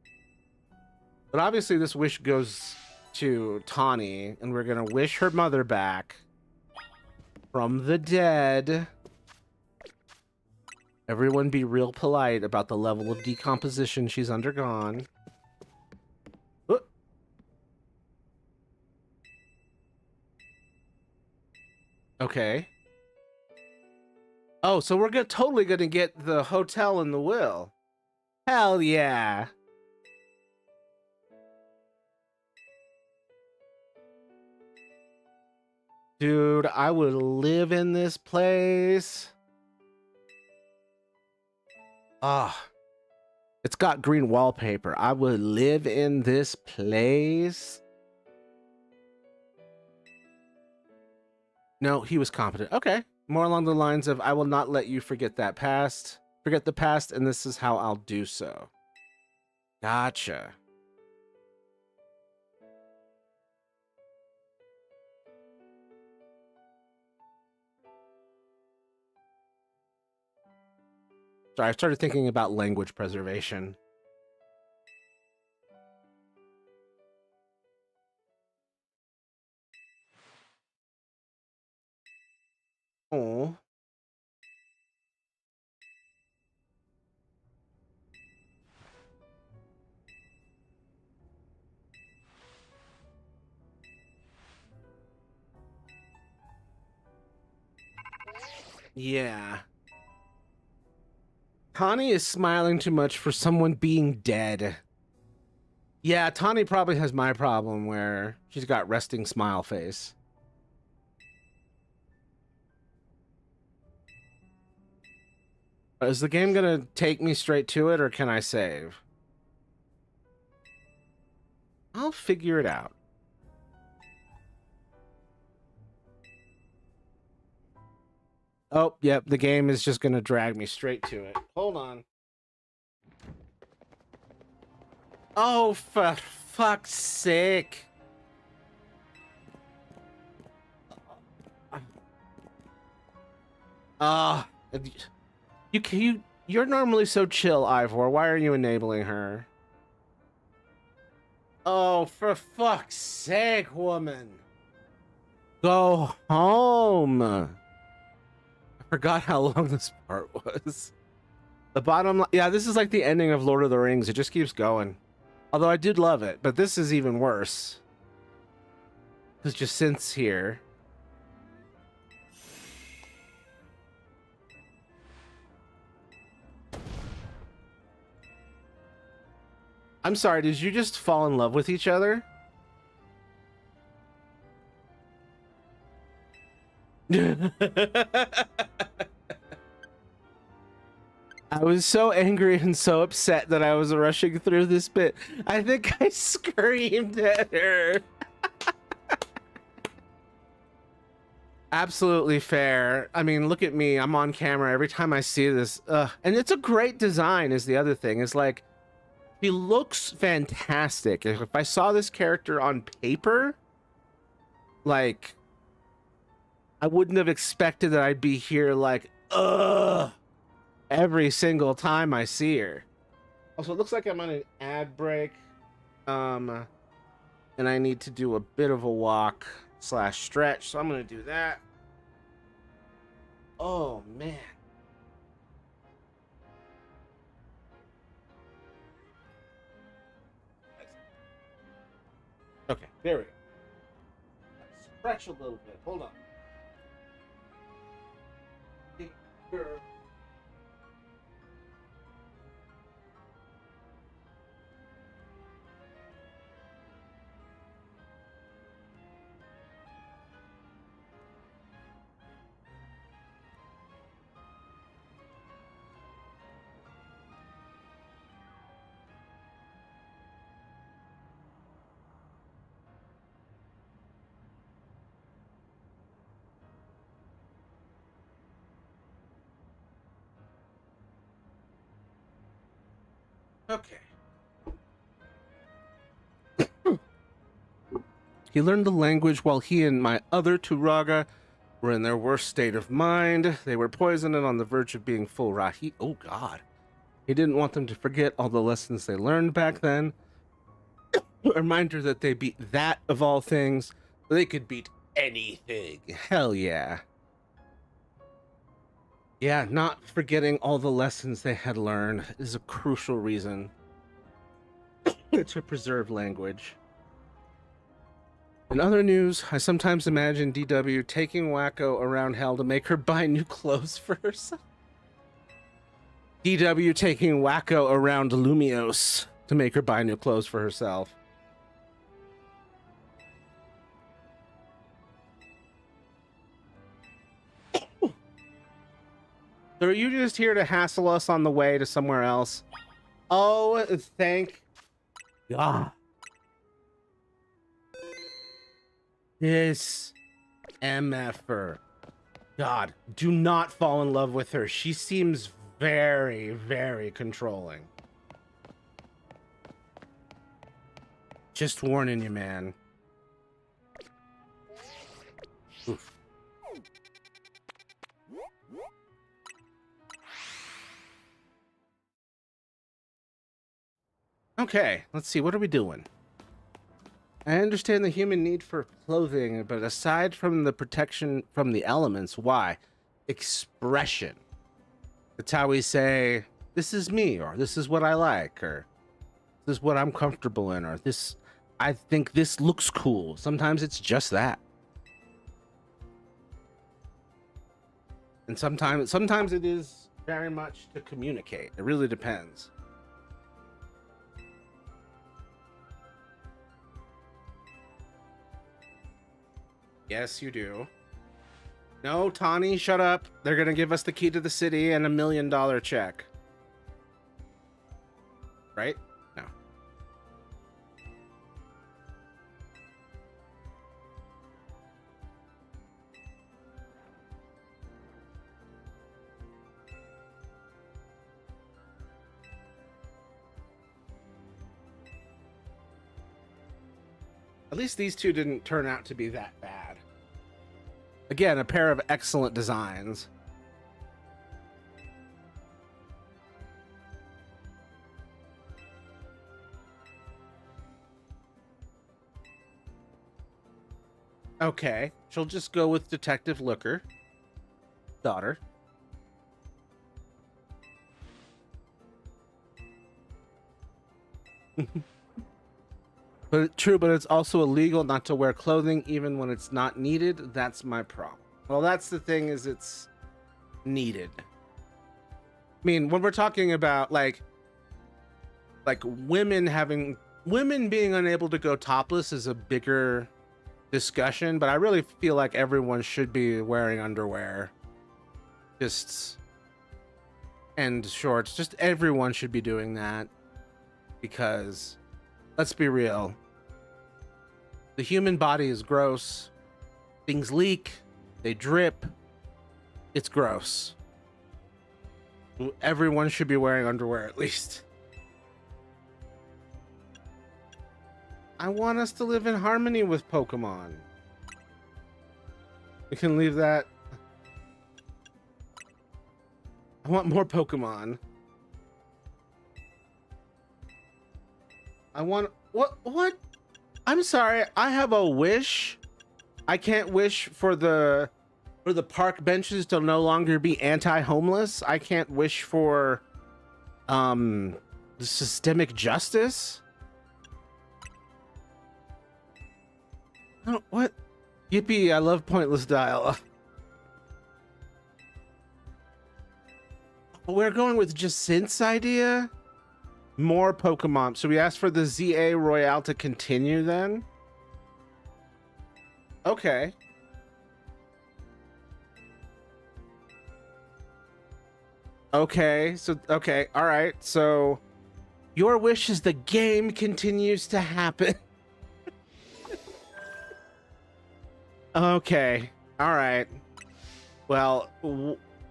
But obviously, this wish goes to Tawny, and we're gonna wish her mother back from the dead. Everyone be real polite about the level of decomposition she's undergone. Okay. Oh, so we're totally gonna get the hotel in the will. Hell yeah. Dude, I would live in this place. Ah. It's got green wallpaper. I would live in this place. No, he was competent. Okay. More along the lines of, I will not let you forget that past. Forget the past, and this is how I'll do so. Gotcha. Sorry, I started thinking about language preservation. Oh. Yeah. Tawny is smiling too much for someone being dead. Yeah, Tawny probably has my problem where she's got resting smile face. Is the game gonna take me straight to it, or can I save? I'll figure it out. Oh, yep, the game is just gonna drag me straight to it. Hold on. Oh, for fuck's sake. You're normally so chill, Ivor. Why are you enabling her? Oh, for fuck's sake, woman. Go home. I forgot how long this part was. The bottom line, yeah, this is like the ending of Lord of the Rings. It just keeps going. Although I did love it, but this is even worse. Because Jacinth's here. I'm sorry, did you just fall in love with each other? I was so angry and so upset that I was rushing through this bit. I think I screamed at her. Absolutely fair. I mean, look at me. I'm on camera every time I see this. And it's a great design is the other thing. It's like, he looks fantastic. If I saw this character on paper, like, I wouldn't have expected that I'd be here like, ugh, every single time I see her. Also, it looks like I'm on an ad break. And I need to do a bit of a walk / stretch, so I'm gonna do that. Oh man. Okay, there we go. Let's stretch a little bit. Hold on. Okay. He learned the language while he and my other Turaga were in their worst state of mind. They were poisoned and on the verge of being full Rahi. Oh, God. He didn't want them to forget all the lessons they learned back then. A reminder that they beat that of all things. They could beat anything. Hell yeah. Yeah, not forgetting all the lessons they had learned is a crucial reason to preserve language. In other news, I sometimes imagine DW taking Wacko around hell to make her buy new clothes for herself. DW taking Wacko around Lumios to make her buy new clothes for herself. So are you just here to hassle us on the way to somewhere else? Oh, thank God. This MFer. God, do not fall in love with her. She seems very, very controlling. Just warning you, man. Oof. Okay, let's see. What are we doing? I understand the human need for clothing, but aside from the protection from the elements, why? Expression. That's how we say, this is me, or this is what I like, or this is what I'm comfortable in, or this, I think this looks cool. Sometimes it's just that. And sometimes it is very much to communicate. It really depends. Yes, you do. No, Tawny, shut up. They're gonna give us the key to the city and $1 million check. Right? No. At least these two didn't turn out to be that bad. Again, a pair of excellent designs. Okay, she'll just go with Detective Looker. Daughter. But it's also illegal not to wear clothing even when it's not needed. That's my problem. Well, that's the thing, is it's needed. I mean, when we're talking about like women being unable to go topless is a bigger discussion, but I really feel like everyone should be wearing underwear. And shorts. Just everyone should be doing that, because let's be real. The human body is gross. Things leak. They drip. It's gross. Everyone should be wearing underwear at least. I want us to live in harmony with Pokemon. We can leave that. I want more Pokemon. I want... What? I'm sorry. I have a wish. I can't wish for the park benches to no longer be anti-homeless. I can't wish for the systemic justice. I don't, what? Yippee, I love pointless dialogue. We're going with Jacint's idea. More Pokemon. So we asked for the ZA Royale to continue then? Okay. Okay, so, okay, all right. So your wish is the game continues to happen. Okay, all right. Well,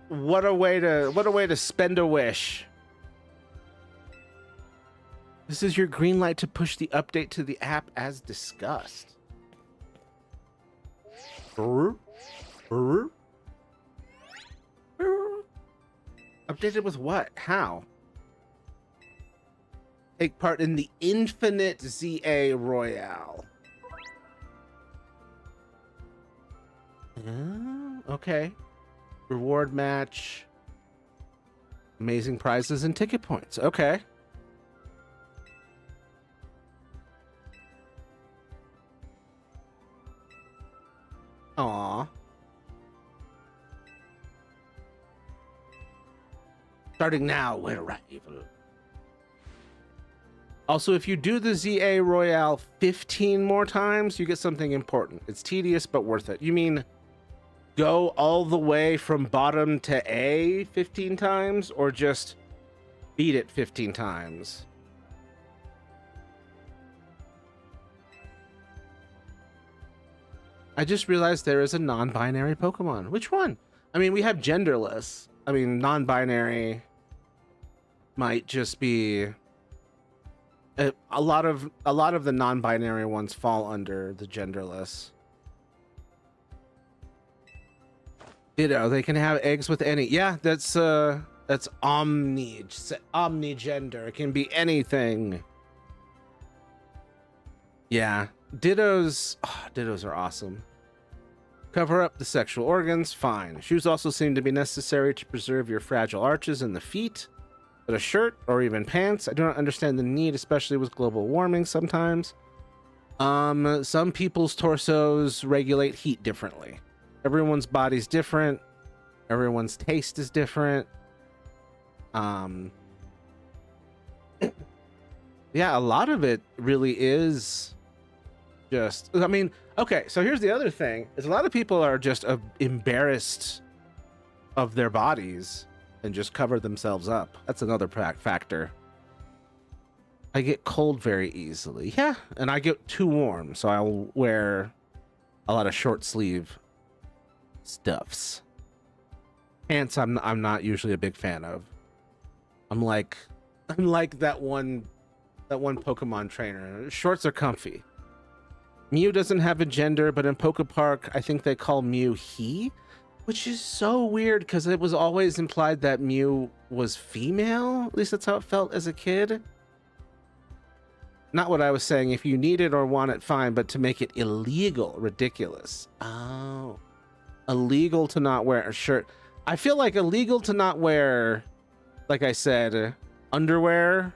what a way to spend a wish. This is your green light to push the update to the app as discussed. Updated with what? How? Take part in the Infinite ZA Royale. Okay. Reward match. Amazing prizes and ticket points. Okay. Aw. Starting now, we're arrival. Also, if you do the ZA Royale 15 more times, you get something important. It's tedious, but worth it. You mean go all the way from bottom to A 15 times, or just beat it 15 times? I just realized there is a non-binary Pokemon. Which one? I mean, we have genderless. I mean, non-binary might just be a lot of the non-binary ones fall under the genderless. Ditto. They can have eggs with any. Yeah, that's omnigender. It can be anything. Yeah, dittos. Oh, dittos are awesome. Cover up the sexual organs, fine. Shoes also seem to be necessary to preserve your fragile arches in the feet. But a shirt or even pants, I do not understand the need, especially with global warming sometimes. Some people's torsos regulate heat differently. Everyone's body's different. Everyone's taste is different. Yeah, a lot of it really is just, I mean, okay, so here's the other thing, is a lot of people are just embarrassed of their bodies and just cover themselves up. That's another factor. I get cold very easily. Yeah, and I get too warm, so I'll wear a lot of short sleeve stuffs. Pants I'm not usually a big fan of. I'm like that one Pokemon trainer. Shorts are comfy. Mew doesn't have a gender, but in Pokepark, I think they call Mew he, which is so weird because it was always implied that Mew was female. At least that's how it felt as a kid. Not what I was saying. If you need it or want it, fine, but to make it illegal, ridiculous. Oh, illegal to not wear a shirt. I feel like illegal to not wear, like I said, underwear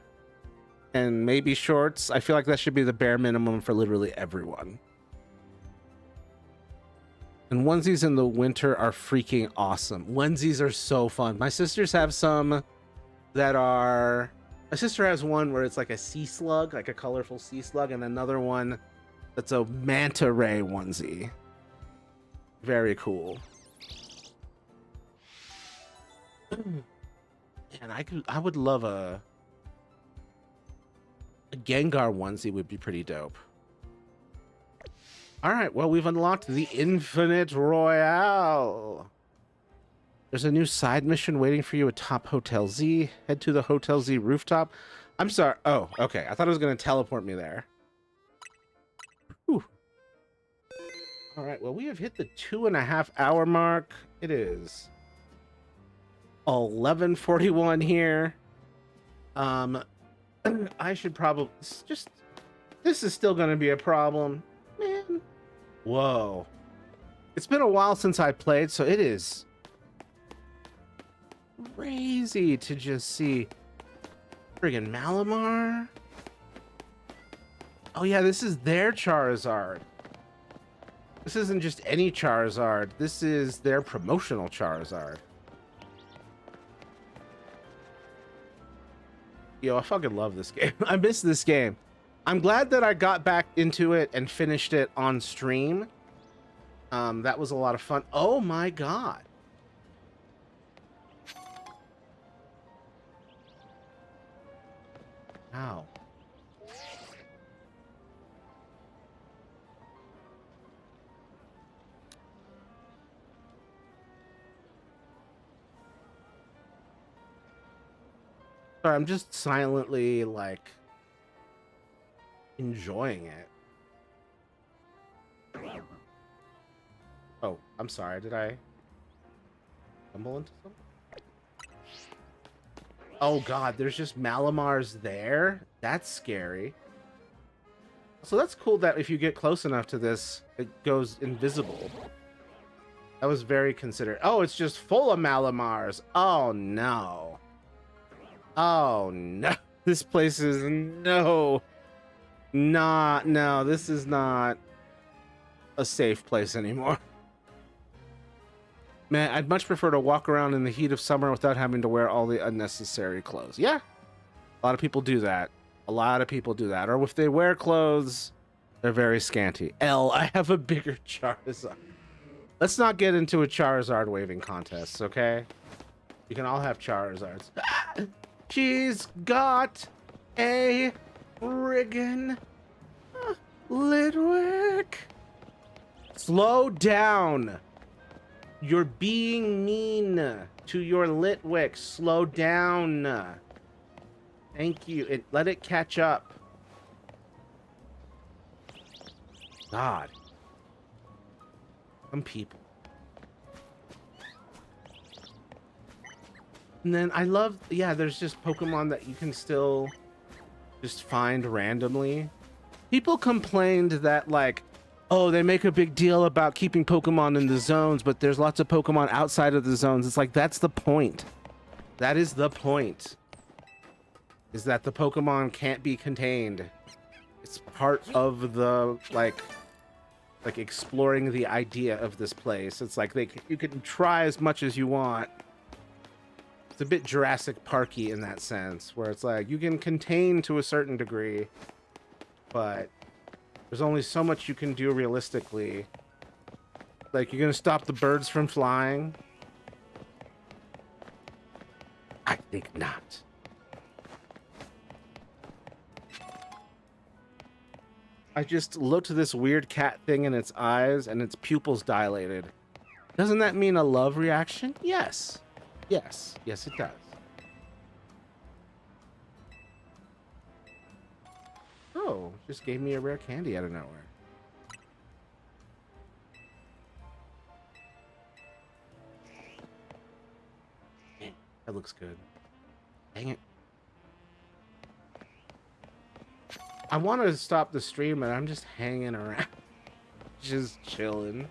and maybe shorts. I feel like that should be the bare minimum for literally everyone. And onesies in the winter are freaking awesome. Onesies are so fun. My sisters have some that are... My sister has one where it's like a sea slug, like a colorful sea slug, and another one that's a manta ray onesie. Very cool. And I would love a Gengar onesie would be pretty dope. All right, well, we've unlocked the Infinite Royale. There's a new side mission waiting for you atop Hotel Z. Head to the Hotel Z rooftop. I'm sorry. Oh, okay. I thought it was going to teleport me there. Whew. All right, well, we have hit the 2.5 hour mark. It is 11:41 here. I should probably just, this is still going to be a problem, man. Whoa. It's been a while since I played, so it is crazy to just see friggin' Malamar. Oh yeah, this is their Charizard. This isn't just any Charizard. This is their promotional Charizard. Yo, I fucking love this game. I miss this game. I'm glad that I got back into it and finished it on stream. That was a lot of fun. Oh my god. Wow. Sorry, I'm just silently, like, enjoying it. Oh, I'm sorry. Did I stumble into something? Oh god, there's just Malamars there? That's scary. So that's cool that if you get close enough to this, it goes invisible. That was very considerate. Oh, it's just full of Malamars. Oh no. Oh no. This place is no. This is not a safe place anymore. Man, I'd much prefer to walk around in the heat of summer without having to wear all the unnecessary clothes. Yeah, a lot of people do that. A lot of people do that. Or if they wear clothes, they're very scanty. I have a bigger Charizard. Let's not get into a Charizard waving contest, okay? You can all have Charizards. She's got a friggin' Litwick. Slow down. You're being mean to your Litwick. Slow down. Thank you. Let it catch up. God. Some people. And then I love, yeah, there's just Pokemon that you can still just find randomly. People complained that, like, oh, they make a big deal about keeping Pokemon in the zones, but there's lots of Pokemon outside of the zones. It's like, that's the point. That is the point. Is that the Pokemon can't be contained. It's part of the, like exploring the idea of this place. It's like you can try as much as you want. It's a bit Jurassic Parky in that sense, where it's like you can contain to a certain degree, but there's only so much you can do realistically. Like, you're gonna stop the birds from flying? I think not. I just looked at this weird cat thing in its eyes and its pupils dilated. Doesn't that mean a love reaction? Yes. Yes. Yes, it does. Oh, just gave me a rare candy out of nowhere. That looks good. Dang it. I want to stop the stream, and I'm just hanging around. Just chilling.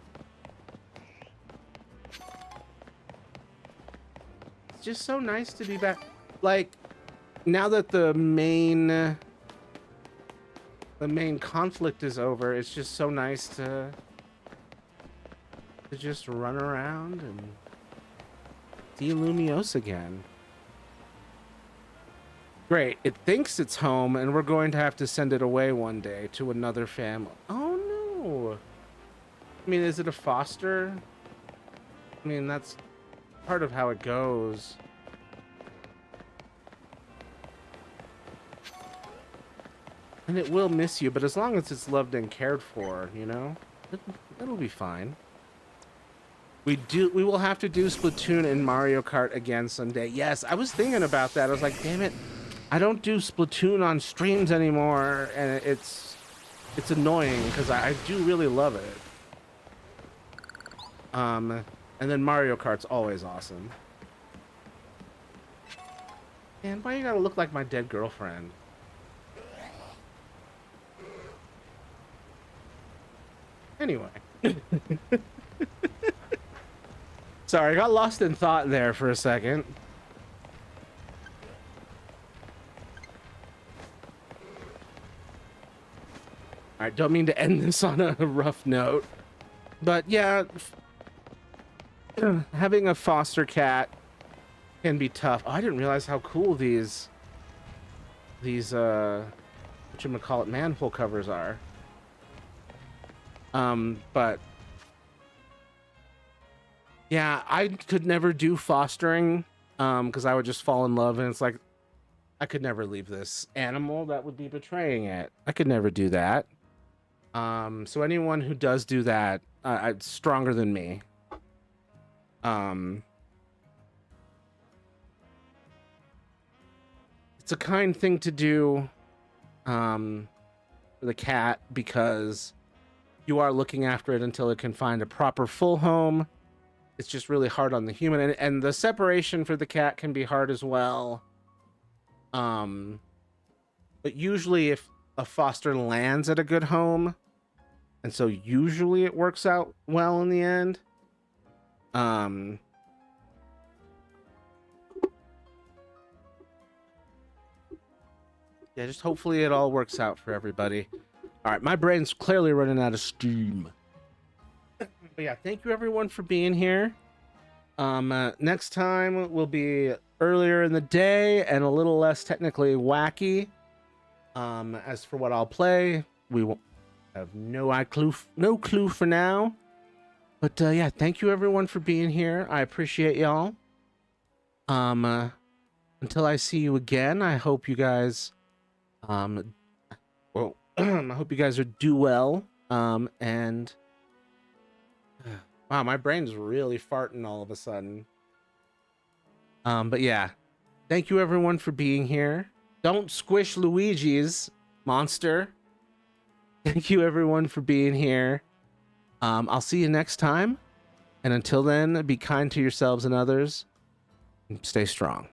It's just so nice to be back. Like, now that the main conflict is over, it's just so nice to just run around and see Lumiose again. Great, it thinks it's home, and we're going to have to send it away one day to another family. Oh no! I mean, is it a foster? I mean, that's part of how it goes. And it will miss you, but as long as it's loved and cared for, you know, it'll be fine. We will have to do Splatoon and Mario Kart again someday. Yes, I was thinking about that. I was like, damn it, I don't do Splatoon on streams anymore, and it's annoying because I do really love it. And then Mario Kart's always awesome. And why you gotta look like my dead girlfriend? Anyway. Sorry, I got lost in thought there for a second. Alright, don't mean to end this on a rough note. But yeah, having a foster cat can be tough. Oh, I didn't realize how cool these whatchamacallit, manhole covers are. But yeah, I could never do fostering, because I would just fall in love, and it's like, I could never leave this animal. That would be betraying it. I could never do that. So anyone who does do that, it's stronger than me. It's a kind thing to do, for the cat, because you are looking after it until it can find a proper full home. It's just really hard on the human, and the separation for the cat can be hard as well. But usually if a foster lands at a good home, and so usually it works out well in the end. Yeah, just hopefully it all works out for everybody. All right, my brain's clearly running out of steam. But yeah, thank you everyone for being here. Next time will be earlier in the day and a little less technically wacky. As for what I'll play, we won't have no clue for now. But yeah, thank you everyone for being here. I appreciate y'all. Until I see you again, I hope you guys well, I hope you guys do well. And wow, my brain's really farting all of a sudden. But yeah, thank you everyone for being here. Don't squish Luigi's monster. Thank you everyone for being here. I'll see you next time. And until then, be kind to yourselves and others. And stay strong.